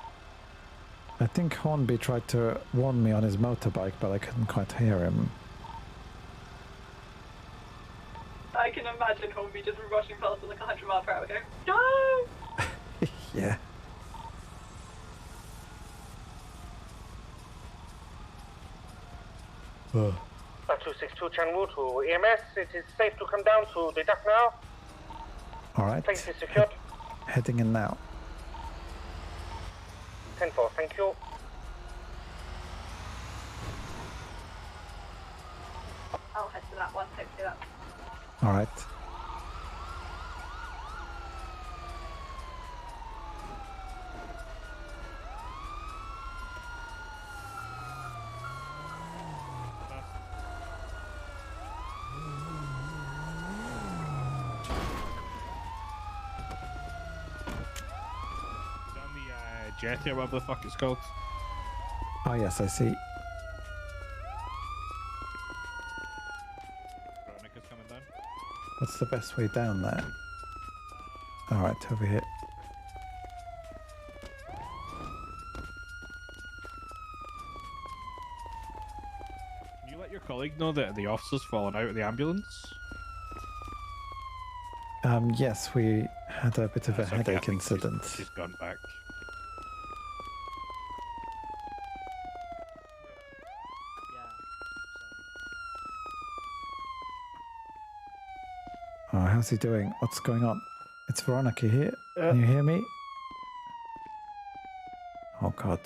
I think Hornby tried to warn me on his motorbike, but I couldn't quite hear him. I can imagine Hornby just rushing past at like 100 miles per hour going, no! Yeah. Ugh. 262 Channel 2 EMS, it is safe to come down to the dock now. Alright. Place is secured. Heading in now. 10-4, thank you. I'll head to that one, hopefully that's... Alright. Jetty or whatever the fuck it's called. Oh yes, I see. Veronica's coming down. What's the best way down there? Alright, over here. Can you let your colleague know that the officer's fallen out of the ambulance? Yes, we had a bit of a That's okay, I headache think incident. She's gone back. Oh, how's he doing? What's going on? It's Veronica here. Can you hear me? Oh god.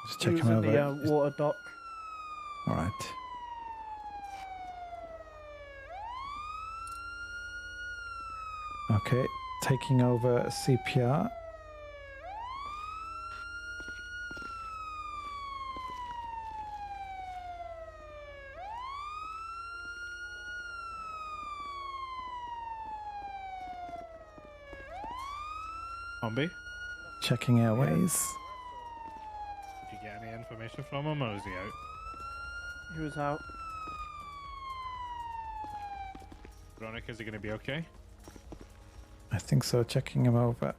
Just check him over. The water dock. Alright. Okay, taking over CPR. Humby? Checking airways. Did you get any information from him, or is he out? He was out. Veronica, is he going to be okay? I think so. Checking him over.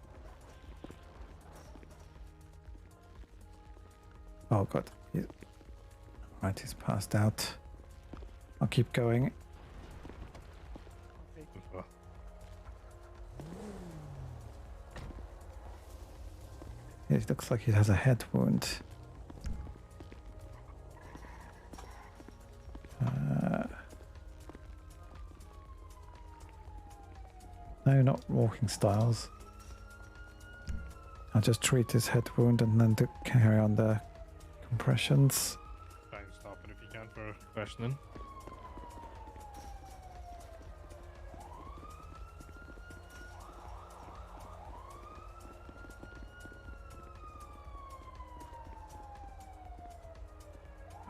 Oh god. Right, he's passed out. I'll keep going. It looks like he has a head wound. No, not walking styles. I'll just treat his head wound and then carry on the compressions. Try and stop it if you can for questioning.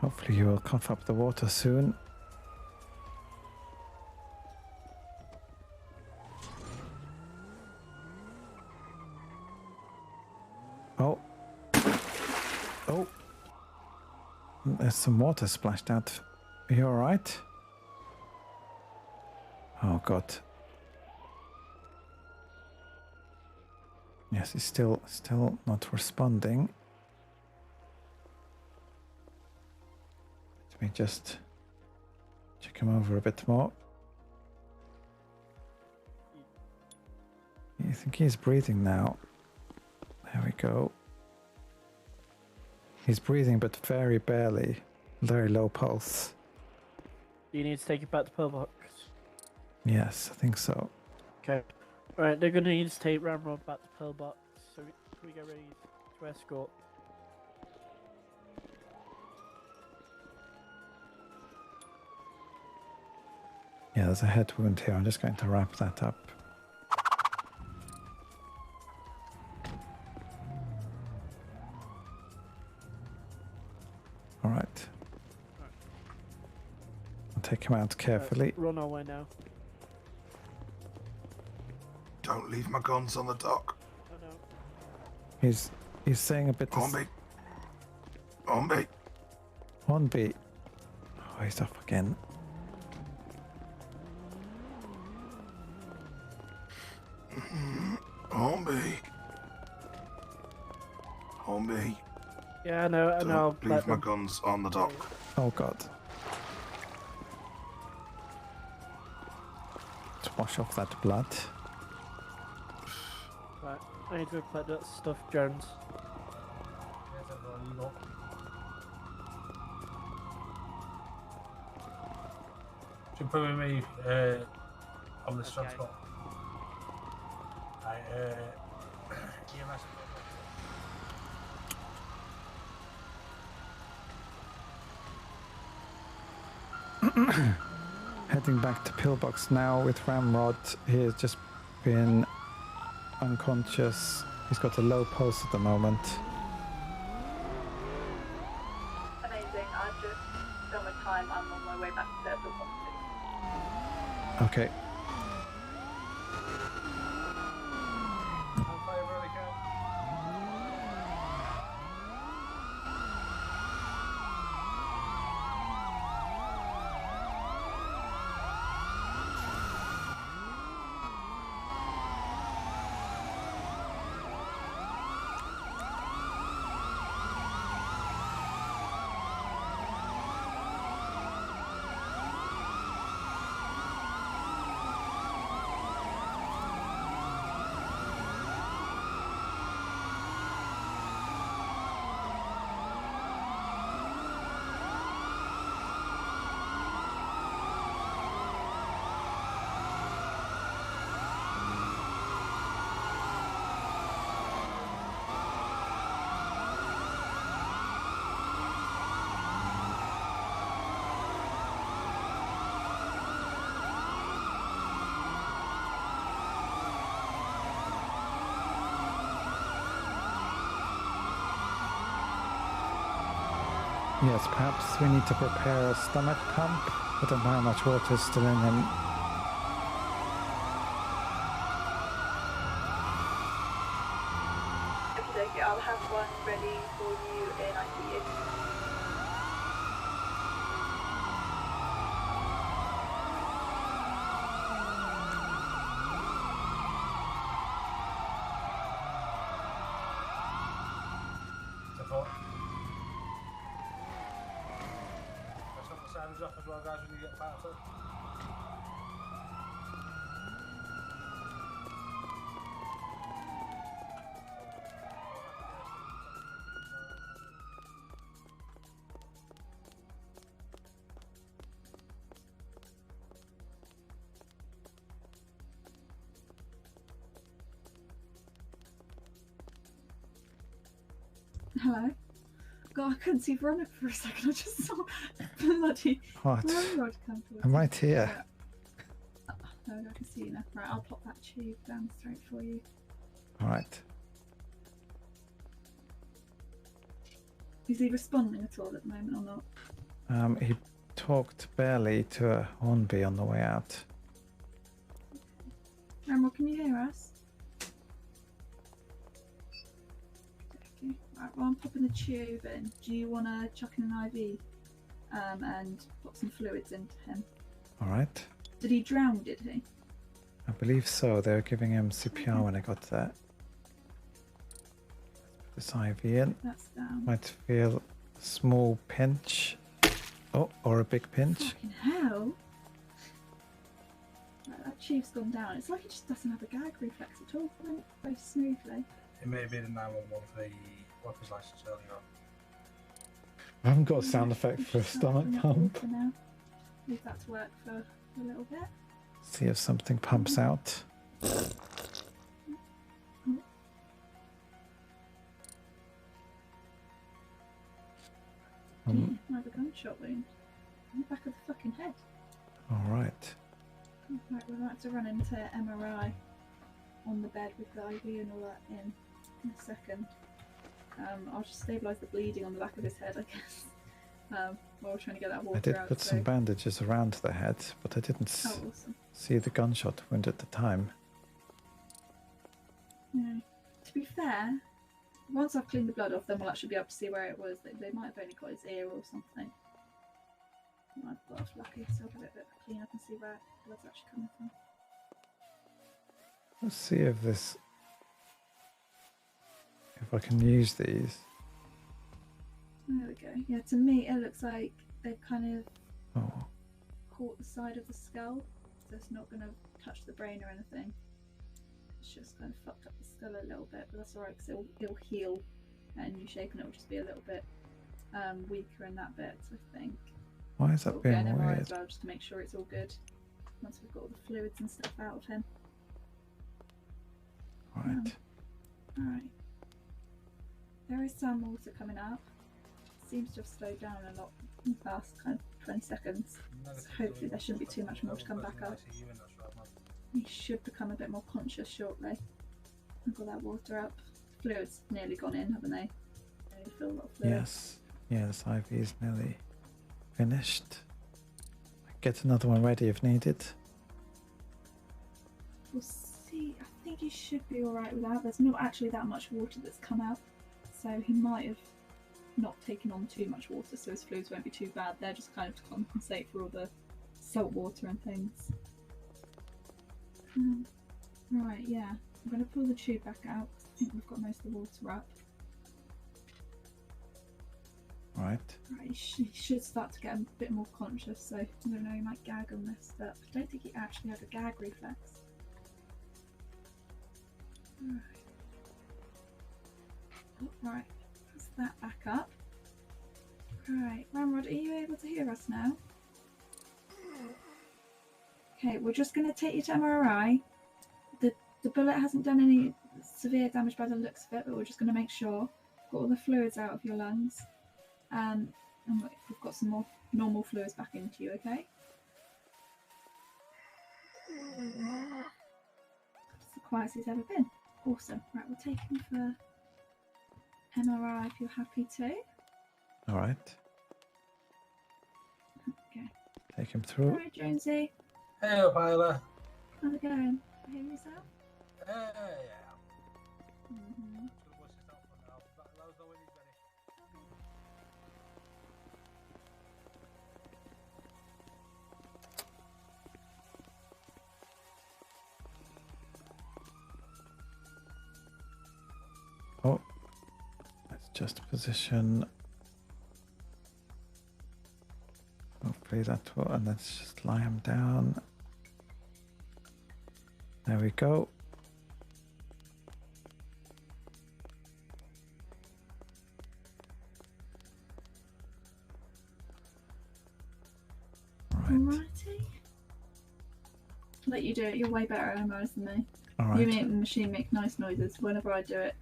Hopefully you will cough up the water soon. Oh. Oh. There's some water splashed out. Are you alright? Oh god. Yes, he's still not responding. Let me just check him over a bit more. I think he's breathing now. There we go. He's breathing, but very barely. Very low pulse. Do you need to take it back to pillbox? Yes, I think so. Okay. Right, they're gonna need to take Ramrod back to pillbox. So can we get ready to escort? Yeah, there's a head wound here. I'm just going to wrap that up. All right. I'll take him out carefully. Right, run our way now. Don't leave my guns on the dock. Oh no. He's saying a bit. Hornby. Hornby. Hornby. Oh, he's off again. Hornby. Hornby. Yeah, I know. I know. Don't leave my guns on the dock. Oh god. To wash off that blood. Right, I need to collect that stuff, Jones. Should put with me on this transport. Right, EMS. Heading back to pillbox now with Ramrod. He has just been unconscious. He's got a low pulse at the moment. Amazing. I've just done my time. I'm on my way back to the hospital. Okay. Yes, perhaps we need to prepare a stomach pump. I don't know how much water is still in him. Okay, I'll have one ready for you in ICU. Let's have the sirens off as well, guys, when you get parted. Hello. God, I couldn't see Veronica for a second. I just saw bloody What? railroad come towards I'm me. right here. No, I can see you now. Right, I'll pop that tube down the throat for you. All right. Is he responding at all at the moment or not? He talked barely to a Hornby on the way out. Emerald, can you hear us? Okay. Right, well, I'm popping the tube in. Do you want to chuck in an IV and put some fluids into him? All right. Did he drown, did he? I believe so. They were giving him CPR when I got there. Let's put this IV in. That's down. Might feel a small pinch. Oh, or a big pinch. Fucking hell! Right, that tube's gone down. It's like he just doesn't have a gag reflex at all. It went very smoothly. It may be the 911 for the worker's license earlier on. I haven't got a sound effect for a stomach pump. For now. Leave that to work for a little bit. See if something pumps out. I have a gunshot wound in the back of the fucking head. All right. Right, we're about to run into MRI on the bed with the IV and all that in a second. I'll just stabilise the bleeding on the back of his head, I guess. While we're trying to get that water I did out. put some bandages around the head, but I didn't awesome. see the gunshot wound at the time. Yeah. To be fair, once I've cleaned the blood off, then we'll actually be able to see where it was. They might have only got his ear or something. I've got off lucky, so I'll give it a bit of a clean up and see where blood's actually coming from. Let's see if I can use these. There we go. Yeah, to me it looks like they've kind of Oh, caught the side of the skull, so it's not going to touch the brain or anything. It's just kind of fucked up the skull a little bit, but that's alright because it'll heal at a new shape and it'll just be a little bit weaker in that bit, I think. why is that We'll get being an MRI weird? as well, just to make sure it's all good once we've got all the fluids and stuff out of him. Right. Alright. There is some water coming up. Seems to have slowed down a lot in the past kind of 20 seconds. So hopefully there shouldn't be too much more to come back up. He should become a bit more conscious shortly. I've got that water up. Fluid's nearly gone in, haven't they? Nearly filled a lot of fluid. Yes. Yeah, this IV is nearly finished. Get another one ready if needed. We'll see. I think he should be alright with that. There's not actually that much water that's come out, so he might have not taken on too much water, so his fluids won't be too bad. They're just kind of to compensate for all the salt water and things. Right, yeah. I'm going to pull the tube back out. I think we've got most of the water up. Right. Right, he should start to get a bit more conscious, so I don't know, he might gag on this, but I don't think he actually has a gag reflex. Right. Oh, right, that's that back up. Right, Ramrod, are you able to hear us now? Okay, we're just going to take you to MRI. The bullet hasn't done any severe damage by the looks of it, but we're just going to make sure. Got all the fluids out of your lungs. And we've got some more normal fluids back into you, okay? It's the quietest he's ever been. Awesome. Right, we'll take him for MRI if you're happy to. All right. Okay. Take him through. Alright, Jonesy. Hey, Pilot. How's it going? You hear yourself? Yeah. Mm-hmm. adjust position. Hopefully that will, and let's just lie him down. There we go. Alrighty. Let you do it. You're way better at MRIs than me. All You right. make the machine make nice noises. Whenever I do it,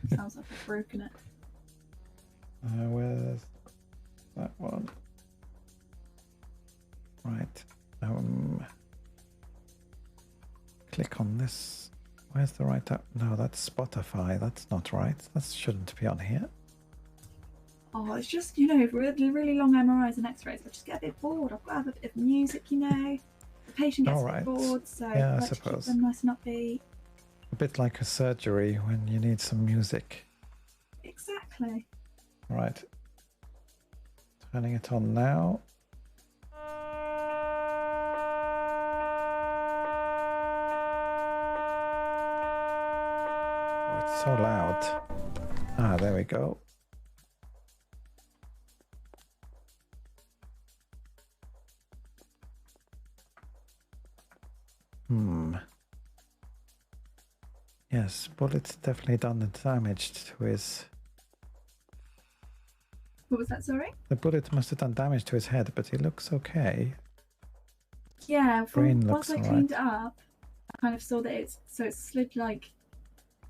it sounds like I've broken it. Where's that one? Right. Click on this. Where's the right up? No, that's Spotify. That's not right. That shouldn't be on here. Oh, it's just, you know, really, really long MRIs and X-rays. I just get a bit bored. I've got to have a bit of music, you know. The patient gets a bit bored, so Yeah, I let's keep suppose. them nice and upbeat. A bit like a surgery when you need some music. Exactly. Right. Turning it on now. Oh, it's so loud. Ah, there we go. Yes, bullet's definitely done the damage to his... What was that, sorry? The bullet must have done damage to his head, but he looks okay. Yeah, Brain once looks I cleaned it up, I kind of saw that it slid like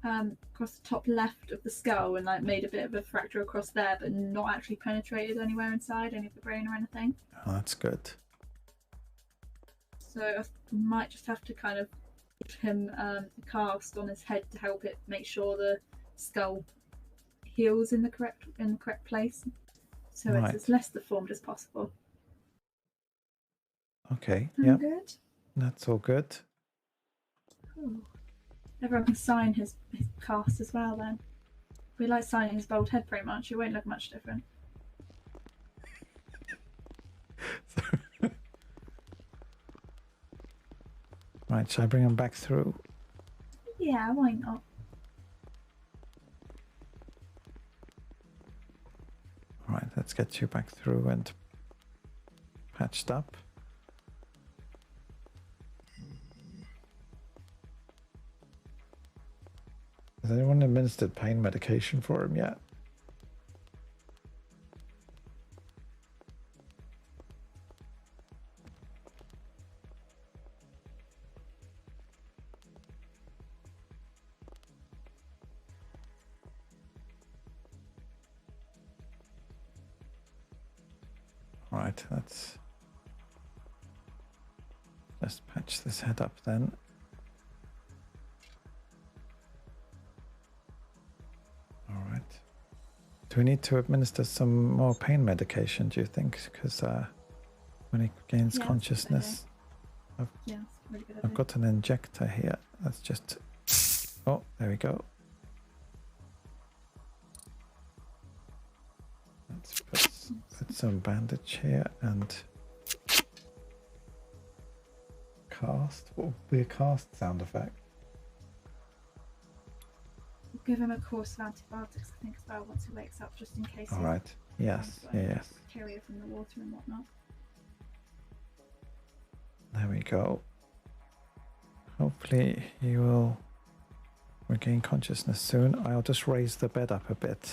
across the top left of the skull and like made a bit of a fracture across there, but not actually penetrated anywhere inside any of the brain or anything. Oh, that's good. So I might just have to kind of give him a cast on his head to help it make sure the skull heals in the correct place, so Right. it's as less deformed as possible. Okay, Sound yeah. good? That's all good. Cool. Everyone can sign his cast as well then. We like signing his bald head pretty much. It won't look much different. Right, shall I bring him back through? Yeah, why not? All right, let's get you back through and patched up. Has anyone administered pain medication for him yet? All right, let's just patch this head up then. All right. Do we need to administer some more pain medication, do you think? Because when he gains Yeah, consciousness, Yeah, that's a really good I've idea. got an injector here. Let's just... Oh, there we go. Let's put some bandage here and cast. What would be a cast sound effect? We'll give him a course of antibiotics, I think, as well, once he wakes up, just in case. All right. Yes. Yes. Bacteria from the water and whatnot. There we go. Hopefully he will regain consciousness soon. I'll just raise the bed up a bit.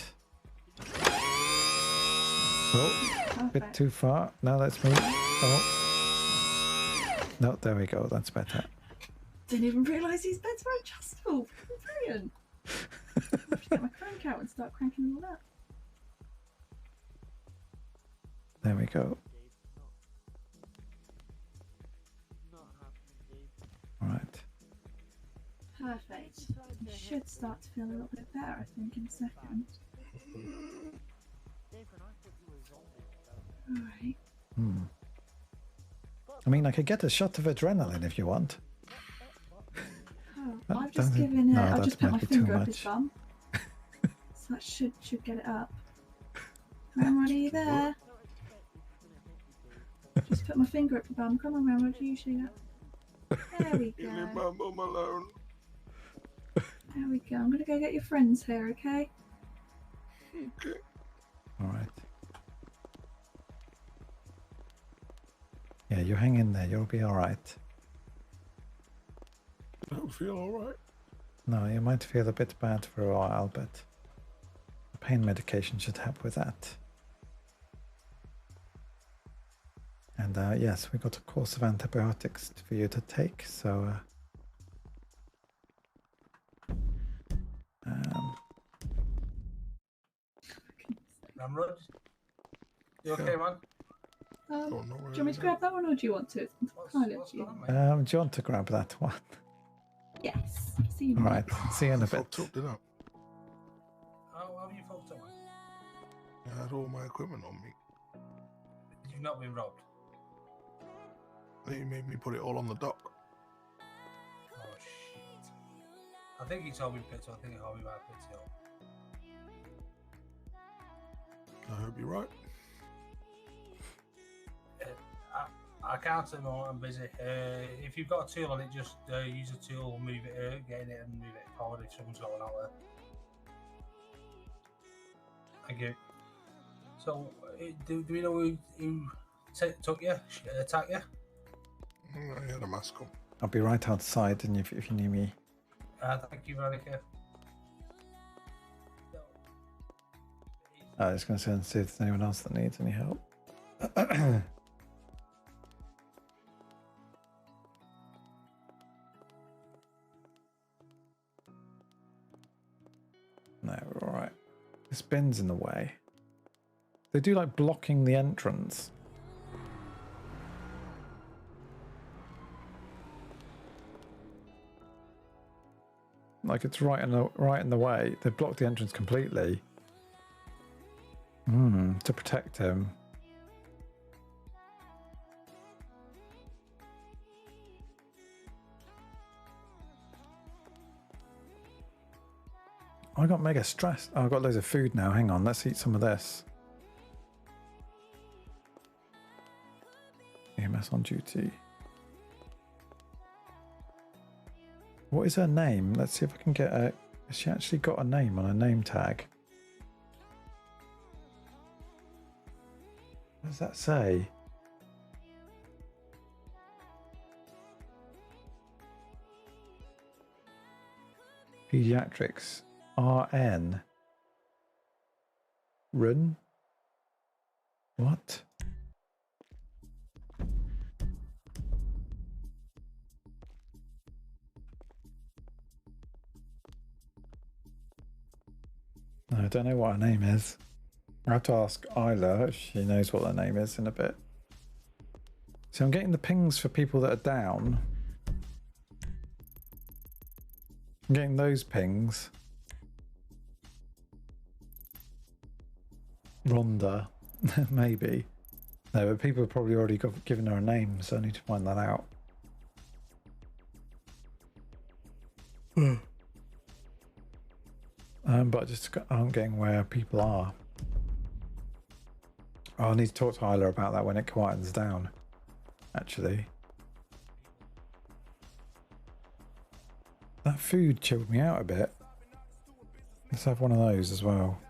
Oh, a bit too far. Now let's move. Oh. No, there we go. That's better. Didn't even realise these beds were adjustable. Brilliant. I should get my crank out and start cranking them all up. There we go. All right. Perfect. You should start to feel a little bit better, I think, in a second. Alright. I mean, I could get a shot of adrenaline if you want. Oh, That I've just doesn't- given it. no, I've that just put my might be too finger up his much. bum. So that should get it up. Ramrod, are you there? Just put my finger up your bum. Come on, Ramrod, you usually that. There we Leave my go. bum alone. There we go. I'm gonna go get your friends here, okay? Yeah, you hang in there. You'll be all right. I don't feel all right. No, you might feel a bit bad for a while, but the pain medication should help with that. And yes, we got a course of antibiotics for you to take, so Ramrod, you okay, man? Do you want me to grab that one, or do you want to? It's entirely up to you. do you want to grab that one? Yes. See you. All right, see you in a bit. Fucked up, didn't I? How have you fucked up, man? I had all my equipment on me. You've not been robbed? They made me put it all on the dock. Oh, shit. I think he told me to pick it up. I think he told me about picked it up. I hope you're right. I can't at the moment, I'm busy. If you've got a tool on it, just use a tool, move it, get in it and move it forward if someone's going out there. Thank you. So, do we know who took you, attacked you? I had a mask on. I'll be right outside, and if you need me. Thank you, Veronica. I was going to see if there's anyone else that needs any help. No, we're all right. This bin's in the way. They do like blocking the entrance. Like it's right in the way. They blocked the entrance completely. To protect him. I got mega stressed. Oh, I've got loads of food now. Hang on, let's eat some of this. EMS on duty. What is her name? Let's see if I can get a... Has she actually got a name on a name tag? What does that say? Pediatrics. RN. Run? What? I don't know what her name is. I have to ask Isla if she knows what her name is in a bit. So I'm getting the pings for people that are down. I'm getting those pings. Rhonda, maybe. No, but people have probably already given her a name, so I need to find that out. But I just aren't getting where people are. Oh, I need to talk to Isla about that when it quietens down, actually. That food chilled me out a bit. Let's have one of those as well.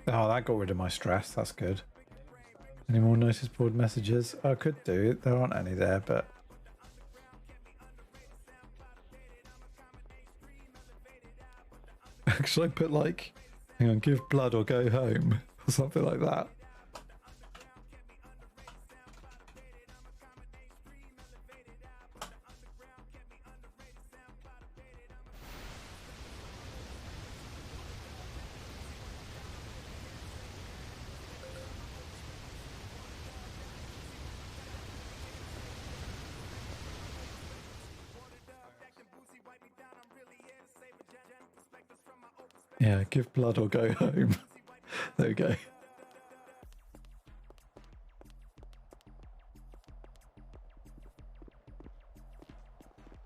Oh, that got rid of my stress. That's good. Any more notice board messages? I could do. There aren't any there, but... Should I put like, hang on, give blood or go home? Or something like that. Yeah, give blood or go home. There we go.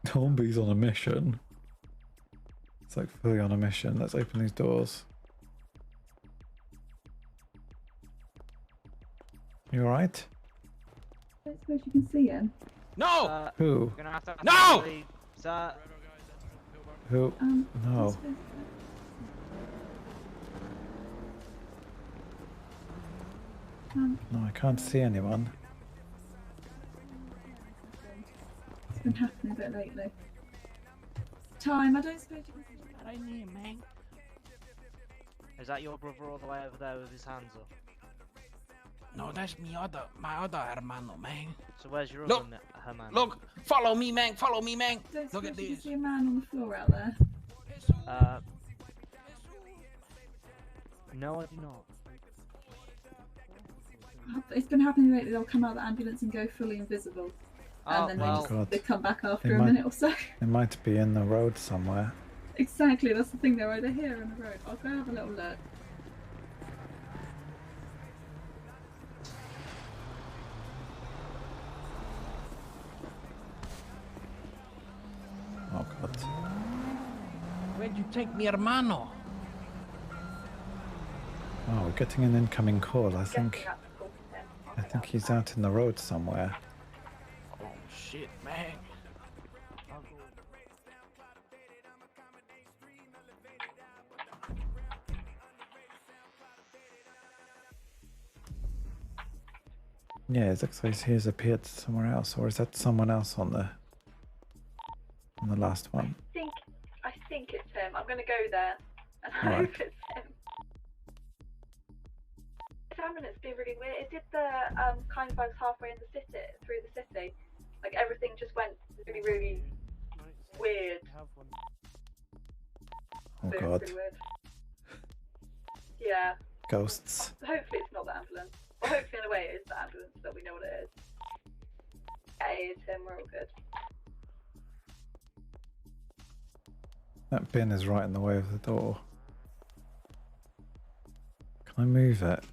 Hornby's on a mission. It's like fully on a mission. Let's open these doors. You alright? I don't suppose you can see him. No! Who? We're gonna have to No! leave, sir. Who? No. No, I can't see anyone. It's been happening a bit lately. Time, I don't suppose you can see that ain't me, man. Is that your brother all the way over there with his hands up? No, that's my other hermano, man. So where's your Look, other hermano? Look, follow me, man. Follow me, man. Don't Look at suppose you this. can see a man on the floor out there? No, I do not. It's been happening lately. They'll come out of the ambulance and go fully invisible. And then they come back after a minute or so. It might be in the road somewhere. Exactly, that's the thing. They're either here or in the road. I'll go have a little look. Oh God. Where'd you take mi hermano? Oh, we're getting an incoming call. I think he's out in the road somewhere. Oh shit, man. Yeah, it looks like he's appeared somewhere else, or is that someone else on the last one? I think it's him. I'm gonna go there and Right. hope it's him. This ambulance's been really weird. It did the kind of I was halfway in the city, through the city. Like everything just went really, really weird. Oh Very, God. pretty weird. Yeah. Ghosts. Hopefully it's not the ambulance. Well, hopefully in a way it is the ambulance, but we know what it is. Yeah, it is him. We're all good. That bin is right in the way of the door. Can I move it?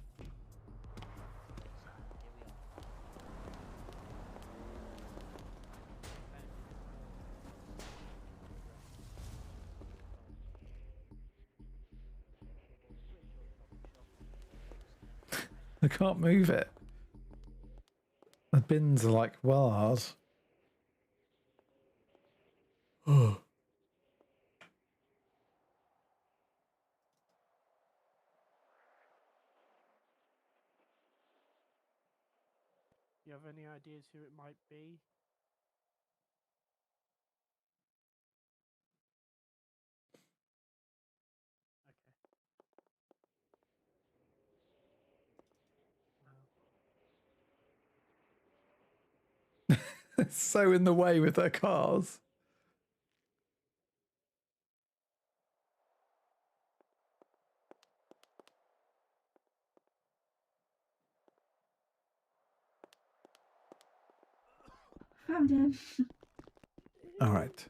I can't move it. The bins are like well hard. Oh. You have any ideas who it might be? It's so in the way with their cars. Found him. All right.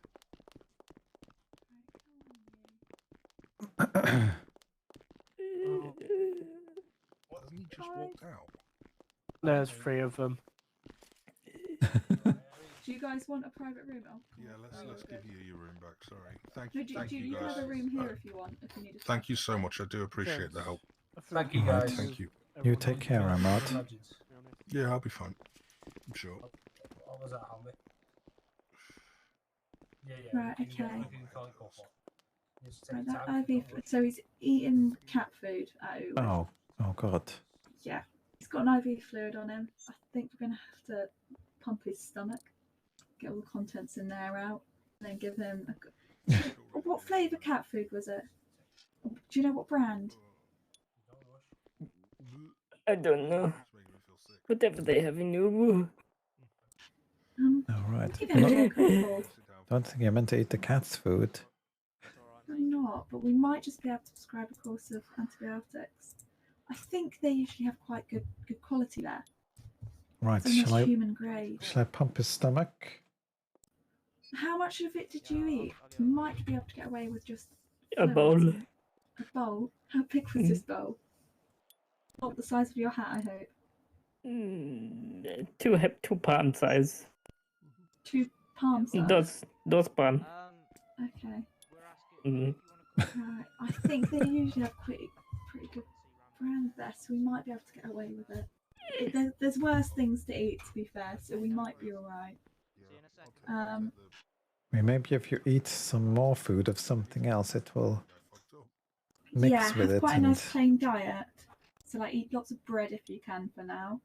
What, hasn't he just walked out? There's 3 of them. Do you guys want a private room? Oh, Yeah, let's give you your room back. Sorry. Thank No, you. Thank you guys. have a room here if you want. If you need a Thank you so much. I do appreciate the help. Thank you, Right. guys. Thank you. You take care, Ahmad. Yeah, I'll be fine. I'm sure. What was that, Hamby? Yeah, Right, we can okay. we can call it Coco. Just take Right, your that time. IV. So he's eating cat food. Oh God. Yeah, he's got an IV fluid on him. I think we're gonna have to pump his stomach, get all the contents in there out, and then give him a. What flavour cat food was it? Do you know what brand? I don't know. Whatever they have in your room. All right. Give him a couple. Don't think you're meant to eat the cat's food. I'm not, but we might just be able to prescribe a course of antibiotics. I think they usually have quite good quality there. Right. It's Shall I? human grade. Shall I pump his stomach? How much of it did you eat? You might be able to get away with just A bowl. A bowl? How big was this bowl? Not the size of your hat, I hope. Two palm size. 2 palm size. Dos palm. Okay. Mm. Right. I think they usually have pretty good brands there, so we might be able to get away with it. There's worse things to eat, to be fair, so we might be alright. Maybe if you eat some more food of something else, it will mix yeah, with have it. quite a And nice plain diet. So like eat lots of bread if you can for now.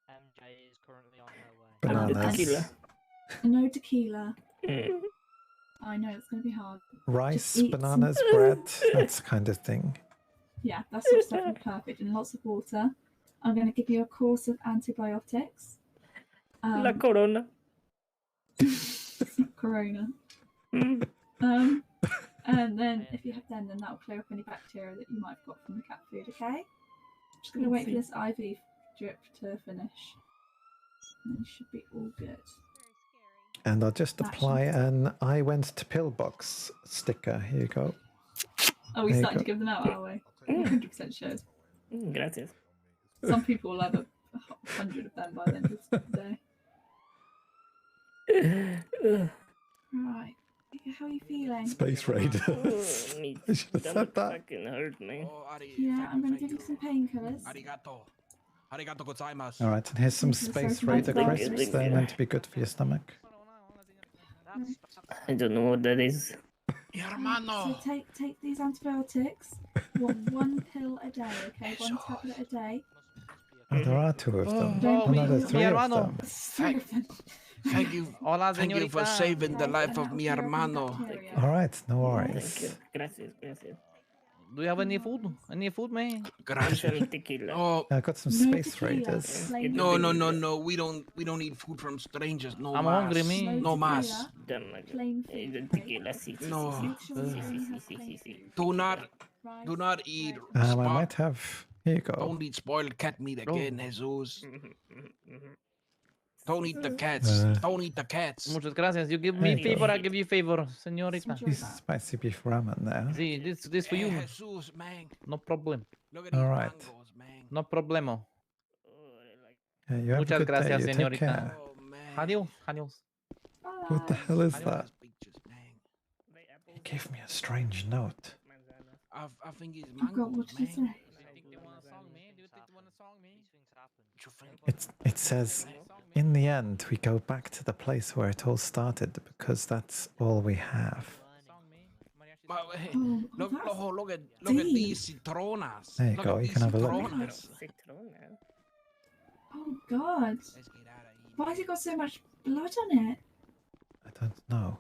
MJ is currently on her way. bananas, No tequila. I know it's going to be hard. rice, Just eat bananas, some... bread, that kind of thing. Yeah, that sort of stuff will be perfect. And lots of water. I'm going to give you a course of antibiotics. La corona. It's not corona. And then if you have then that will clear up any bacteria that you might have got from the cat food, okay? I'm just going to wait for this IV drip to finish. And then you should be all good. And I'll just apply an I went to pillbox sticker. Here you go. Oh, we're There you starting go. to give them out, are we? 100% should. Gracias. Some people will have 100 of them by the end of the day. Right. How are you feeling? Space Raiders. I should have said that. Fucking hurt me. Yeah, I'm going to give you some painkillers. All right, and here's some Space Raider crisps. They're meant to be good for your stomach. I don't know what that is. So take these antibiotics. One pill a day, okay? One tablet a day. Oh, there are two of them. Don't Oh, no, there are put three your- of them. Thank you. Hola, Thank you for señorita. saving the life of mi hermano. All right, no Thank worries. you. Gracias, gracias. Do you have any food? Any food, man? Gracias. Tequila. Oh, I got some Space Raiders. no, no, no, no. We don't eat food from strangers. No I'm mas. hungry, man. No mas. Plain Tequila, sí, sí, No. sí, sí, sí, sí, sí, sí. Do not eat. I might have. Here you go. Don't eat spoiled cat meat again, Jesus. Don't eat the cats. Don't eat the cats. Muchas gracias. You give me There you go. favor, I give you favor, señorita. Piece of spicy beef ramen there. See, this for you. Jesus, man. No problem. Look at All these right. mangoes, man. No problemo. Yeah, you have Muchas a good gracias, day. You take señorita. care. Adiós, adiós. What the hell is that? He gave me a strange note. I think it's Oh God, what did he say? It says, in the end, we go back to the place where it all started because that's all we have. Look at these citronas. There you Look go, at you these can have a look. citronas. Oh God. Why has it got so much blood on it? I don't know.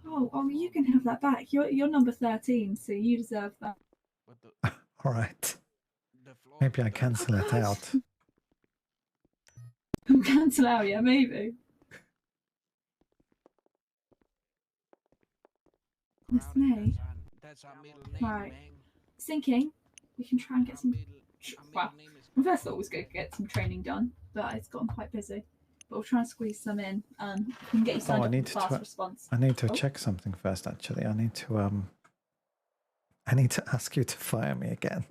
Oh, you can have that back. You're number 13, so you deserve that. All right. Maybe I cancel it out. Cancel out, yeah, maybe. Miss May. Right. Thinking we can try and get some. Well, my first thought was go get some training done, but it's gotten quite busy. But we'll try and squeeze some in. We can get you signed I up need for fast to. response. I need to Oh. check something first. Actually, I need to. I need to ask you to fire me again.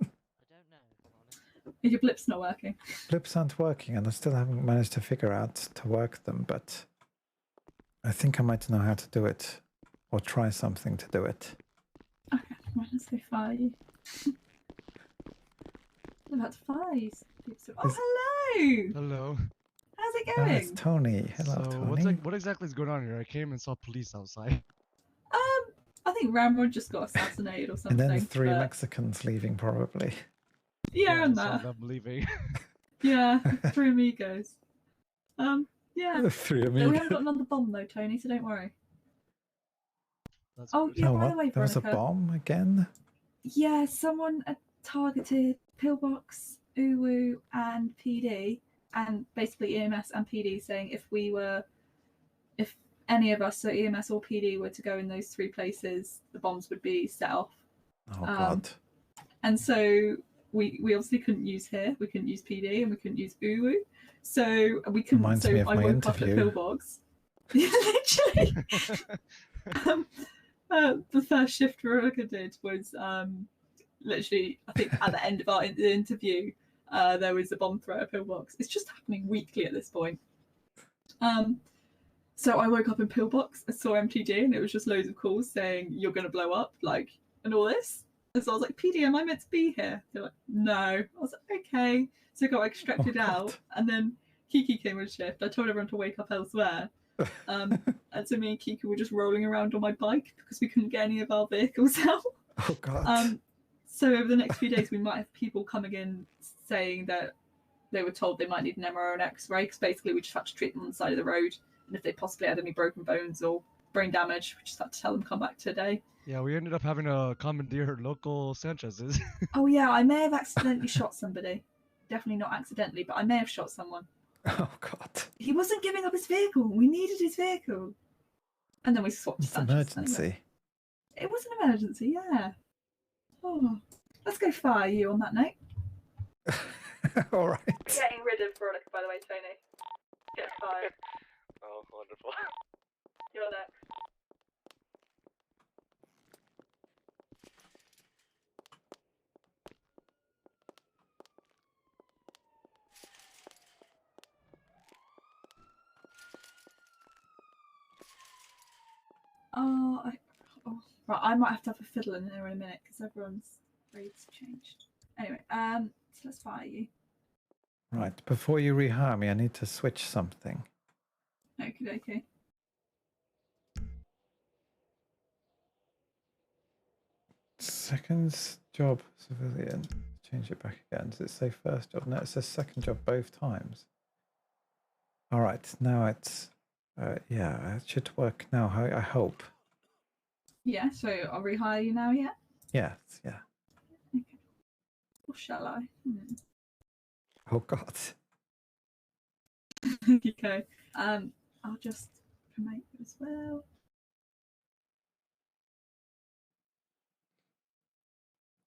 Your blip's not working. Blips aren't working, and I still haven't managed to figure out to work them. But I think I might know how to do it, or try something to do it. Okay, right, let's go fire you. I'm about to fire you. Oh, hello! Hello. How's it Ah, going? it's Tony. Hello, So Tony. what exactly is going on here? I came and saw police outside. I think Ramrod just got assassinated or And something. then 3 but- Mexicans leaving, probably. Yeah, and I saw that. them leaving. Yeah, 3 amigos. Yeah. 3 But we amigos. haven't got another bomb though, Tony, so don't worry. That's Oh, good. yeah, Oh, by the what? way, There was a Veronica. bomb again? Yeah, someone targeted Pillbox, Uwu, and PD, and basically EMS and PD, saying if any of us, so EMS or PD, were to go in those 3 places, the bombs would be set off. Oh, God. And so we obviously couldn't use here, we couldn't use PD, and we couldn't use Uwu. So we couldn't. Reminds so me of I my woke up at interview. Pillbox. Yeah, literally. The first shift Veronica did was literally, I think, at the end of the interview, there was a bomb threat at Pillbox. It's just happening weekly at this point. So I woke up in Pillbox, I saw MTD, and it was just loads of calls saying you're going to blow up, like, and all this. And so I was like, PD, am I meant to be here? They're like, no. I was like, okay. So I got extracted out, and then Kiki came on shift. I told everyone to wake up elsewhere. And so me and Kiki were just rolling around on my bike because we couldn't get any of our vehicles out. Oh God. So over the next few days, we might have people coming in saying that they were told they might need an MRI or an X-ray, because basically we just had to treat them on the side of the road, and if they possibly had any broken bones or brain damage, we just had to tell them to come back today. Yeah, we ended up having to commandeer local Sanchez's. Oh yeah, I may have accidentally shot somebody. Definitely not accidentally, but I may have shot someone. Oh God. He wasn't giving up his vehicle. We needed his vehicle. And then we swapped It's Sanchez emergency. anyway. It was an emergency, yeah. Oh, let's go fire you on that note. All right. Getting rid of Veronica, by the way, Tony. Get fired. Oh, wonderful. You're next. Right, I might have to have a fiddle in there in a minute because everyone's rates changed. Anyway, so let's fire you. Right. Before you rehire me, I need to switch something. Okay. Second job, civilian. Change it back again. Does it say first job? No, it says second job both times. All right. Now it's, yeah, it should work now. I hope. Yeah, so I'll rehire you now, yeah? Yes. Yeah. Okay. Or shall I? Oh God. Okay. I'll just promote you as well.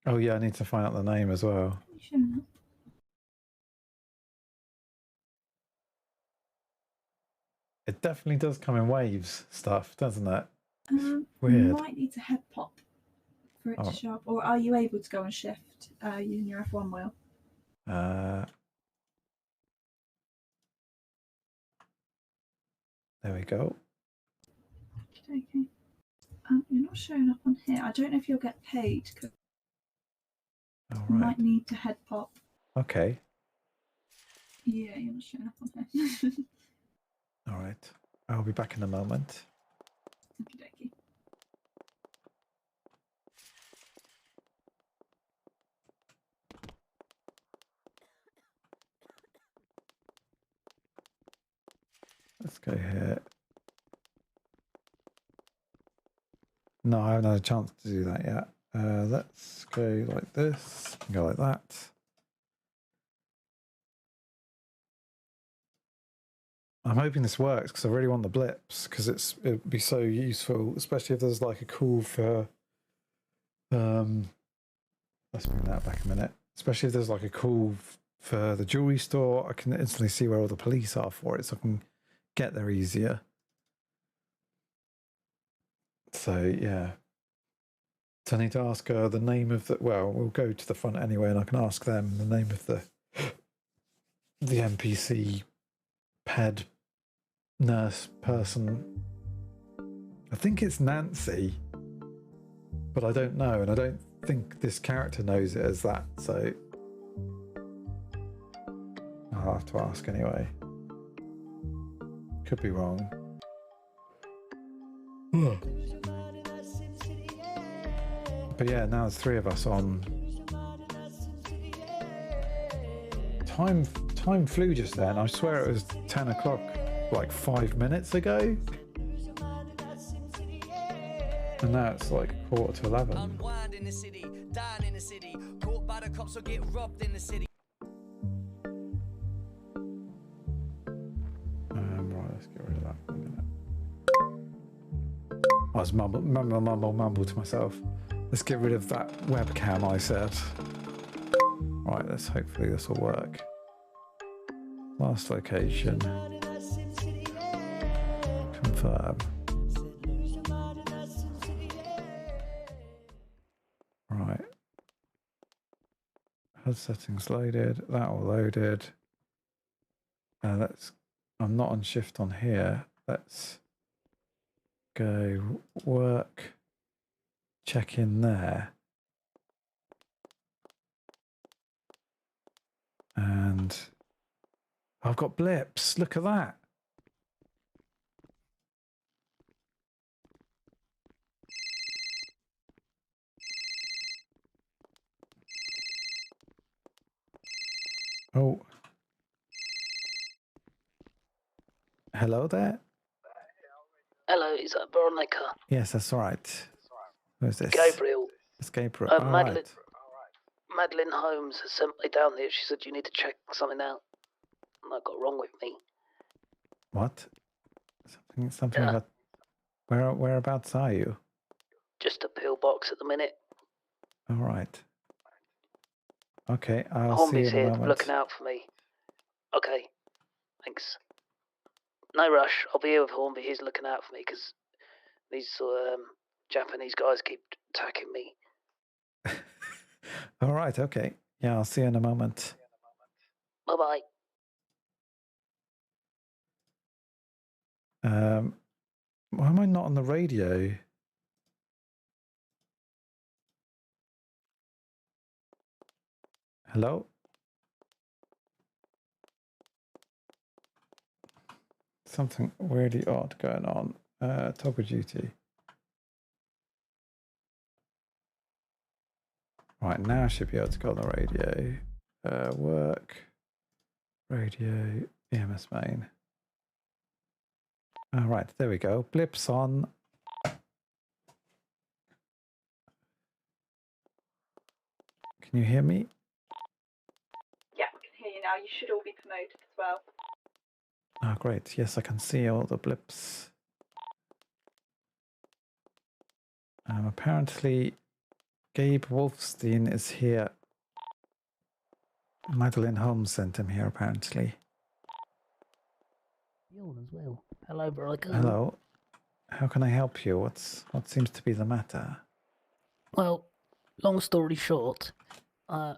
Oh yeah, I need to find out the name as well. Sure. It definitely does come in waves stuff, doesn't it? You Weird. might need to head pop for it Oh. to show up. Or are you able to go on shift using your F1 wheel? There we go. Okay. You're not showing up on here. I don't know if you'll get paid. All You right. might need to head pop. Okay. Yeah, you're not showing up on here. All right. I'll be back in a moment. Okey-dokey. Let's go here. No, I haven't had a chance to do that yet. Let's go like this. Go like that. I'm hoping this works because I really want the blips because it'd be so useful, especially if there's like a call for let's bring that back a minute. Especially if there's like a call for the jewelry store, I can instantly see where all the police are for it, so I can get there easier. So yeah. So I need to ask her the name of the. Well, we'll go to the front anyway, and I can ask them the name of the NPC ped nurse person. I think it's Nancy, but I don't know, and I don't think this character knows it as that, so I'll have to ask anyway. Could be wrong. But yeah, now there's three of us on. Time flew just then. I swear it was 10 o'clock like 5 minutes ago. And now it's like 11:15. I'm blind in the city, dying in the city, caught by the cops or get robbed in the city. Right, let's get rid of that for a minute. I was mumble to myself. Let's get rid of that webcam, I said. Right, let's hopefully this will work. Last location. Confirm. Right. HUD settings loaded. That all loaded. I'm not on shift on here. Let's go work. Check in there. And I've got blips. Look at that. Oh. Hello there? Hello, is that Veronica? Yes, that's right. Who's this? Gabriel. It's Gabriel. All Madeline. right. Madeline Holmes has sent me down here. She said you need to check something out. And I got wrong with me. What? Something about... Whereabouts are you? Just a pillbox at the minute. All right. Okay, I'll see you Hornby's in a here moment. looking out for me. Okay, thanks. No rush. I'll be here with Hornby. He's looking out for me because these Japanese guys keep attacking me. All right, okay. Yeah, I'll see you in a moment. Bye-bye. Why am I not on the radio? Hello? Something really odd going on. Toggle duty. Right, now I should be able to go on the radio. Work. Radio. EMS main. All right, there we go. Blips on. Can you hear me? Yeah, I can hear you now. You should all be promoted as well. Oh, great. Yes, I can see all the blips. Apparently, Gabe Wolfstein is here. Madeline Holmes sent him here, apparently. Yawn as well. Hello, Veronica. Hello. How can I help you? What seems to be the matter? Well, long story short, there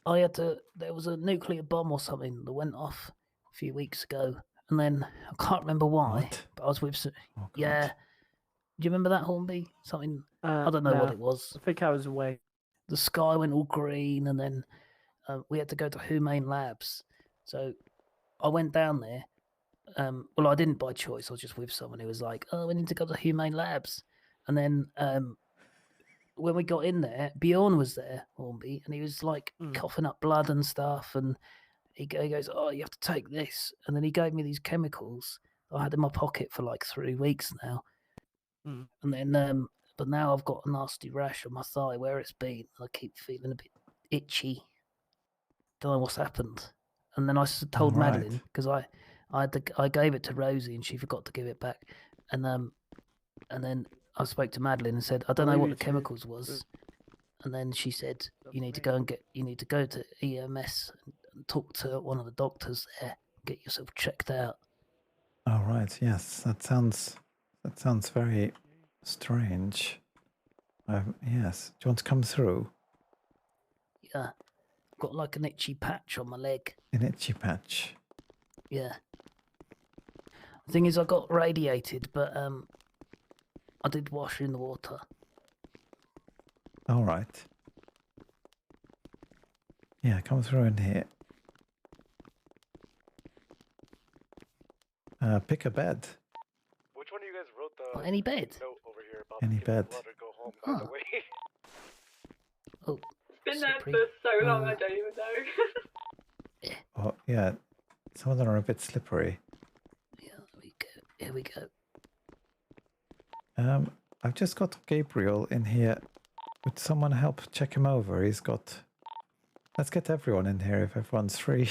was a nuclear bomb or something that went off a few weeks ago, and then I can't remember why. But I was with, yeah. Do you remember that, Hornby? Something I don't know what it was. I think I was away. The sky went all green, and then we had to go to Humane Labs. So I went down there. Well, I didn't by choice. I was just with someone who was like, "Oh, we need to go to Humane Labs," and then when we got in there, Bjorn was there, Hornby, and he was like coughing up blood and stuff, and he goes, "Oh, you have to take this," and then he gave me these chemicals I had in my pocket for like 3 weeks now, and then but now I've got a nasty rash on my thigh where it's been. I keep feeling a bit itchy. Don't know what's happened. And then I told Madeline because I gave it to Rosie and she forgot to give it back, and then I spoke to Madeline and said I don't know what the chemicals was, and then she said you need to go to EMS and talk to one of the doctors there, get yourself checked out. All right. Yes, that sounds very strange. Yes. Do you want to come through? Yeah, I've got like an itchy patch on my leg. An itchy patch. Yeah. The thing is, I got radiated, but I did wash in the water. All right. Yeah, come through in here. Pick a bed. Which one of you guys wrote the any bed? note over here about Any bed. to go home, by the way? Oh, It's been there for so long, I don't even know. Oh, yeah. Some of them are a bit slippery. Here we go. I've just got Gabriel in here. Would someone help check him over? He's got... Let's get everyone in here if everyone's free.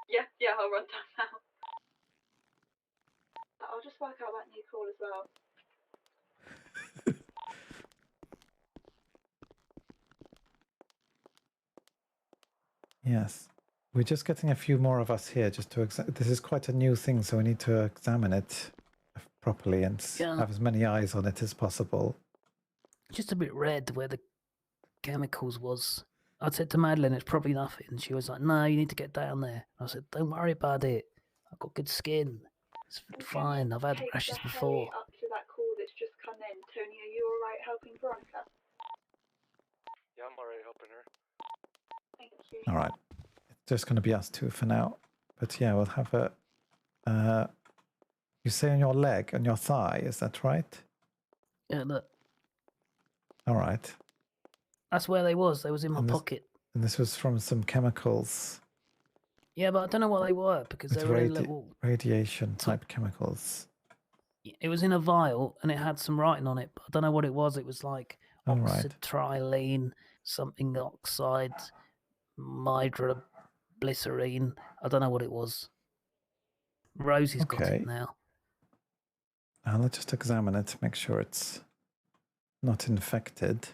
Yeah, I'll run down now. I'll just work out that new call as well. Yes. We're just getting a few more of us here just to... This is quite a new thing, so we need to examine it properly and have as many eyes on it as possible. Just a bit red where the chemicals was. I said to Madeline, it's probably nothing. She was like, no, you need to get down there. I said, don't worry about it. I've got good skin. It's fine. I've had rashes before. Up to that call that's just come in. Tony, are you alright helping Veronica? Yeah, I'm already helping her. Thank you. All right. It's just going to be us two for now. But yeah, we'll have a... you say on your leg, on your thigh, is that right? Yeah, look. All right. That's where they was. They was in my pocket. And this was from some chemicals. Yeah, but I don't know what they were because they With were in little. radiation type chemicals. It was in a vial and it had some writing on it, but I don't know what it was. It was like All right. oxytrilene, something oxide, hydroglycerine. I don't know what it was. Rosie's got Okay. it now. Let's just examine it to make sure it's not infected.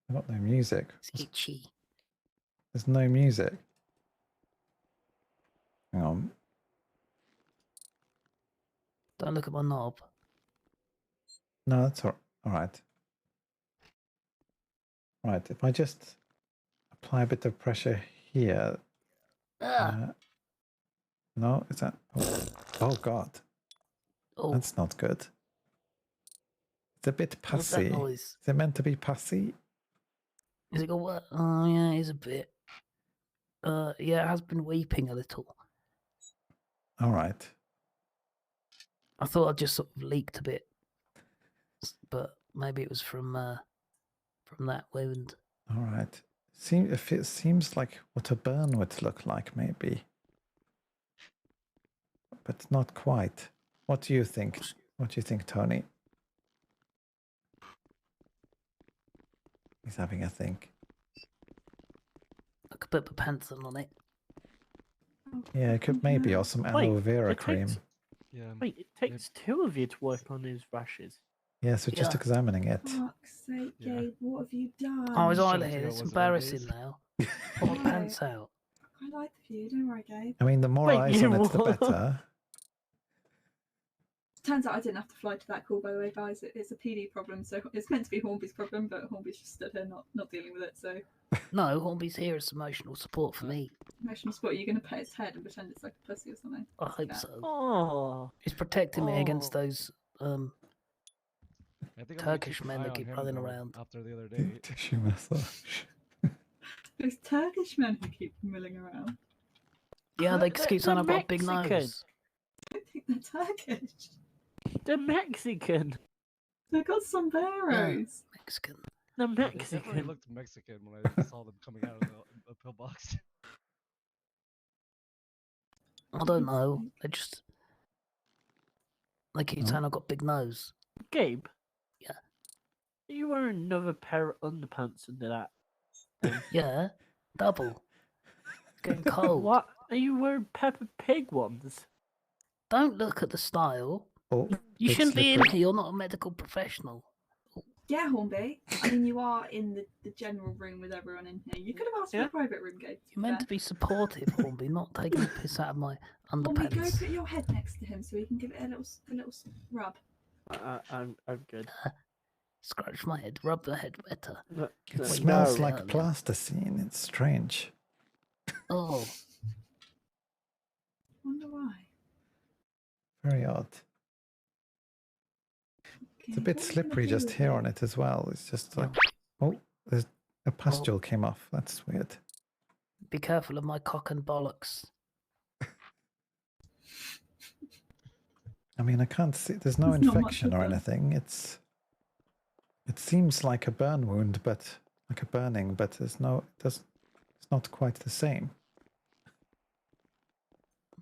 I've got no music. It's itchy. There's no music. Hang on. Don't look at my knob. No, that's all right. Right, if I just apply a bit of pressure here. No, is that? Oh God. Oh. That's not good. It's a bit What's that pussy. noise? Is it meant to be pussy? Is it got what? Oh yeah, it is a bit. Yeah, it has been weeping a little. All right. I thought I just sort of leaked a bit, but maybe it was from that wound. All right. If it seems like what a burn would look like, maybe, but not quite. What do you think? What do you think, Tony? He's having a think. I could put panthenol on it. Yeah, it could maybe, or some aloe vera cream. Wait, it takes two of you to work on his rashes. Yeah, so just examining it. Fuck's sake, Gabe, what have you done? Oh, his eyelid. It's embarrassing now. Pull my pants out. I like the view, don't worry, Gabe. I mean, the more eyes on it, the better. Turns out I didn't have to fly to that call, by the way, guys. It's a PD problem, so it's meant to be Hornby's problem, but Hornby's just stood here not dealing with it, so... No, Hornby's here as emotional support for me. Emotional support, you're going to pet its head and pretend it's like a pussy or something? I hope so. Oh. He's protecting me against those I think Turkish men that keep running around. After the other day. Tissue massage. Those Turkish men who keep milling around. Yeah, they keep saying I've got a big nose. I think they're Turkish. They're Mexican. They've got sombreros. Mexican. They're They definitely Mexican. looked Mexican when I saw them coming out of the pillbox. I don't know. They keep saying I've got a big nose. Gabe? Yeah. Are you wearing another pair of underpants under that? Yeah, double. It's getting cold. What? Are you wearing Peppa Pig ones? Don't look at the style. Oh, You it's shouldn't be in slippery. here. You're not a medical professional. Yeah, Hornby. I mean, you are in the general room with everyone in here. You could have asked for a private room, Gabe. You're meant to be supportive, Hornby, not taking the piss out of my Hornby, go underpants. put your head next to him so he can give it a little rub. I'm good. Scratch my head. Rub the head better. It smells like plasticine. It's strange. Oh. Wonder why. Very odd. It's a bit slippery just here on it as well. It's just like, oh, there's a pustule came off. That's weird. Be careful of my cock and bollocks. I mean, I can't see. There's no There's not much infection with or them. anything. It seems like a burn wound, but like a burning, but there's no. It's not quite the same.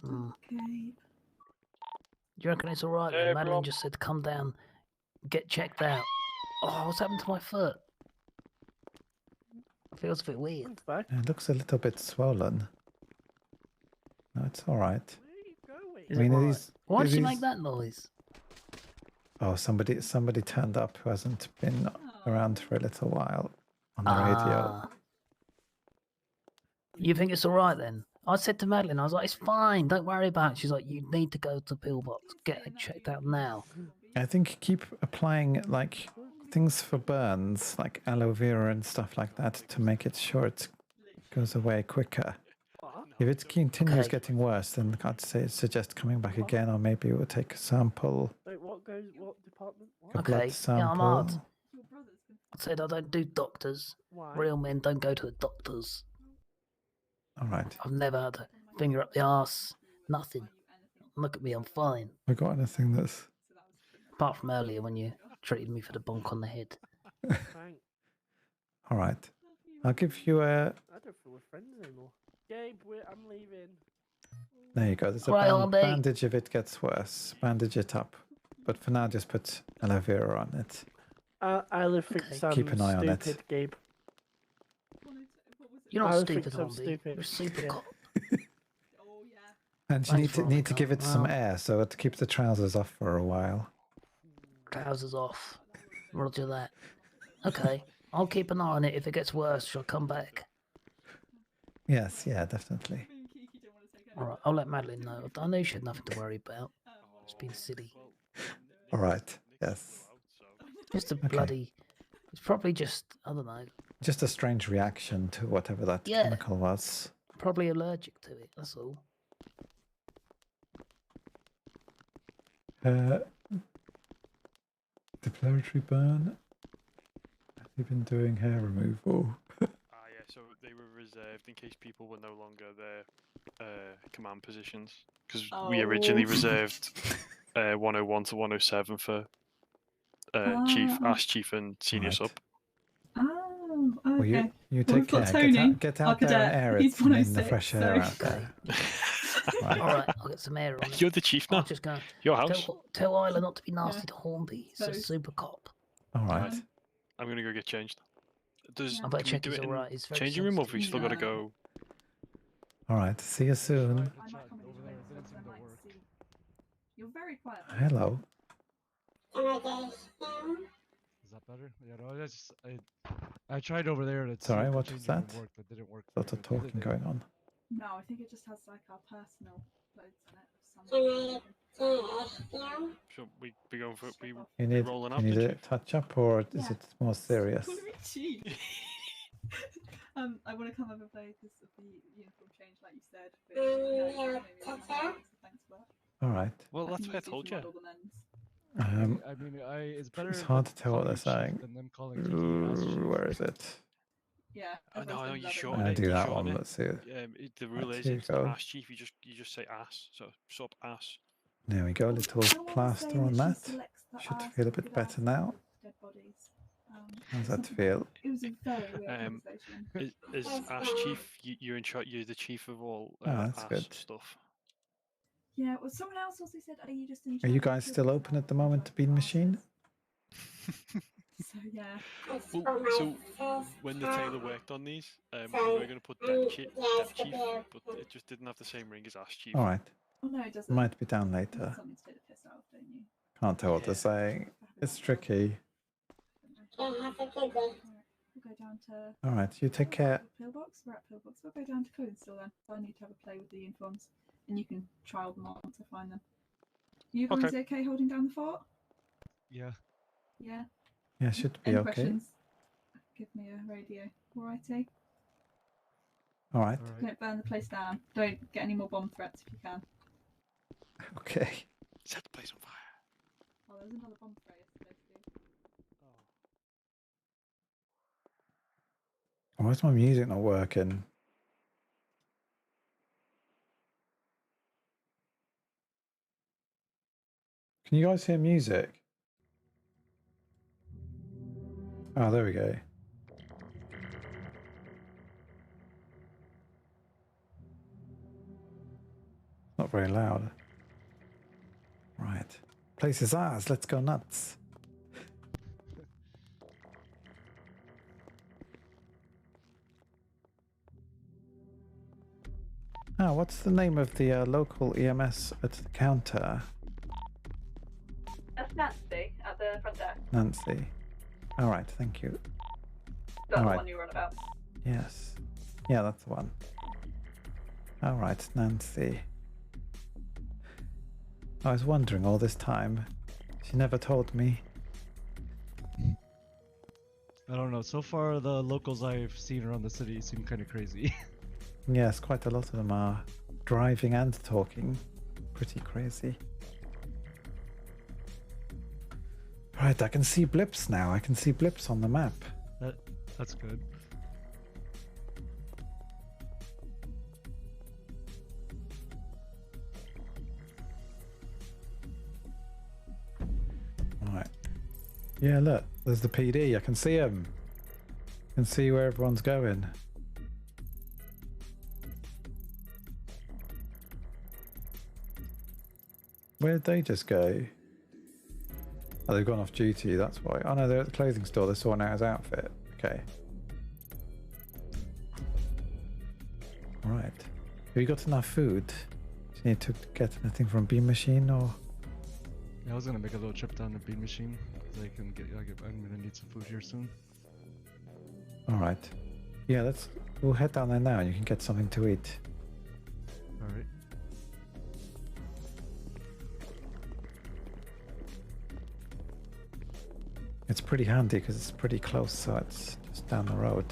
Okay. Do you reckon it's all right? Then? Madeline just said, "Come down, get checked out." Oh, what's happened to my foot? It feels a bit weird. It looks a little bit swollen. No, it's all right. Is I mean, it are all these- right? Why are did she these- make that noise? Oh, somebody turned up who hasn't been around for a little while on the radio. Ah. You think it's all right then? I said to Madeline, I was like, "It's fine. Don't worry about it." She's like, "You need to go to the pillbox. Get it checked out now." I think keep applying like things for burns, like aloe vera and stuff like that, to make it sure it goes away quicker. If it continues getting worse, then I'd suggest coming back again, or maybe we'll take a sample. Wait, what department? A blood Okay, sample. yeah, I'm hard. I said I don't do doctors. Why? Real men don't go to the doctors. All right. I've never had a finger up the arse. Nothing. Look at me, I'm fine. We got anything that's Apart from earlier when you treated me for the bonk on the head. all right. I'll give you a. I don't feel we're friends anymore. Gabe, I'm leaving. There you go. There's a Right, I'll be. bandage if it gets worse. Bandage it up. But for now, just put aloe vera on it. I think I'm Keep an eye on it. stupid, Gabe. You're not I stupid, think I'm Hornby. stupid. You're a super cop. And you Thanks, need to give it Veronica. some Well, air so it keeps the trousers off for a while. Trousers off. Roger that. Okay, I'll keep an eye on it. If it gets worse, she'll come back. Yes, yeah, definitely. Alright, I'll let Madeline know. I know she had nothing to worry about. It's been silly. All right. Yes. Just a bloody... It's probably just, I don't know, Just a strange reaction to whatever that Yeah. chemical was. probably allergic to it, that's all. Depilatory burn. Have you been doing hair removal? Yeah, so they were reserved in case people were no longer their command positions. Because we originally reserved 101 to 107 for Chief, Ash Chief and Senior Sub. Oh, okay. Well, you Well, take we've care. got Tony, Get our out there and cadet. air He's it in the 106, fresh air out so- there. Alright, I'll get some air on it. You're the chief now. I'll just go. Your house. Tell Isla not to be nasty to Hornby. He's a super cop. All right. I'm gonna go get changed. Does I better can we check do he's it in alright, he's very changing room, or have we sensitive. still got to go? All right. See you soon. You're very quiet. Hello. Is that better? Yeah, no, I tried over there. It's Sorry, the what changing was room that? worked, but didn't work. Lots of talking going on. No, I think it just has like our personal clothes on it. Should we be going for we You need rolling you up? need the a touch up, or is it more serious? I want to come over and play because of the uniform change, like you said. Which, you know, maybe so thanks for that. All right. Well, I that's can what I use you told to you. model the men's. I mean, it's better. It's hard to them tell what calling they're you chief saying. than them calling you Chief. Where is it? Yeah. Oh, no, no, you shorten I'm gonna it. do you that shorten one. it. Let's see it. The rule Right, is here you it's go. Ash Chief. You just say ass. So sub ass. There we go. Little plaster on that. Should feel a bit better now. Dead bodies. How's that feel? It was a very weird conversation. Is Ash Chief? You're in charge. You're the chief of all Oh, that's ass good. stuff. Yeah, well, someone else also said, "Are you just in?" Are you guys still open at the moment to Bean Machine? So yeah. Well, so when the tailor worked on these, we were going to put Dep Chief, but it just didn't have the same ring as Ash Chief. All right. Oh no, it doesn't. Might be down later. Something to take the piss out of, don't you? Can't tell what they're saying. It's tricky. We'll go down to. All right. You take care. Pillbox. We're at Pillbox. We'll go down to clothing store then. So I need to have a play with the uniforms, and you can trial them on once I find them. You guys okay holding down the fort? Yeah. Yeah. Yeah, should be Any okay. questions? Give me a radio. Alrighty. All right. Don't burn the place down. Don't get any more bomb threats if you can. Okay. Set the place on fire. Oh, there's another bomb threat yesterday too. Why is my music not working? Can you guys hear music? Oh, there we go. Not very loud. Right. Place is ours. Let's go nuts. Ah, what's the name of the local EMS at the counter? That's Nancy at the front desk. Nancy. All right, thank you. That's All the right. one you were on about. Yes. Yeah, that's the one. All right, Nancy. I was wondering all this time. She never told me. I don't know. So far, the locals I've seen around the city seem kind of crazy. Yes, quite a lot of them are driving and talking. Pretty crazy. Right, I can see blips now. I can see blips on the map. That's good. Right. Yeah, look, there's the PD. I can see him. can see where everyone's going. Where did they just go? Oh, they've gone off duty, that's why. Oh no, they're at the clothing store, they're sorting out his outfit. Okay. Alright. Have you got enough food? Do you need to get anything from Bean Machine or? Yeah, I was gonna make a little trip down to Bean Machine. So I'm gonna need some food here soon. Alright. Yeah, we'll head down there now and you can get something to eat. Alright. It's pretty handy because it's pretty close, so it's just down the road.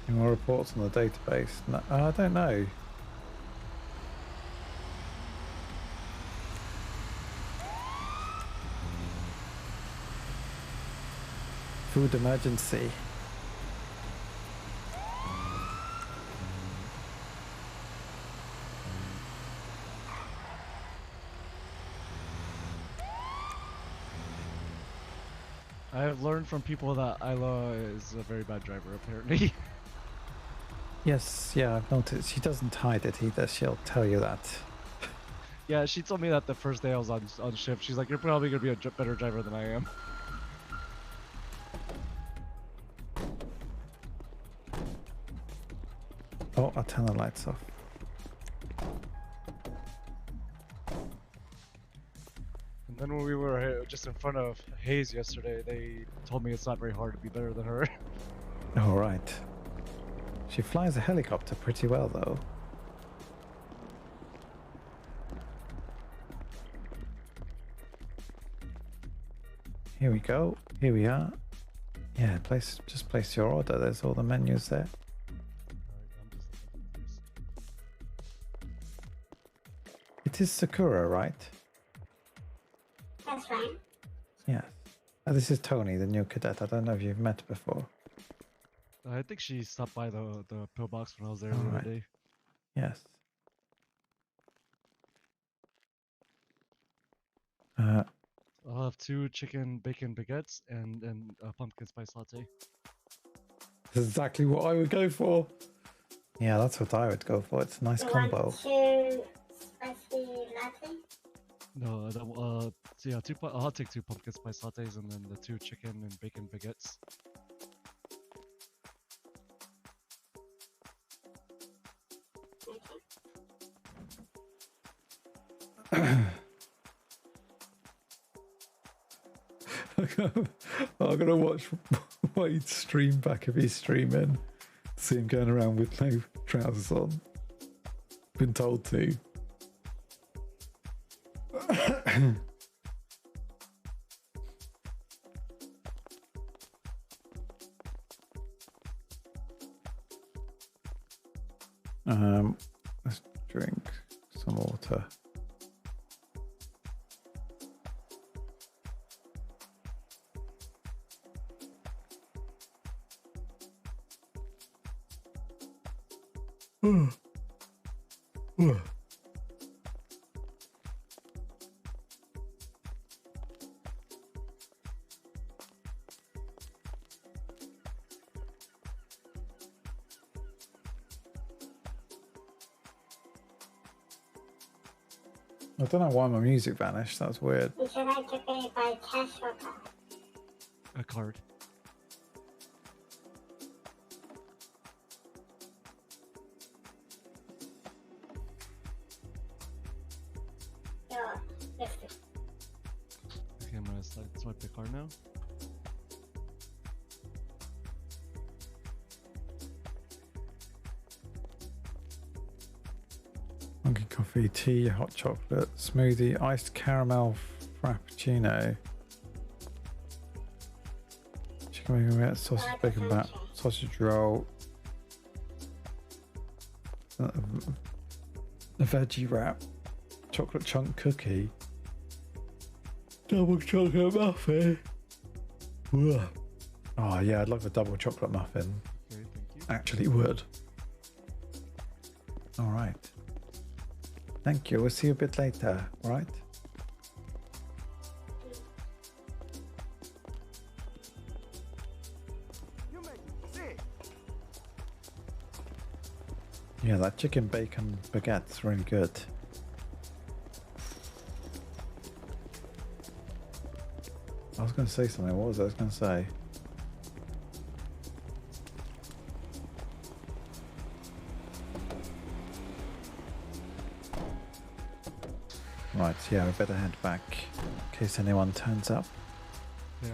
Any more reports on the database? No, I don't know. Food emergency. I have learned from people that Isla is a very bad driver, apparently. Yes, yeah, I've noticed. She doesn't hide it either. She'll tell you that. Yeah, she told me that the first day I was on shift. She's like, "You're probably gonna be a better driver than I am." Oh, I'll turn the lights off. And then when we were just in front of Hayes yesterday, they told me it's not very hard to be better than her. All right. She flies a helicopter pretty well, though. Here we go. Here we are. Yeah, just place your order. There's all the menus there. It is Sakura, right? That's right. Yes. This is Tony, the new cadet. I don't know if you've met before. I think she stopped by the pillbox when I was there the Alright. other day. Yes. I'll have 2 chicken bacon baguettes and a pumpkin spice latte. That's exactly what I would go for. Yeah, that's what I would go for. It's a nice combo. Two spicy latte? No, so yeah, I'll take 2 pumpkin spice lattes and then the 2 chicken and bacon baguettes. I'm gonna watch Wade's stream back if he's streaming. See him going around with no trousers on. Been told to. Let's drink some water. I don't know why my music vanished. That was weird. Would you like to pay by cash or card? A card. You're listed. Okay, I'm gonna swipe the card now. Monkey coffee, tea, hot chocolate, smoothie, iced caramel frappuccino. Chicken bacon wrap, sausage bacon wrap, sausage roll, a veggie wrap, chocolate chunk cookie, double chocolate muffin. Ugh. Oh yeah, I'd love a double chocolate muffin. Okay, thank you. Actually would. All right. Thank you. We'll see you a bit later. All right. Yeah, that chicken bacon baguette's really good. I was going to say something. What was I going to say? Right, yeah, we better head back in case anyone turns up. Yeah.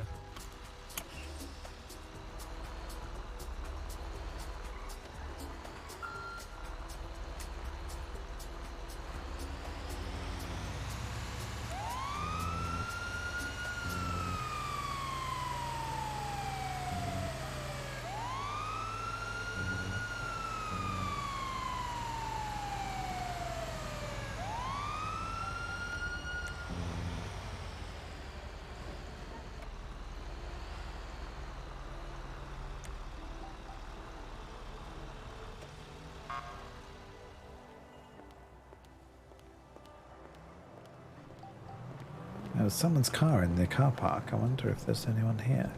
There was someone's car in the car park. I wonder if there's anyone here.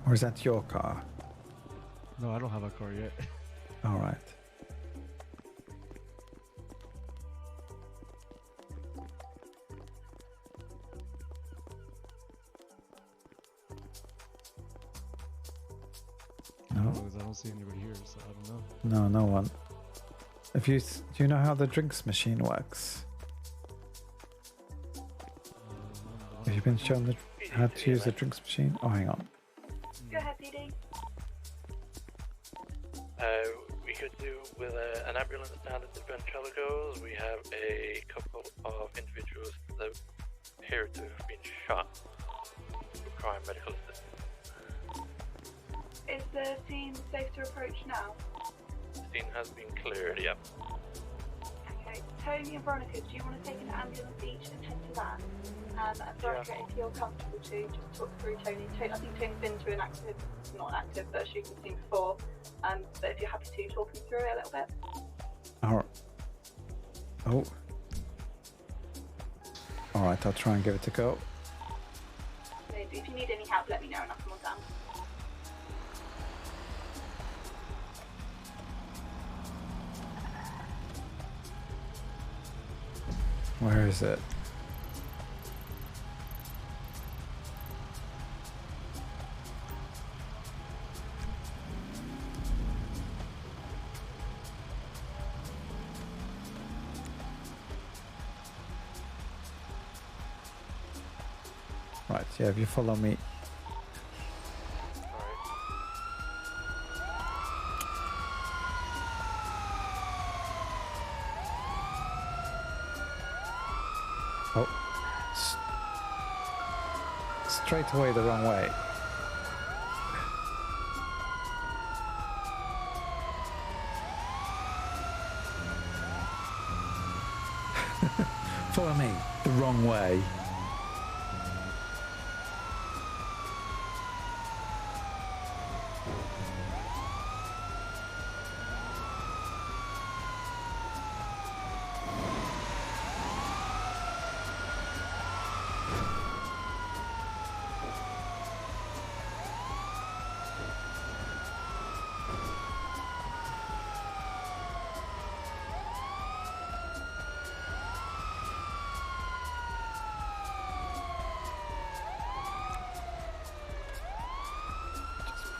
Or is that your car? No, I don't have a car yet. All right. No. Because I don't see anybody here, so I don't know. No, no one. If you, do you know how the drinks machine works? Have you been shown how to use the drinks machine? Oh, hang on. Go ahead, PD. We could do with an ambulance down at the Ventriloquos. We have a couple of individuals that appear to have been shot, requiring medical assistance. Is the scene safe to approach now? The scene has been cleared, yep. Okay. Tony and Veronica, do you want to take an ambulance each and head to that? And Veronica, if you're comfortable to, just talk through Tony. I think Tony's been to an active, not an active, but a shooting scene before. But if you're happy to, talk him through it a little bit. Oh. All right, I'll try and give it a go. Maybe if you need any help, let me know and I'll come on down. Where is it? Right, yeah, if you follow me. Oh. Straight away the wrong way. Follow me the wrong way.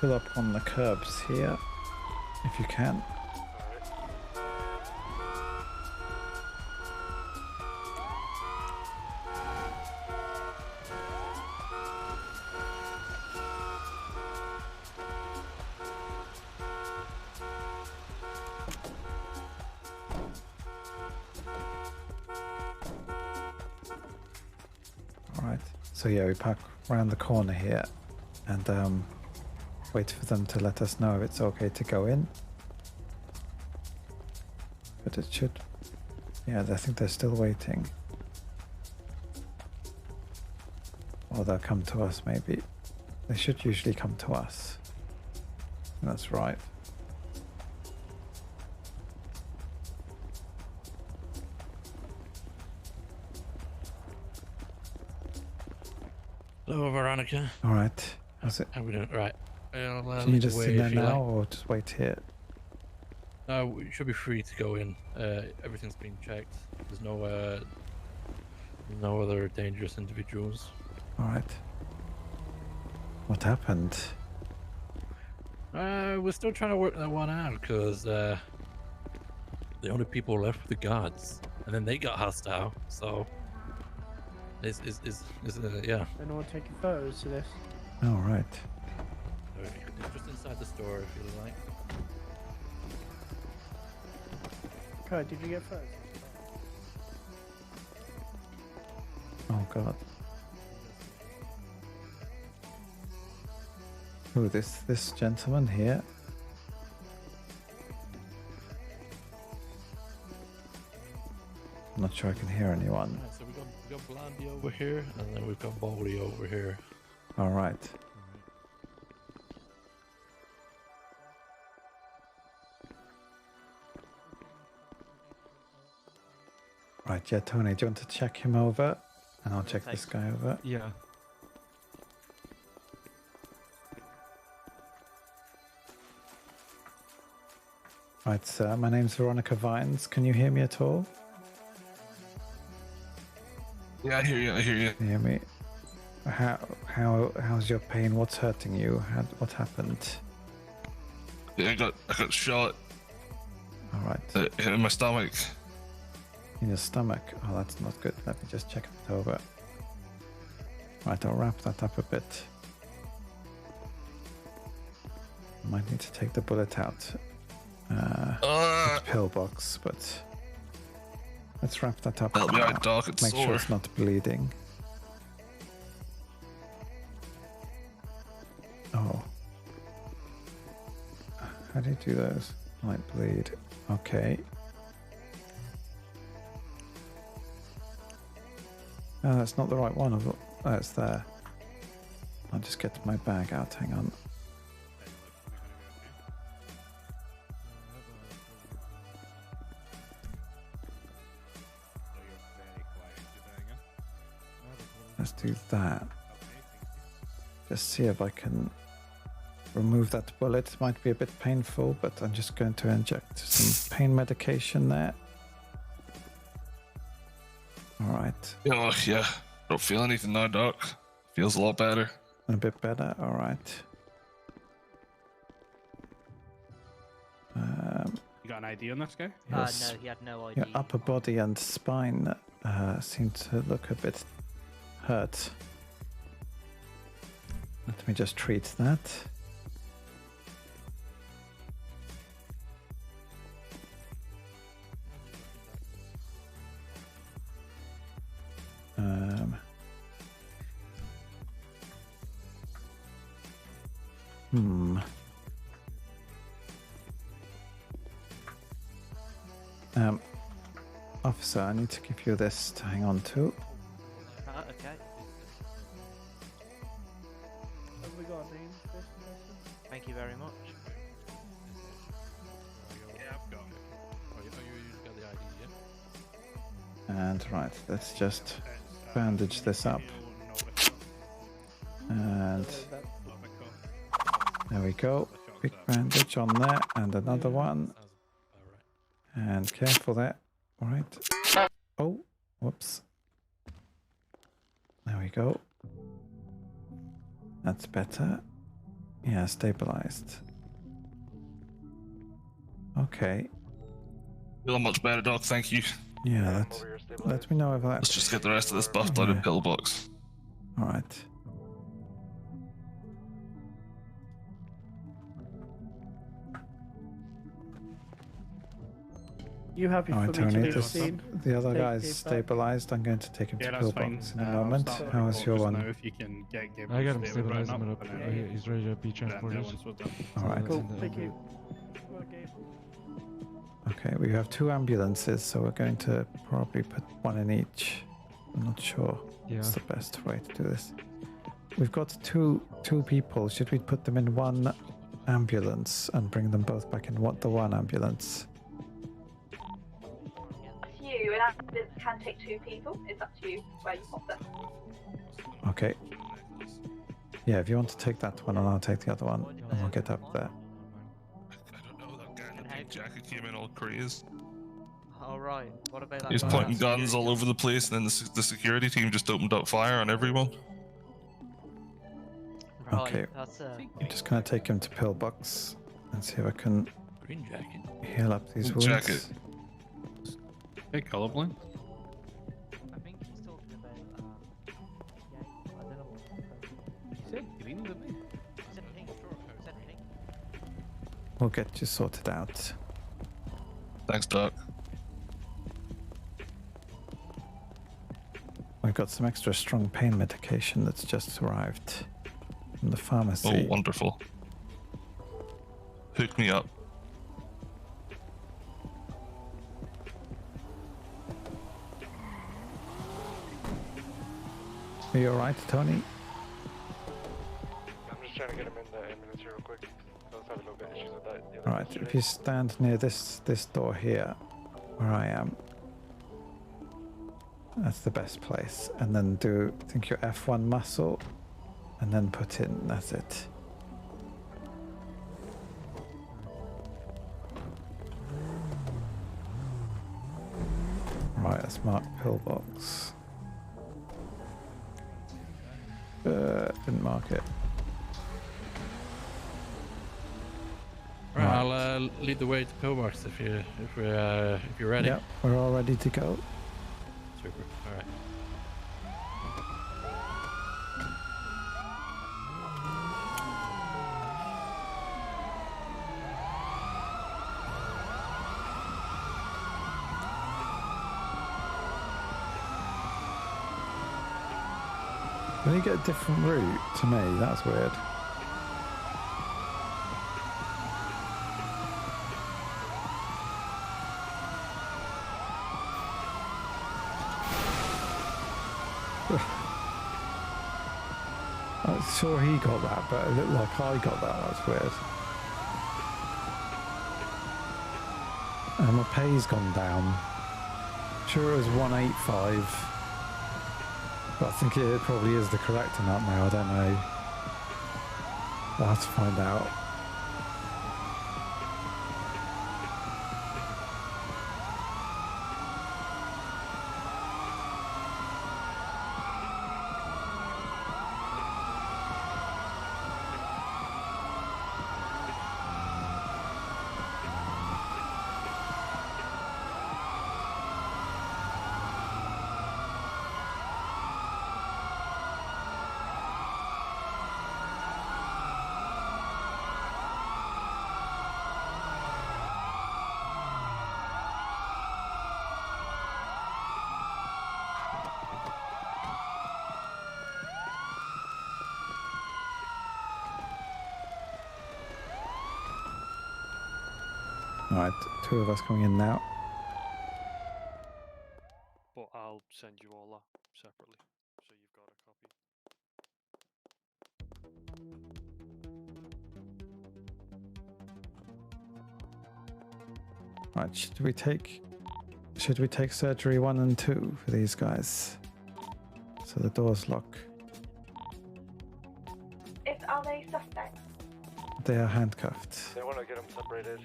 Pull up on the curbs here, if you can. Alright, so yeah, we park around the corner here and wait for them to let us know if it's okay to go in. But it should... Yeah, I think they're still waiting. Or they'll come to us, maybe. They should usually come to us. That's right. Hello, Veronica. All right. How's it? How we doing? Right. Can you just sit there now, or just wait here? No, we should be free to go in. Everything's been checked. There's no other dangerous individuals. All right. What happened? We're still trying to work that one out because the only people left were the guards, and then they got hostile. So yeah. Anyone taking photos to this? All right. Just inside the store if you like. Okay, did you get photos? Oh God. Who, this gentleman here? I'm not sure I can hear anyone. Right, so we got Blondie over here, and then we've got Baldy over here. All right. Right, yeah, Tony, do you want to check him over? And I'll check this guy over. Yeah. Right, sir, my name's Veronica Vines. Can you hear me at all? Yeah, I hear you. Can you hear me? How's your pain? What's hurting you? What happened? Yeah, I got shot. All right. In my stomach. In your stomach? Oh, that's not good. Let me just check it over. Right, I'll wrap that up a bit. Might need to take the bullet out. The pillbox, but let's wrap that up. Help me out, Doc. It's Make sore. sure it's not bleeding. Oh. How do you do those? Might bleed. Okay. No, that's not the right one. Oh, it's there. I'll just get my bag out. Hang on. Let's do that. Just see if I can remove that bullet. It might be a bit painful, but I'm just going to inject some pain medication there. All right. Oh, yeah. Don't feel anything now, Doc. Feels a lot better. A bit better. All right. You got an ID on this guy? Yes. No, he had no ID. Your upper body and spine seem to look a bit hurt. Let me just treat that. Officer, I need to give you this to hang on to. Okay. Have we got a name for this person? Thank you very much. Yeah, I've got it. Oh, you got the ID, yeah? And right, let's just bandage this up. And there we go. Big bandage on there, and another one. And careful there. All right. Oh, whoops. There we go. That's better. Yeah, stabilized. Okay. Feel much better, Doc. Thank you. Yeah, let me know if that. Let's just get the rest of this buffed out of the pillbox. All right. You happy All for right, me Tony. to leave the scene? The other Take guy's it back? stabilized. I'm going to take him Yeah, to that's fine. pillbox in a I'll moment. start the How is report your just one? now if you can get I got him stable stabilized. right I'm up, up. and then He's ready to be the transported. ones we're done. All right. Cool, thank you. Okay, we have 2 ambulances, so we're going to probably put one in each. I'm not sure what's the best way to do this. We've got two people. Should we put them in one ambulance and bring them both back in the one ambulance? You, an ambulance can take 2 people. It's up to you where you pop them. Okay. Yeah, if you want to take that one, and I'll take the other one, and we'll get up there. I don't know, that guy in the pink jacket came in all crazed. All right. What about that? He was guy pointing at guns security? all over the place, and then the security team just opened up fire on everyone. Right. Okay, That's I'm just gonna take him to pillbox and see if I can Green jacket. heal up these Green wounds. jacket. Hey, colorblind. I think he's talking about. I don't know what. He said green, didn't he? He said pink. He said pink. We'll get you sorted out. Thanks, Doc. We've got some extra strong pain medication that's just arrived from the pharmacy. Oh, wonderful. Hook me up. Are you alright, Tony? I'm just trying to get him in the ambulance here real quick. I was having a little bit of issues with that. the other Alright, yesterday. if you stand near this door here, where I am, that's the best place. And then I think your F1 muscle, and then put in, that's it. Right, let's mark pillbox. Didn't mark it. Right, I'll lead the way to pillbox if you're ready. Yep, we're all ready to go. Super. All right. When you get a different route to me, that's weird. I'm sure he got that, but it looked like I got that. That's weird. And my pay's gone down. Sure, it was 185. But I think it probably is the correct amount now. I don't know. I'll have to find out. Alright, 2 of us coming in now. But I'll send you all that separately, so you've got a copy. Right, should we take surgery 1 and 2 for these guys? So the doors lock. Are they suspects? They are handcuffed. They want to get them separated.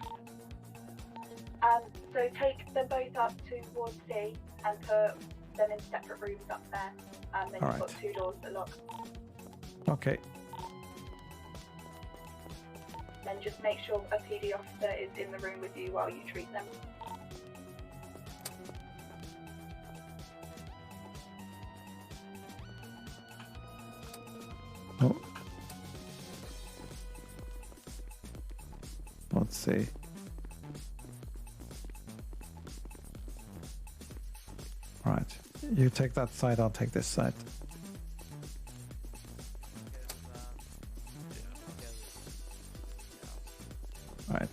So take them both up to Ward C and put them in separate rooms up there. Then you've Alright. got 2 doors that lock. Okay. Then just make sure a PD officer is in the room with you while you treat them. Oh. Let's see. Right. You take that side, I'll take this side. Right.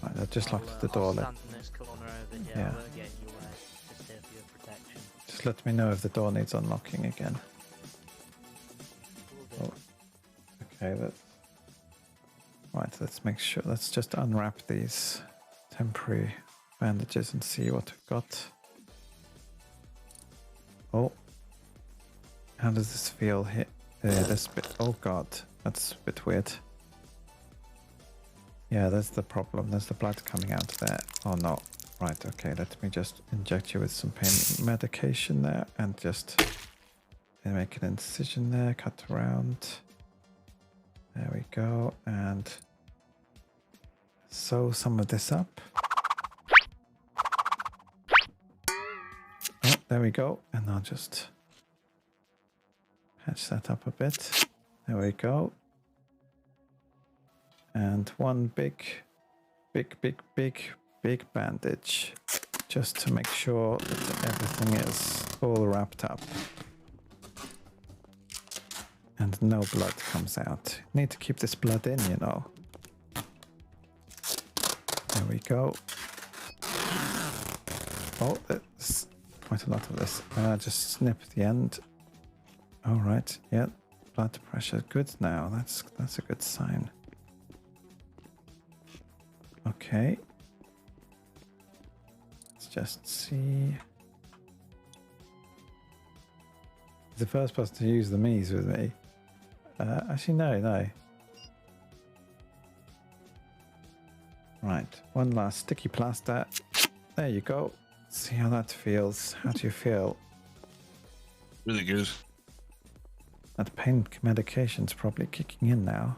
Right, I've just locked the door. Stand in this corner over here. Yeah. I won't get in your way. Just here for your protection. Just let me know if the door needs unlocking again. Oh. Okay, let's make sure. Let's just unwrap these temporary bandages and see what we've got. Oh. How does this feel here? This bit. Oh god, that's a bit weird. Yeah, that's the problem. There's the blood coming out there. Oh no. Right, okay, let me just inject you with some pain medication there and just make an incision there, cut around. There we go, and sew some of this up. Oh, there we go, and I'll just patch that up a bit. There we go. And one big bandage, just to make sure that everything is all wrapped up. And no blood comes out. Need to keep this blood in, you know. There we go. Oh, there's quite a lot of this. Just snip the end. All right, yeah, blood pressure good now. That's a good sign. Okay. Let's just see. He's the first person to use the Mies with me. Actually, no. Right, one last sticky plaster. There you go. See how that feels. How do you feel? Really good. That pain medication's probably kicking in now.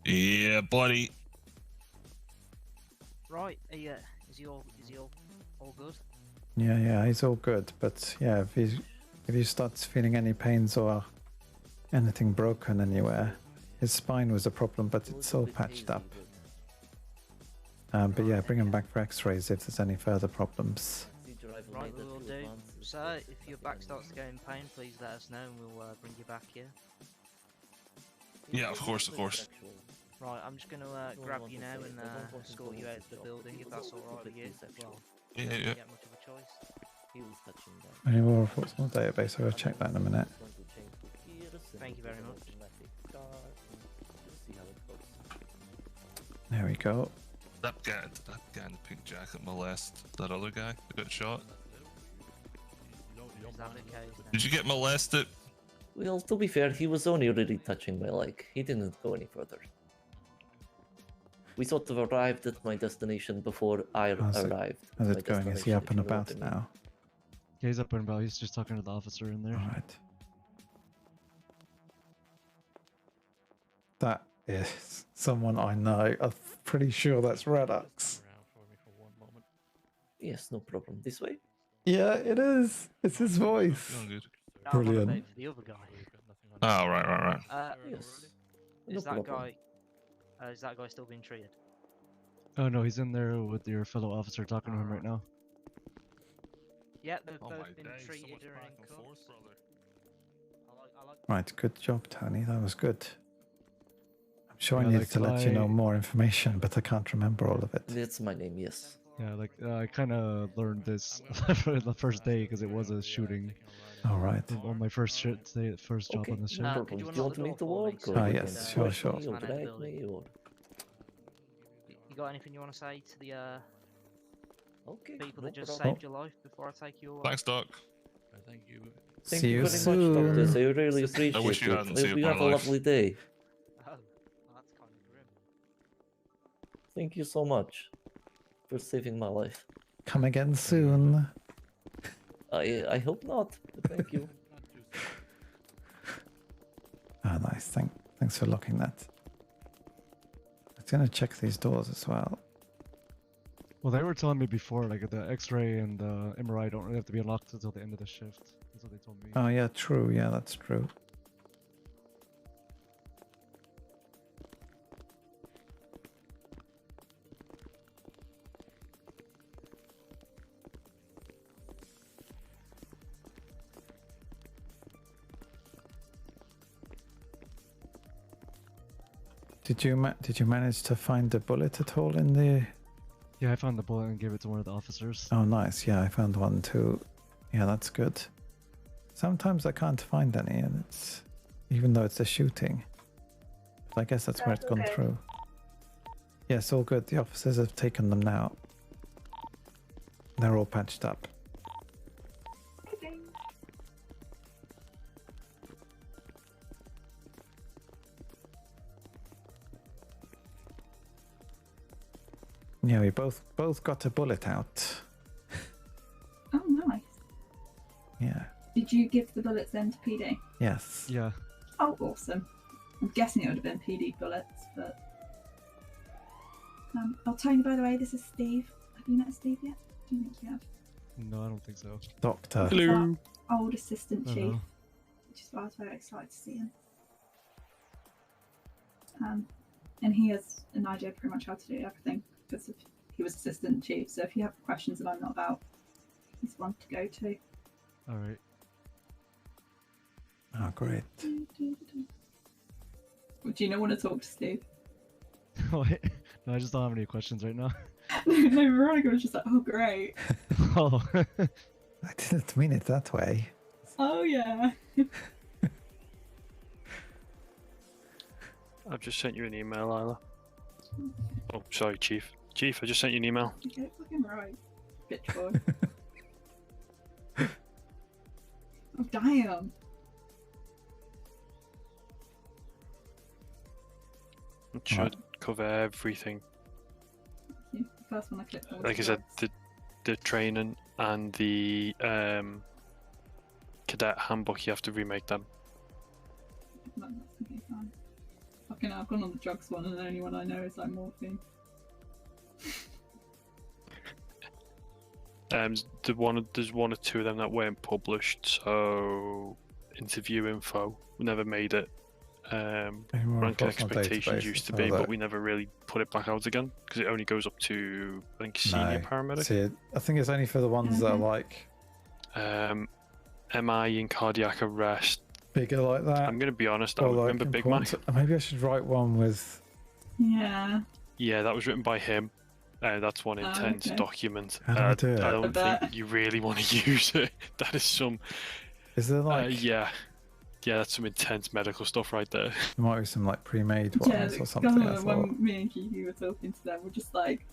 Yeah, buddy. Right, is he all good? Yeah, he's all good. But yeah, if you start feeling any pains or anything broken anywhere, his spine was a problem, but it's all patched up. But yeah, bring him back for X-rays if there's any further problems. Right, we will do. So, if your back starts to go in pain, please let us know and we'll bring you back here. Yeah, of course. Right, I'm just going to grab you now and escort you out of the building, if that's alright with you. Yeah. You don't get much of a choice. Any more reports on the database? I'll go check that in a minute. Thank you very much. There we go. That guy in the pink jacket molest that other guy that got shot. Is that the case then? Did you get molested? Well, to be fair, he was only really touching my leg. He didn't go any further. We sort of arrived at my destination before I arrived. How's it going? Is he up and about now? Yeah, he's up and about. He's just talking to the officer in there. Alright. That is someone I know. I'm pretty sure that's Redux. Yes, no problem. This way? Yeah, it is. It's his voice. Brilliant. The other guy. Oh, right. Yes. Is that guy still being treated? Oh no, he's in there with your fellow officer talking to him right now. Yeah, they've both been treated during cuffs. Right, good job, Tony. That was good. I'm sure I Yeah, needed to let you know more information, but I can't remember all of it. That's my name, yes. Yeah, I kind of learned this the first day because it was a shooting. All right. On my first job on the ship. Do you want me to walk? Or yes, sure. Or drag me, or... You got anything you want to say to the people that just problem. saved your life before I take you away? Thanks, Doc. Thank you. Thank you very much, Doctor. I really appreciate I wish you it. hadn't saved You my have a life. lovely day. Oh, that's kind of grim. Thank you so much for saving my life. Come again soon. I hope not. But thank you. Ah, nice. Thanks for locking that. I was gonna check these doors as well. Well, they were telling me before, like the X-ray and the MRI don't really have to be unlocked until the end of the shift. That's what they told me. Oh yeah, true. Yeah, that's true. Did you manage to find the bullet at all in the? Yeah, I found the bullet and gave it to one of the officers. Oh, nice. Yeah, I found one too. Yeah, that's good. Sometimes I can't find any, and it's even though it's a shooting. But I guess that's where it's gone through. Yes, all good. The officers have taken them now. They're all patched up. Yeah, we both got a bullet out. Oh, nice. Yeah. Did you give the bullets then to PD? Yes. Yeah. Oh, awesome. I'm guessing it would have been PD bullets, but... oh, Tony, by the way, this is Steve. Have you met Steve yet? Do you think you have? No, I don't think so. Doctor. He's our old assistant chief, Hello. which is why I was very excited to see him. And he has an idea pretty much how to do everything, because he was assistant chief, so if you have questions that I'm not about, he's one to go to. Alright. Oh, great. Well, do you not want to talk to Steve? What? No, I just don't have any questions right now. No, Veronica was just like, oh, great. Oh. I didn't mean it that way. Oh, yeah. I've just sent you an email, Isla. Oh, sorry, Chief. Chief, I just sent you an email. You get it fucking right, bitch boy. Oh, damn. It should cover everything. The first one I clicked on was Like I said, the training and the cadet handbook, you have to remake them. No, that's completely fine. Fucking I've gone on the drugs one, and the only one I know is like morphine. There's one or two of them that weren't published, so interview info, we never made it. Rank expectations used to be, but we never really put it back out again because it only goes up to, I think, senior paramedic. See, I think it's only for the ones that are like MI in cardiac arrest. Bigger like that. I'm gonna be honest, I Or, like, remember Big Mac. Maybe I should write one with. Yeah. Yeah, that was written by him. That's one intense okay. document. How do I do it? I don't think you really want to use it. That is some. Is there like? Yeah, that's some intense medical stuff right there. There might be some like pre-made Yeah, ones or something. I thought. when me and Kiki were talking to them, we're just like,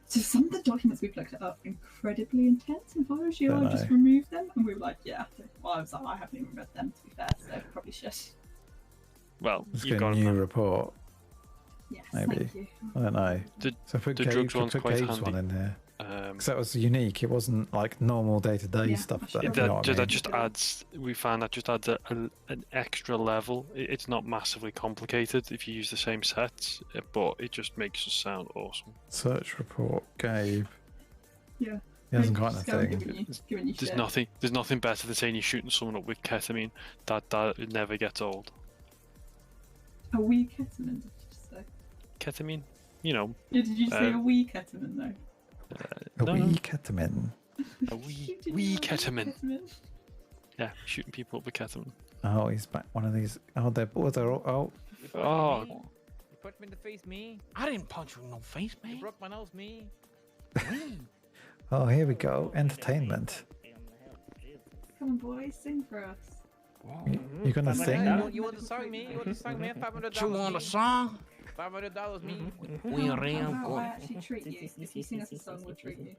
so some of the documents we've looked at are incredibly intense, and if I was you, I'd just remove them. And we were like, yeah. Well, I was like, I haven't even read them, to be fair, so probably should. Well, Let's you've get got a them new now. report. Yes, Maybe. thank you. I don't know. So put the drugs one's put quite Gabe's handy. one in there. Because that was unique. It wasn't like normal day-to-day stuff. That, you know what I mean? That just adds. We found that just adds an extra level. It's not massively complicated if you use the same sets, but it just makes us sound awesome. Search report, Gabe. Yeah. He hasn't got Just go and anything. giving you shit. There's nothing better than saying you're shooting someone up with ketamine. That never gets old. A wee ketamine, did you just say? Ketamine, you know. Yeah, did you say a wee ketamine though? A wee ketamine. A wee ketamine. Yeah, shooting people up with ketamine. Oh, he's back. One of these. Oh, they're all. Oh. You punched me in the face, me. I didn't punch you in no face, man. You broke my nose, me. Oh, here we go. Entertainment. Come on, boys, sing for us. You gonna sing? You want the song, me? You want the song, man? $500. You want a song? $500, me. We are real How good. I actually treat you. If you sing us a song, we'll treat you.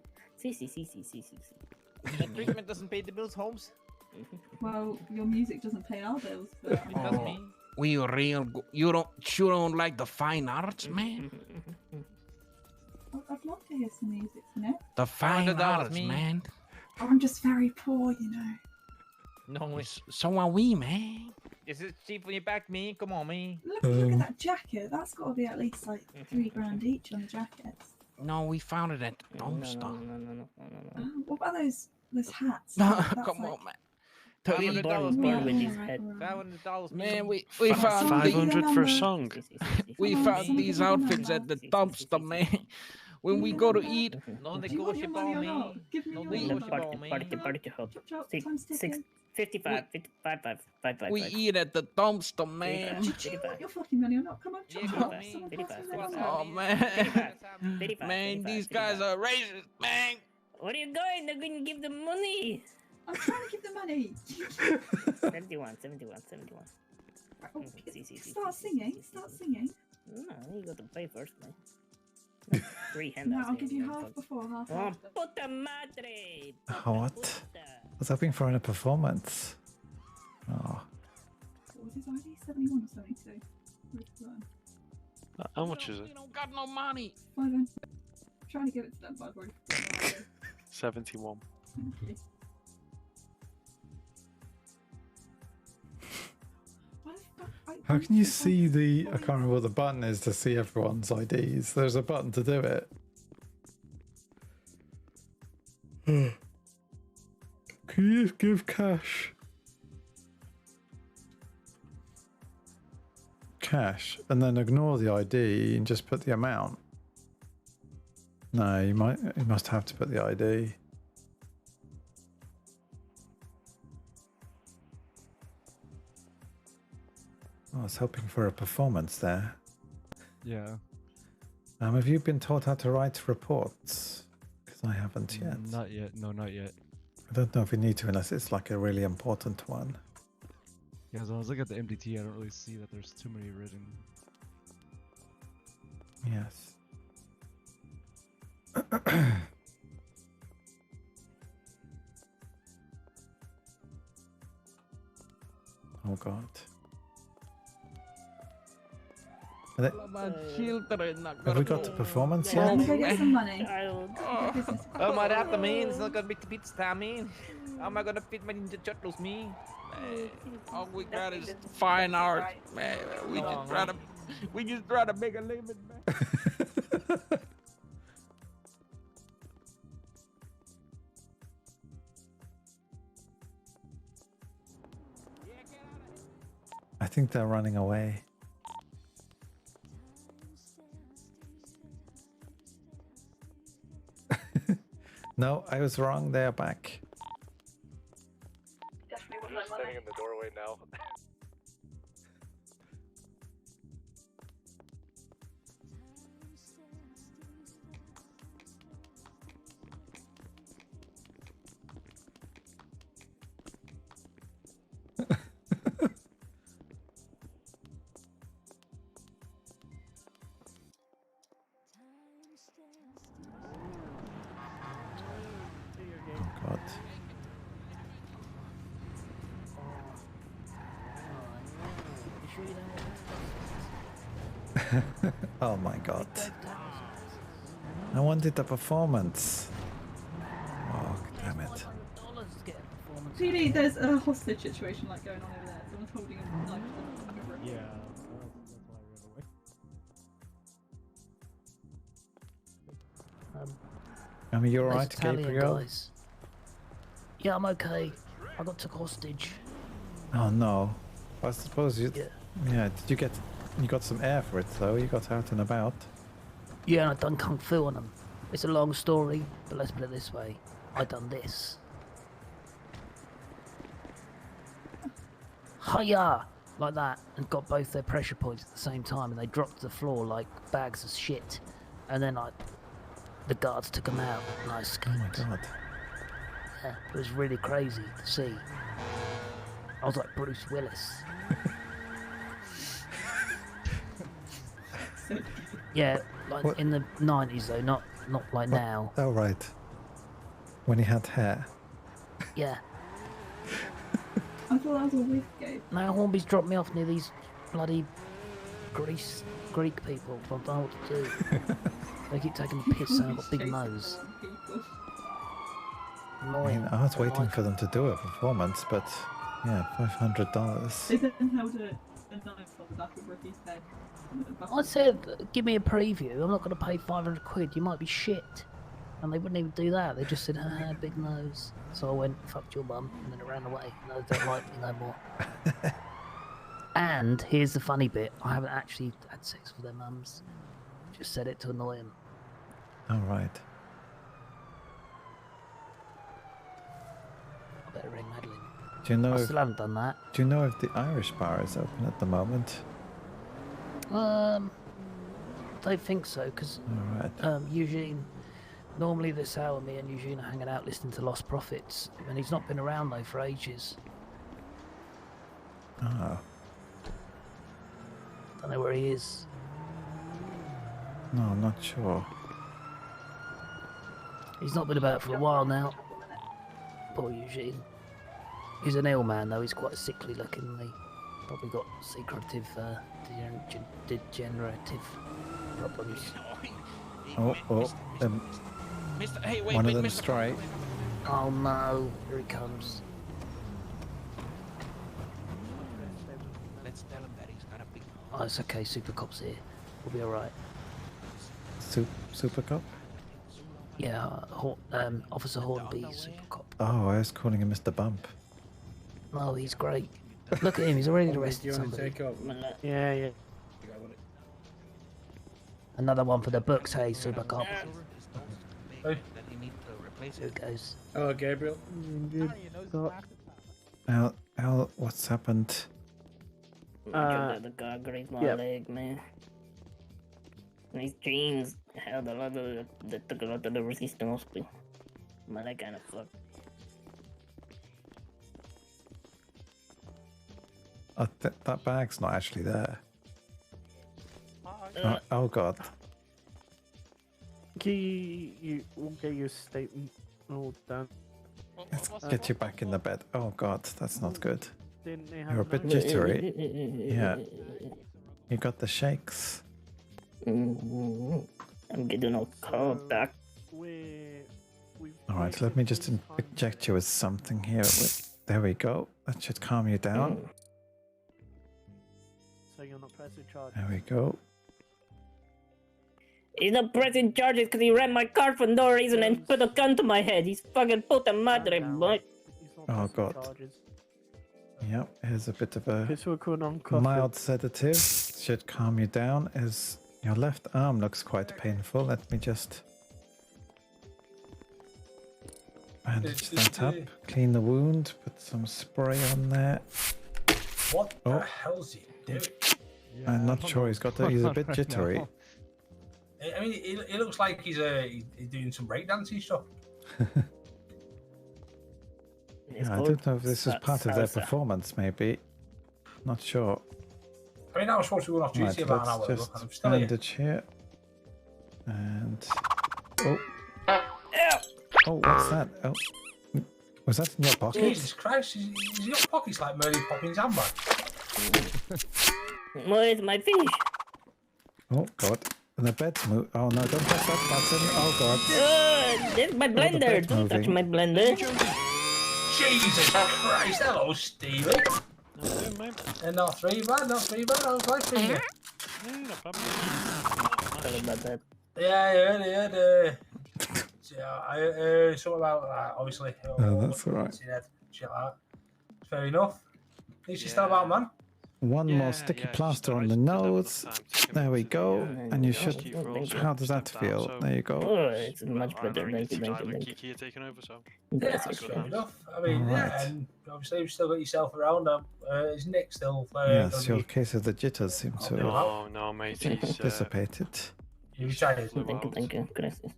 That treatment doesn't pay the bills, Holmes. Well, your music doesn't pay our bills, but... Oh, we are real good. You don't like the fine arts, man? I'd love to hear some music, you know? The fine arts, me. man. Oh, I'm just very poor, you know. No, So are we, man. is it cheap when you back me? Come on, me. Look at that jacket. That's got to be at least like $3 each on the jackets. No, we found it at the dumpster. What about those hats? Come on, man. $500, $500, man, we found 500 for a song. We found these outfits at the dumpster, man. When we go to eat, No negotiable, me. Give me No your negotiable, me. we eat at the dumpster, man. Do you want your fucking money or not? Come on, chop. Oh, man. Man, these guys are racist, man. Where are you going? They're going to give the money. I'm trying to give the money. 71. Oh, start singing. No, you got to pay first, man. 3 No, handouts. I'll give you half before, half Oh, after. puta madre! What? I was hoping for a performance. Oh. What was his ID? 71 or 72? Where's the line? How much is it? We don't got no money. 500. I'm trying to give it to them, but I've already forgotten. 71. Okay. How can you see the... I can't remember what the button is to see everyone's IDs. There's a button to do it. Can you just give cash? Cash, and then ignore the ID and just put the amount. No, you must have to put the ID. I was hoping for a performance there. Yeah. Have you been taught how to write reports? Because I haven't yet. Not yet. No, not yet. I don't know if you need to unless it's like a really important one. Yeah, as I was looking at the MDT, I don't really see that there's too many written. Yes. Oh God. Have we got the performance Yeah, yet? go get some money. Oh, my that means it's not gonna be the pizza, man. How am I gonna fit my Ninja Turtles, me? All we got is fine art, man. We just try to make a living, man. I think they're running away. No, I was wrong. They're back. I'm just standing in the doorway now. Oh God. Oh my God. I wanted the performance. Oh, damn it. PD, there's a hostage situation like going on over there. Someone's holding a knife. Yeah. I mean, you're Those right, Italian Gabriel? guys. Yeah, I'm okay. I got took hostage. Oh no. I suppose you... Yeah, did you got some air for it though? You got out and about. Yeah, and I done kung fu on them. It's a long story, but let's put it this way. I done this. Hiya! Like that, and got both their pressure points at the same time, and they dropped to the floor like bags of shit. And then the guards took them out, and I escaped. Oh my God. Yeah, it was really crazy to see. I was like Bruce Willis. Yeah, like What? in the 90s though, not like now. Oh right. When he had hair. Yeah. I thought that was a wig, Gabe. Now Hornby's dropped me off near these bloody Greek people. I don't know what to do. They keep taking the piss out of a big nose. I mean, I was waiting for them to do a performance, but yeah, $500. They then held a knife on the back of Ricky's head. I said, give me a preview. I'm not going to pay 500 quid. You might be shit. And they wouldn't even do that. They just said, haha, big nose. So I went, fucked your mum, and then I ran away. No, they don't like me no more. And here's the funny bit. I haven't actually had sex with their mums. Just said it to annoy them. All right. I better ring Madeline. Do you know? I still haven't done that. Do you know if the Irish bar is open at the moment? They think so, because Eugene, normally this hour, me and Eugene are hanging out listening to Lost Prophets, and he's not been around though for ages. Oh. Don't know where he is. No, I'm not sure. He's not been about for a while now. Poor Eugene. He's an ill man though, he's quite sickly looking. Probably got secretive degenerative problems. Oh, Mister, hey, wait, one wait, of them Mr. straight. Oh no, here he comes. Let's tell him that he's gonna be. Oh, it's okay, Super Cop's here. We'll be alright. Super Cop? Yeah, Officer Hornby's Super Cop. Oh, I was calling him Mr. Bump. Oh, he's great. Look at him, he's already arrested somebody. Yeah. Another one for the books, hey, Super Cop. Hey. Here it goes. Oh, Gabriel. What's happened? The guy grazed my leg, man. These jeans held a lot of they took a lot of the resistance. My leg kind of fucked. That bag's not actually there. Oh God. We'll get your statement all done. Let's get you back in the bed. Oh God, that's not good. Didn't they have You're a bit jittery. Yeah. You got the shakes. I'm getting all cold, Doc. Alright, let me just inject you with something here. There we go. That should calm you down. So you're not pressing charges. There we go. He's not pressing charges because he ran my car for no reason and put a gun to my head. He's fucking puta madre, boy. Oh God. Yep, here's a bit of a uncuffed. mild sedative. Should calm you down. As your left arm looks quite painful. Let me just bandage that up. Clean the wound. Put some spray on there. What the hell's he doing? I'm not sure. He's a bit jittery. I mean, he looks like he's doing some breakdancing stuff. Yeah, I don't know if this is part of their performance, maybe. Not sure. I mean, I was supposed to go off duty about an hour ago, and I'm still here. Bandage here. And... Oh. Oh, what's that? Oh. Was that in your pocket? Jesus Christ, he's got pockets like Mary Poppins handbag. Where's my fish? Oh, God. And the bed's moving. Oh, no, don't touch that button. Oh, God. There's my blender. Don't touch my blender. Jesus Christ, hello, Stevie. And not three bad. I was like thinking. Sorry about that. Yeah, I heard something about that, obviously. Oh, that's alright. Shit like that. Fair enough. At least you're still about, man. One more sticky plaster on the nose. There we go. And you should... How does that feel? There you go. Oh, it's much better. Thank you. Kiki taking over, so. Yeah, that's fair enough. I mean, yeah, and obviously you've still got yourself around. Is Nick still... Yes, your case of the jitters seem to have No, mate, he's... dissipated. You tried. Thank you. Gracias.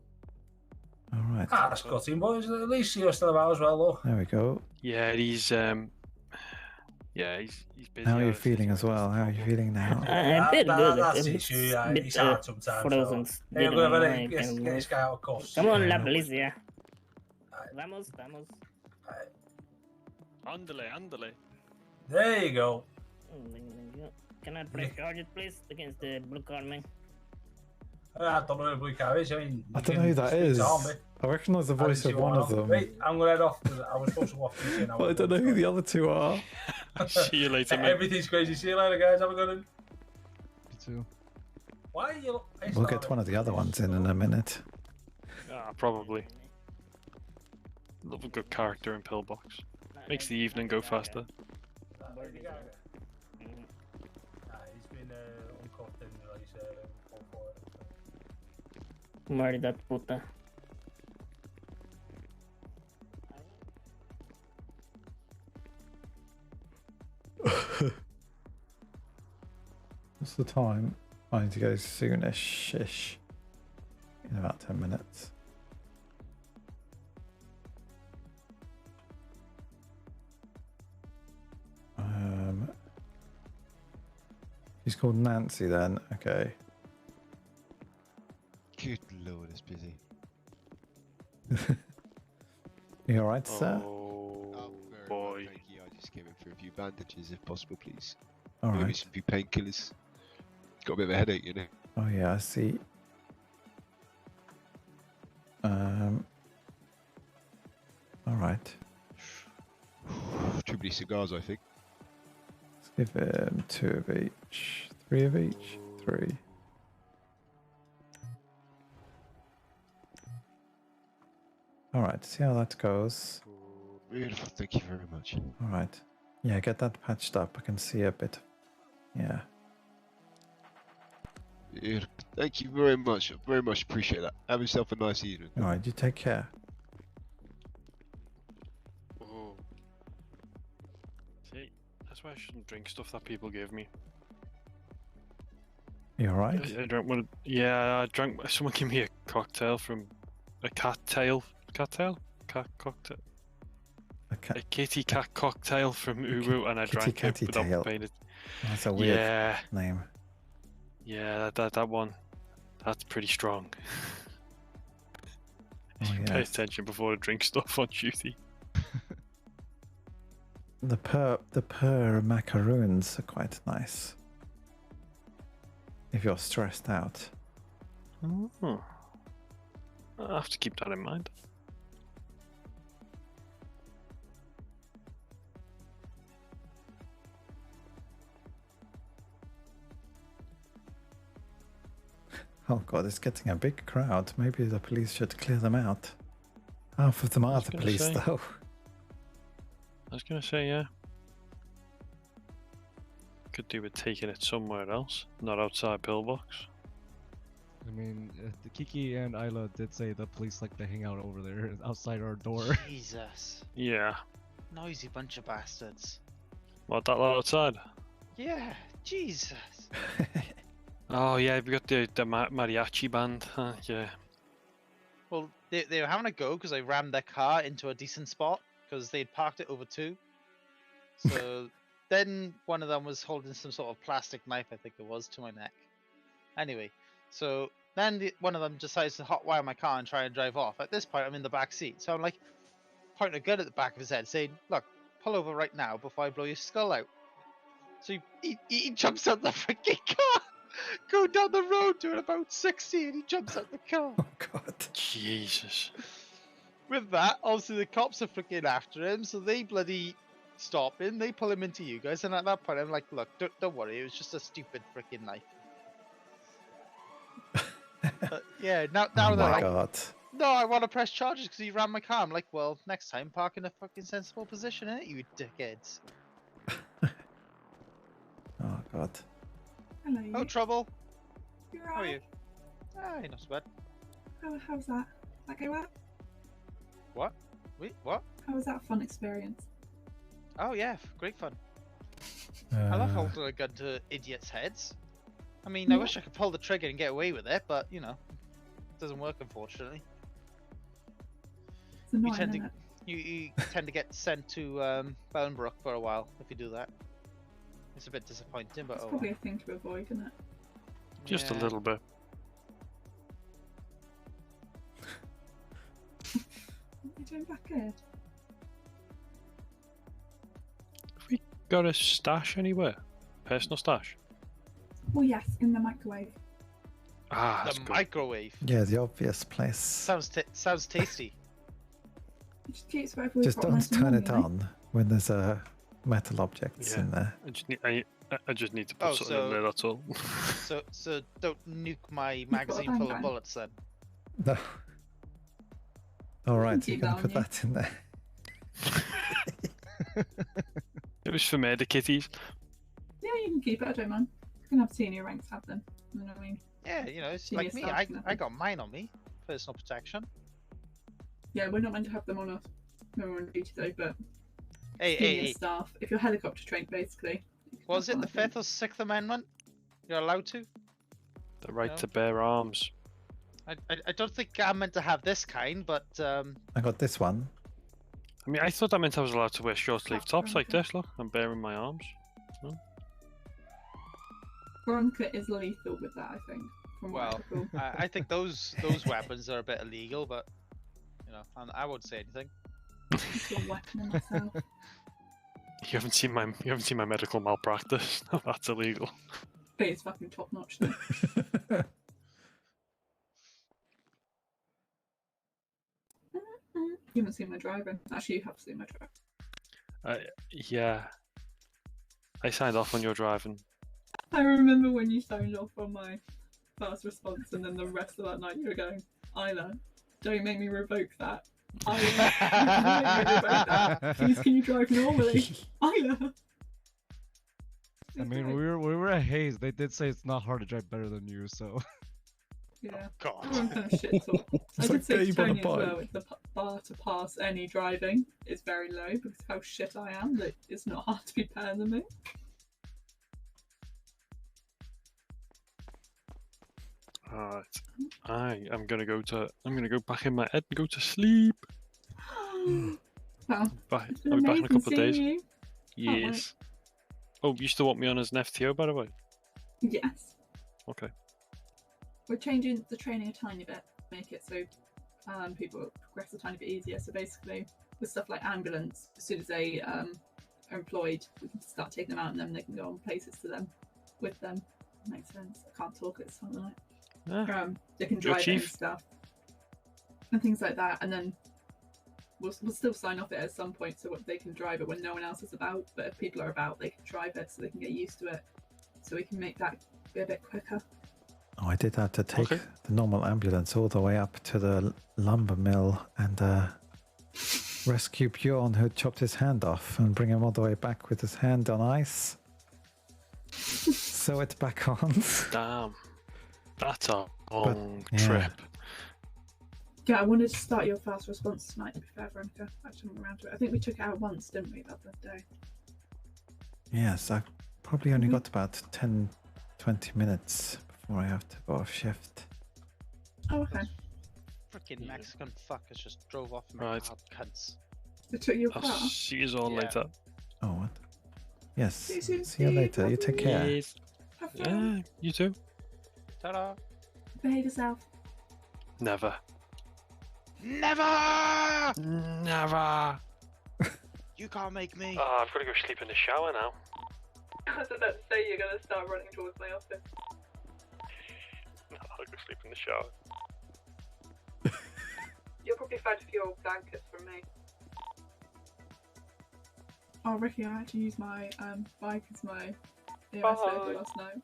Alright. That's got him, boys. At least you're still about as well, though. There we go. Yeah, he's busy. How are you feeling as well? How are you feeling now? I'm good. That's the issue. Yeah, it's hard sometimes. Frozen. Hey, I'm going to get this guy out of course. Come on, La Policia. Vamos. Ándale. There you go. Can I press charges, please, against the blue card man? I don't know who the blue car is. I mean, I don't know who that is. I recognise the voice of one of them. Wait, I'm going to head off because I was supposed to walk in. But I don't know who the other two are. See you later, mate. Everything's crazy. See you later, guys. Have a good one. You too. Why are you pissed We'll off get at one of the other ones in a minute. Probably. Love a good character in Pillbox. Makes the evening go faster. He's been uncuffed and released for it. Marry that puta. What's the time? I need to go soonish-ish. In about 10 minutes. She's called Nancy then. Okay. Good lord, it's busy. You alright, sir? Oh, very well, thank you. I just came in for a few bandages, if possible, please. All Maybe right. some few painkillers. Got a bit of a headache, you know. Oh yeah, I see. Alright. Too many cigars, I think. Let's give him 2 of each. 3 of each? 3. Alright, see how that goes. Beautiful, thank you very much. Alright. Yeah, get that patched up. I can see a bit. Yeah. Beautiful. Thank you very much. I very much appreciate that. Have yourself a nice evening. Alright, you take care. Oh. See, that's why I shouldn't drink stuff that people give me. You alright? I drank one. Yeah, I drank. Someone gave me a cocktail from a cat tail. Cat tail? Cat cocktail. A kitty cat cocktail from Uwu, and I drank it without tail. paying it. That's a weird name. Yeah, that one. That's pretty strong. Oh, yeah. Pay attention before I drink stuff on duty. The purr macaroons are quite nice. If you're stressed out. Oh. I'll have to keep that in mind. Oh god, it's getting a big crowd. Maybe the police should clear them out. Half of them are the police, though. I was gonna say, yeah. Could do with taking it somewhere else, not outside pillbox. I mean, the Kiki and Isla did say the police like to hang out over there outside our door. Jesus. Yeah. Noisy bunch of bastards. What, that lot outside? Yeah, Jesus. Oh yeah, we got the mariachi band. Yeah. Well, they were having a go because I rammed their car into a decent spot because they'd parked it over 2. So then one of them was holding some sort of plastic knife, I think it was, to my neck. Anyway, so then one of them decides to hotwire my car and try and drive off. At this point, I'm in the back seat, so I'm like pointing a gun at the back of his head, saying, "Look, pull over right now before I blow your skull out." So he jumps out the freaking car. Go down the road doing about 60 and he jumps out the car. Oh god. Jesus. With that, obviously the cops are freaking after him, so they bloody stop him, they pull him into you guys, and at that point I'm like, look, don't worry, it was just a stupid freaking knife. Yeah, now Oh they're my like, god. no, I want to press charges because he ran my car. I'm like, well, next time park in a fucking sensible position, innit, you dickheads. Oh god. Hello. No trouble. You're How are right. you? Ah, you're not so bad. How's that? That go well? What? Wait, what? How was that a fun experience? Oh yeah, great fun. I love holding a gun to idiots' heads. I mean, I wish I could pull the trigger and get away with it, but you know, it doesn't work unfortunately. It's annoying, You tend to isn't it? you tend to get sent to Boundbrook for a while if you do that. It's a bit disappointing, but It's oh probably well. a thing to avoid, isn't it? Just a Yeah. little bit. You're doing back good. Got a stash anywhere? Personal stash? Oh yes, in the microwave. Ah, The microwave. Yeah, the obvious place. Sounds tasty. It just keeps whatever we've Just got don't nice and turn warm, it you know? on when there's metal objects in there. I just need to put Oh, something in there, that's all. So don't nuke my got a magazine bang full of bang. bullets then. No. Alright, keep you're that gonna on put you. that in there. It was for murder kitties. Yeah, you can keep it. I don't mind. You can have senior ranks have them. You know what I mean? Yeah, you know, it's Senior like me. staff I can have I them. got mine on me. Personal protection. Yeah, we're not meant to have them on us when we're on duty though, but Hey, senior hey. staff, if you're helicopter trained basically. Was it the Fifth or Sixth Amendment? You're allowed to. The right No. to bear arms. I don't think I'm meant to have this kind, but I got this one. I mean, I thought that meant I was allowed to wear short sleeve tops like this, look. I'm bearing my arms. No? Veronica is lethal with that, I think. From what I Well, recall. I think those weapons are a bit illegal, but you know, I won't say anything. It's a weapon in itself. You haven't seen my medical malpractice. No, that's illegal. But it's fucking top notch though. You haven't seen my driving. Actually, you have seen my driving. Yeah. I signed off on your driving. I remember when you signed off on my fast response, and then the rest of that night you were going, Isla, don't make me revoke that. Isla, don't make me revoke that. Please, can you drive normally? Isla. I mean, we were at Hayes. They did say it's not hard to drive better than you, so. Yeah. God. Everyone kind of shit talk. I did say to Tony as well, the bar to pass any driving is very low because of how shit I am, that it's not hard to be better than me. Alright. I'm gonna go back in my head and go to sleep. Well, I'll it's be been back in a amazing couple of days. seeing you. Can't wait. Yes. Oh, you still want me on as an FTO, by the way? Yes. Okay. We're changing the training a tiny bit to make it so people progress a tiny bit easier. So basically, with stuff like ambulance, as soon as they are employed, we can start taking them out and then they can go on places to them with them. Makes sense. I can't talk at some night. They can drive it and stuff and things like that, and then we'll still sign off it at some point so they can drive it when no one else is about. But if people are about, they can drive it so they can get used to it. So we can make that be a bit quicker. Oh, I did have to take the normal ambulance all the way up to the lumber mill and rescue Bjorn, who chopped his hand off, and bring him all the way back with his hand on ice. Sew it back on. Damn. That's a long yeah. trip. Yeah, I wanted to start your fast response tonight, to be fair, Veronica. I just haven't got around to it. I think we took it out once, didn't we, that day? Yes, I probably only got about 10-20 minutes before I have to go off shift. Oh, okay. Freaking Mexican fuckers just drove off my Right. car, cunts. They took your I'll car? see you all later. Oh, what? Yes. See you later. You take care. Yes. Have fun. Yeah, you too. Ta-da! Behave yourself. Never. Never! Never. You can't make me. Oh, I've got to go sleep in the shower now. I was about to say you're going to start running towards my office. No, I'll go sleep in the shower. You'll probably find a few old blankets from me. Oh, Ricky, I had to use my bike as my EMS vehicle last night.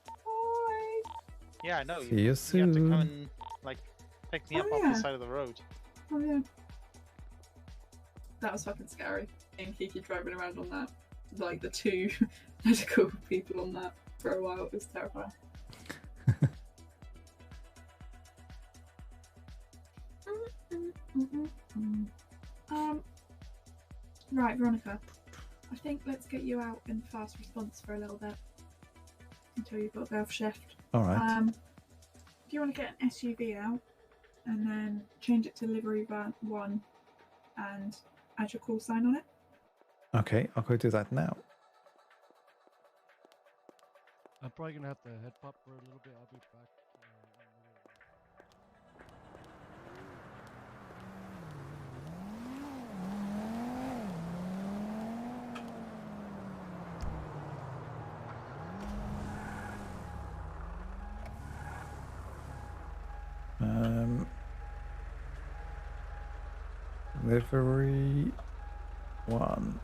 Bye! Yeah, I know. See you You have to soon. come and like pick me up off the side of the road. Oh yeah. That was fucking scary. Me and Kiki driving around on that. Like the two medical people on that for a while. It was terrifying. Right, Veronica. I think let's get you out in fast response for a little bit until you've got to go off shift. All right. Do you want to get an SUV out and then change it to livery van 1 and add your call sign on it? Okay, I'll go do that now. I'm probably gonna have to head pop for a little bit. I'll be back. Livery 1.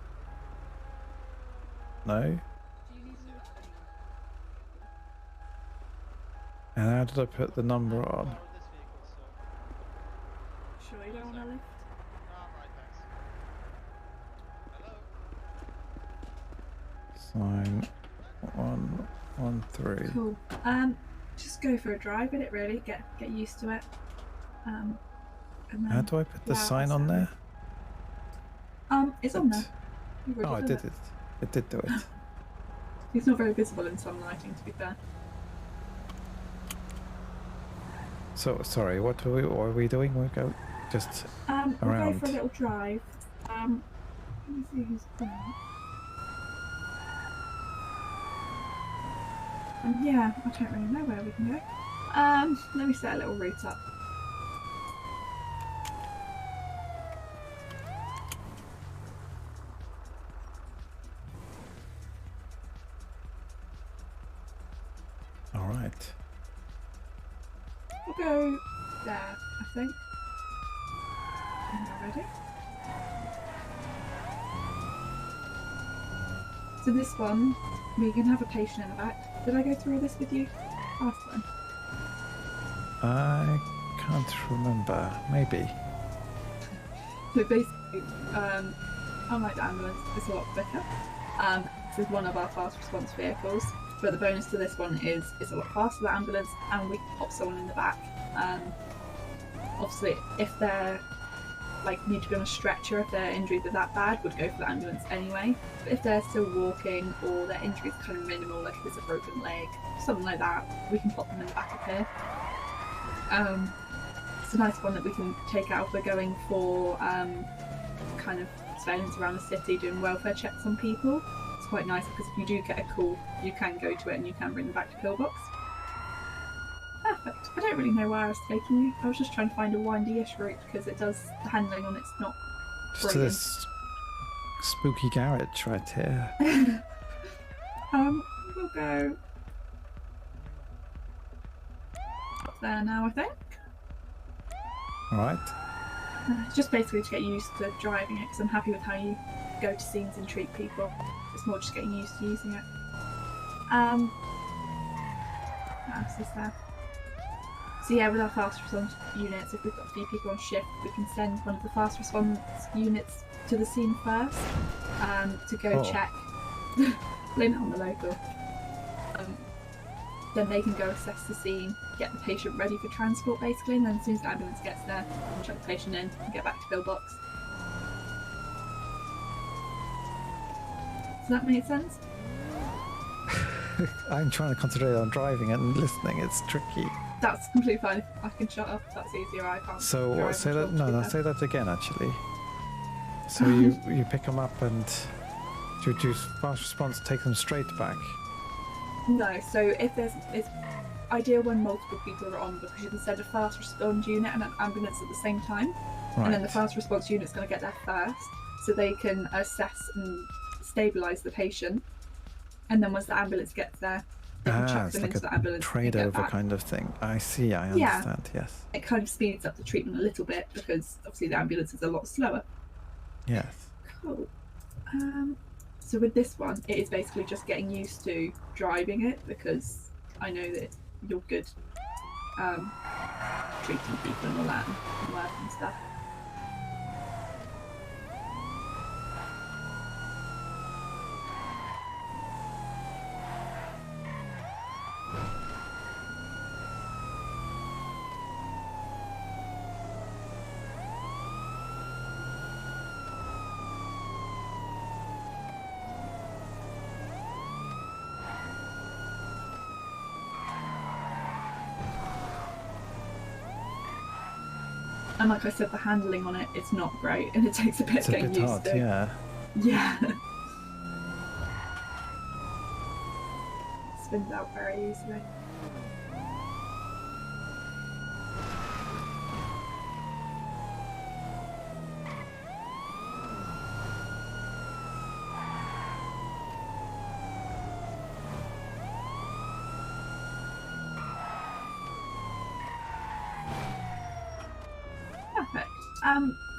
No? And how did I put the number on? Sure you don't want to lift? Sign 113. Cool. Just go for a drive with it really, get used to it. And then How do I put the yeah, sign on there? It's on there. You've already Oh, I done did it. It did do it. It's not very visible in some lighting, to be fair. So, sorry, what are we doing? We'll go just We'll go around. for a little drive. Let me see who's there. Yeah, I don't really know where we can go. Let me set a little route up. All right. We'll go there, I think. Ready? So this one, we can have a patient in the back. Did I go through all this with you last time? I can't remember. Maybe. So basically, unlike the ambulance, it's a lot quicker. This is one of our fast response vehicles, but the bonus to this one is it's a lot faster than the ambulance, and we can pop someone in the back. Obviously, if they're need to be on a stretcher, if their injuries are that bad, would go for the ambulance anyway. But if they're still walking or their injuries are kind of minimal, like if it's a broken leg, something like that, we can pop them in the back of here. It's a nice one that we can take out if we're going for kind of surveillance around the city, doing welfare checks on people. It's quite nice because if you do get a call, you can go to it and you can bring them back to Pillbox. Perfect. I don't really know where I was taking you. I was just trying to find a windy-ish route because it does the handling on it's not Just to this spooky garage right here. We'll go up there now, I think. Alright. Just basically to get used to driving it because I'm happy with how you go to scenes and treat people. It's more just getting used to using it. What else is there? So yeah, with our fast response units, if we've got a few people on shift, we can send one of the fast response units to the scene first to go check. Blame it on the local. Then they can go assess the scene, get the patient ready for transport basically, and then as soon as the ambulance gets there, we'll check the patient in and get back to Pillbox. Does that make sense? I'm trying to concentrate on driving and listening. It's tricky. That's completely fine. I can shut up if that's easier. I can't. So say that. No, say that again. Actually. So you pick them up and do fast response, take them straight back. No. So if it's ideal when multiple people are on because you can send a fast response unit and an ambulance at the same time, and then the fast response unit's going to get there first, so they can assess and stabilise the patient, and then once the ambulance gets there, they can chuck them into the ambulance. Trade over kind of thing. I see. I understand. Yes. It kind of speeds up the treatment a little bit because obviously the ambulance is a lot slower. Yes. Cool. So with this one, it is basically just getting used to driving it because I know that you're good treating people and all that and work and stuff. And like I said, the handling on it, it's not great, and it takes a bit of getting used to. Yeah. Yeah. Spins out very easily.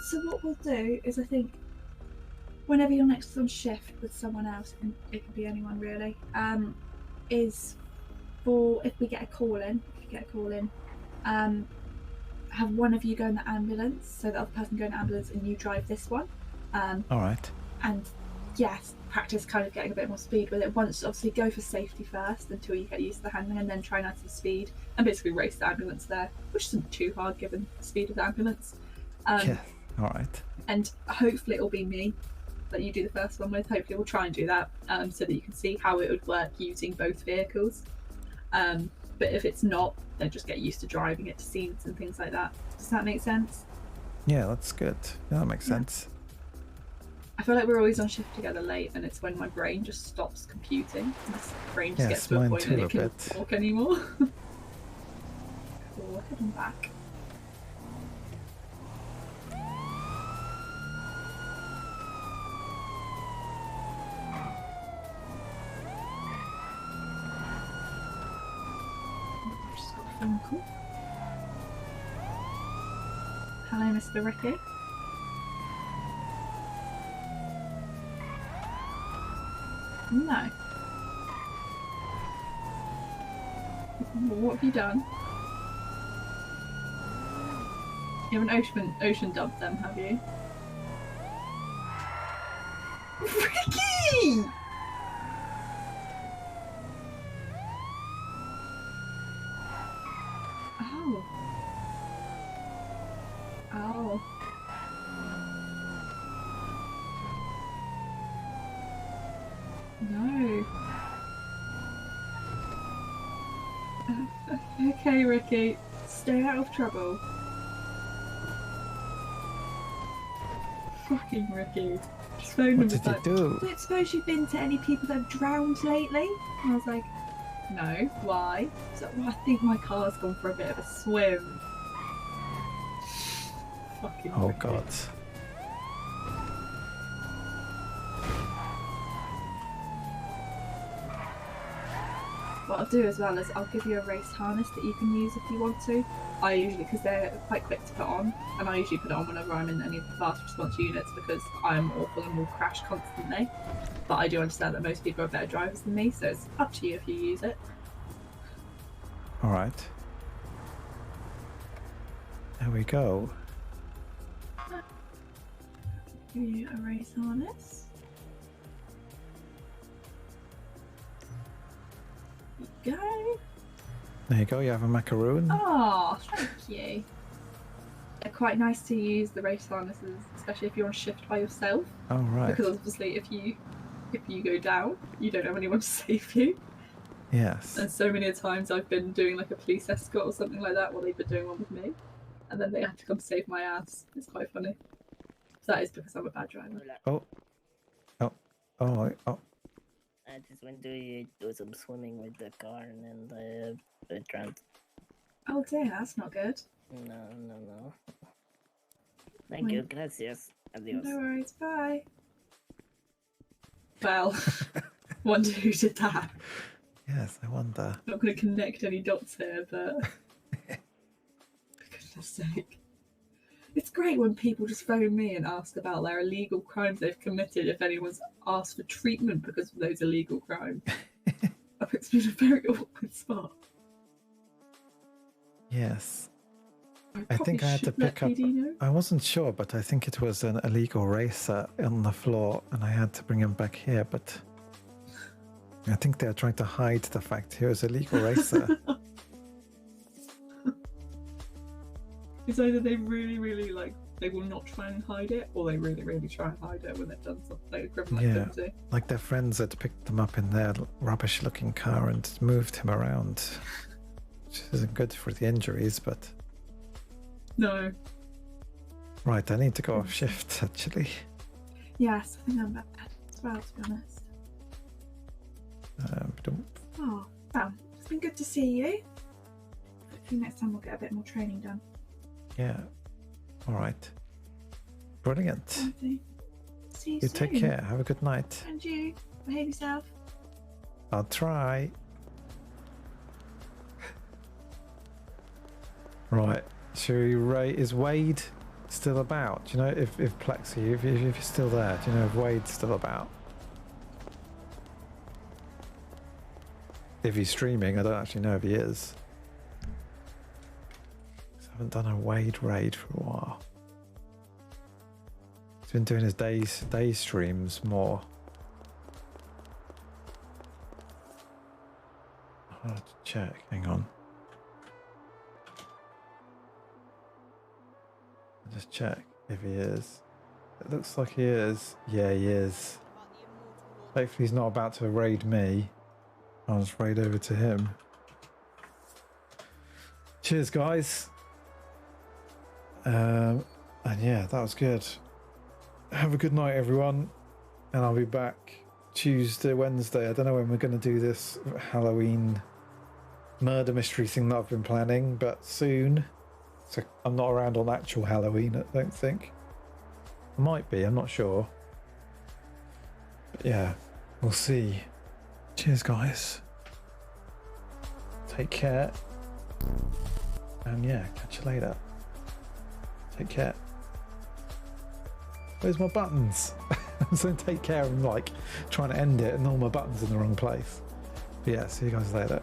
So what we'll do is I think whenever you're next on shift with someone else, and it can be anyone really, is for if we get a call in, have one of you go in the ambulance, so the other person go in the ambulance and you drive this one. All right. And yes, practice kind of getting a bit more speed with it. Once obviously go for safety first until you get used to the handling, and then try not to speed and basically race the ambulance there, which isn't too hard given the speed of the ambulance. Yeah. All right. And hopefully it'll be me that you do the first one with. Hopefully we'll try and do that so that you can see how it would work using both vehicles. But if it's not, then just get used to driving it to scenes and things like that. Does that make sense? Yeah, that's good. Yeah, that makes sense. I feel like we're always on shift together late, and it's when my brain just stops computing. My brain just gets to a point that it can't talk anymore. knackered and back. I've just got a phone call. Hello, Mr. Ricky. No. What have you done? You haven't ocean dubbed them, have you? Ricky! Oh. Oh. No. Okay, Ricky. Stay out of trouble. Fucking Ricky. Just phoned What him. did you do? Don't suppose you've been to any people that have drowned lately? And I was like, no. Why? So, well, I think my car's gone for a bit of a swim. Fucking Oh Ricky. God. What I'll do as well is I'll give you a race harness that you can use if you want to. I usually, because they're quite quick to put on, and I usually put it on whenever I'm in any of the fast response units because I'm awful and will crash constantly. But I do understand that most people are better drivers than me, so it's up to you if you use it. All right. There we go. Give you a race harness. There you go. There you go. You have a macaroon. Oh, thank you. They're quite nice to use, the race harnesses, especially if you're on shift by yourself. Oh right. Because obviously, if you go down, you don't have anyone to save you. Yes. And so many times I've been doing like a police escort or something like that, while they've been doing one with me, and then they had to come save my ass. It's quite funny. So that is because I'm a bad driver. Oh. Oh. Oh. Oh. I just went to do some swimming with the car and then I drowned. Oh dear, that's not good. No. Thank you, gracias. Adios. No worries, bye. Well, wonder who did that. Yes, I wonder. I'm not going to connect any dots here, but for goodness sake. It's great when people just phone me and ask about their illegal crimes they've committed if anyone's asked for treatment because of those illegal crimes. That puts me in a very awkward spot. Yes. I think I had to pick up. I wasn't sure, but I think it was an illegal racer on the floor, and I had to bring him back here. But I think they're trying to hide the fact he was a legal racer. It's either they really like they will not try and hide it, or they really try and hide it when they've done something like a criminal activity. Like their friends had picked them up in their rubbish-looking car and moved him around, which isn't good for the injuries, but. No. Right, I need to go off shift, actually. Yes, I think I'm bad as well, to be honest. Oh, well, it's been good to see you. Hopefully next time we'll get a bit more training done. Yeah. All right. Brilliant. See you You soon. take care. Have a good night. And you, behave yourself. I'll try. Right. Should we rate? Is Wade still about? Do you know if Plexi, if you're still there, do you know if Wade's still about? If he's streaming, I don't actually know if he is. I haven't done a Wade raid for a while. He's been doing his day streams more. I'll have to check. Hang on. I'll just check if he is. It looks like he is. Yeah, he is. Hopefully he's not about to raid me. I'll just raid over to him. Cheers, guys. And yeah, that was good. Have a good night, everyone. And I'll be back Tuesday, Wednesday. I don't know when we're going to do this Halloween murder mystery thing that I've been planning, but soon. So I'm not around on actual Halloween, I don't think. I might be, I'm not sure. But yeah, we'll see. Cheers, guys. Take care. And yeah, catch you later. Take care. Where's my buttons? I'm saying take care and like trying to end it and all my buttons in the wrong place. But yeah, see you guys later.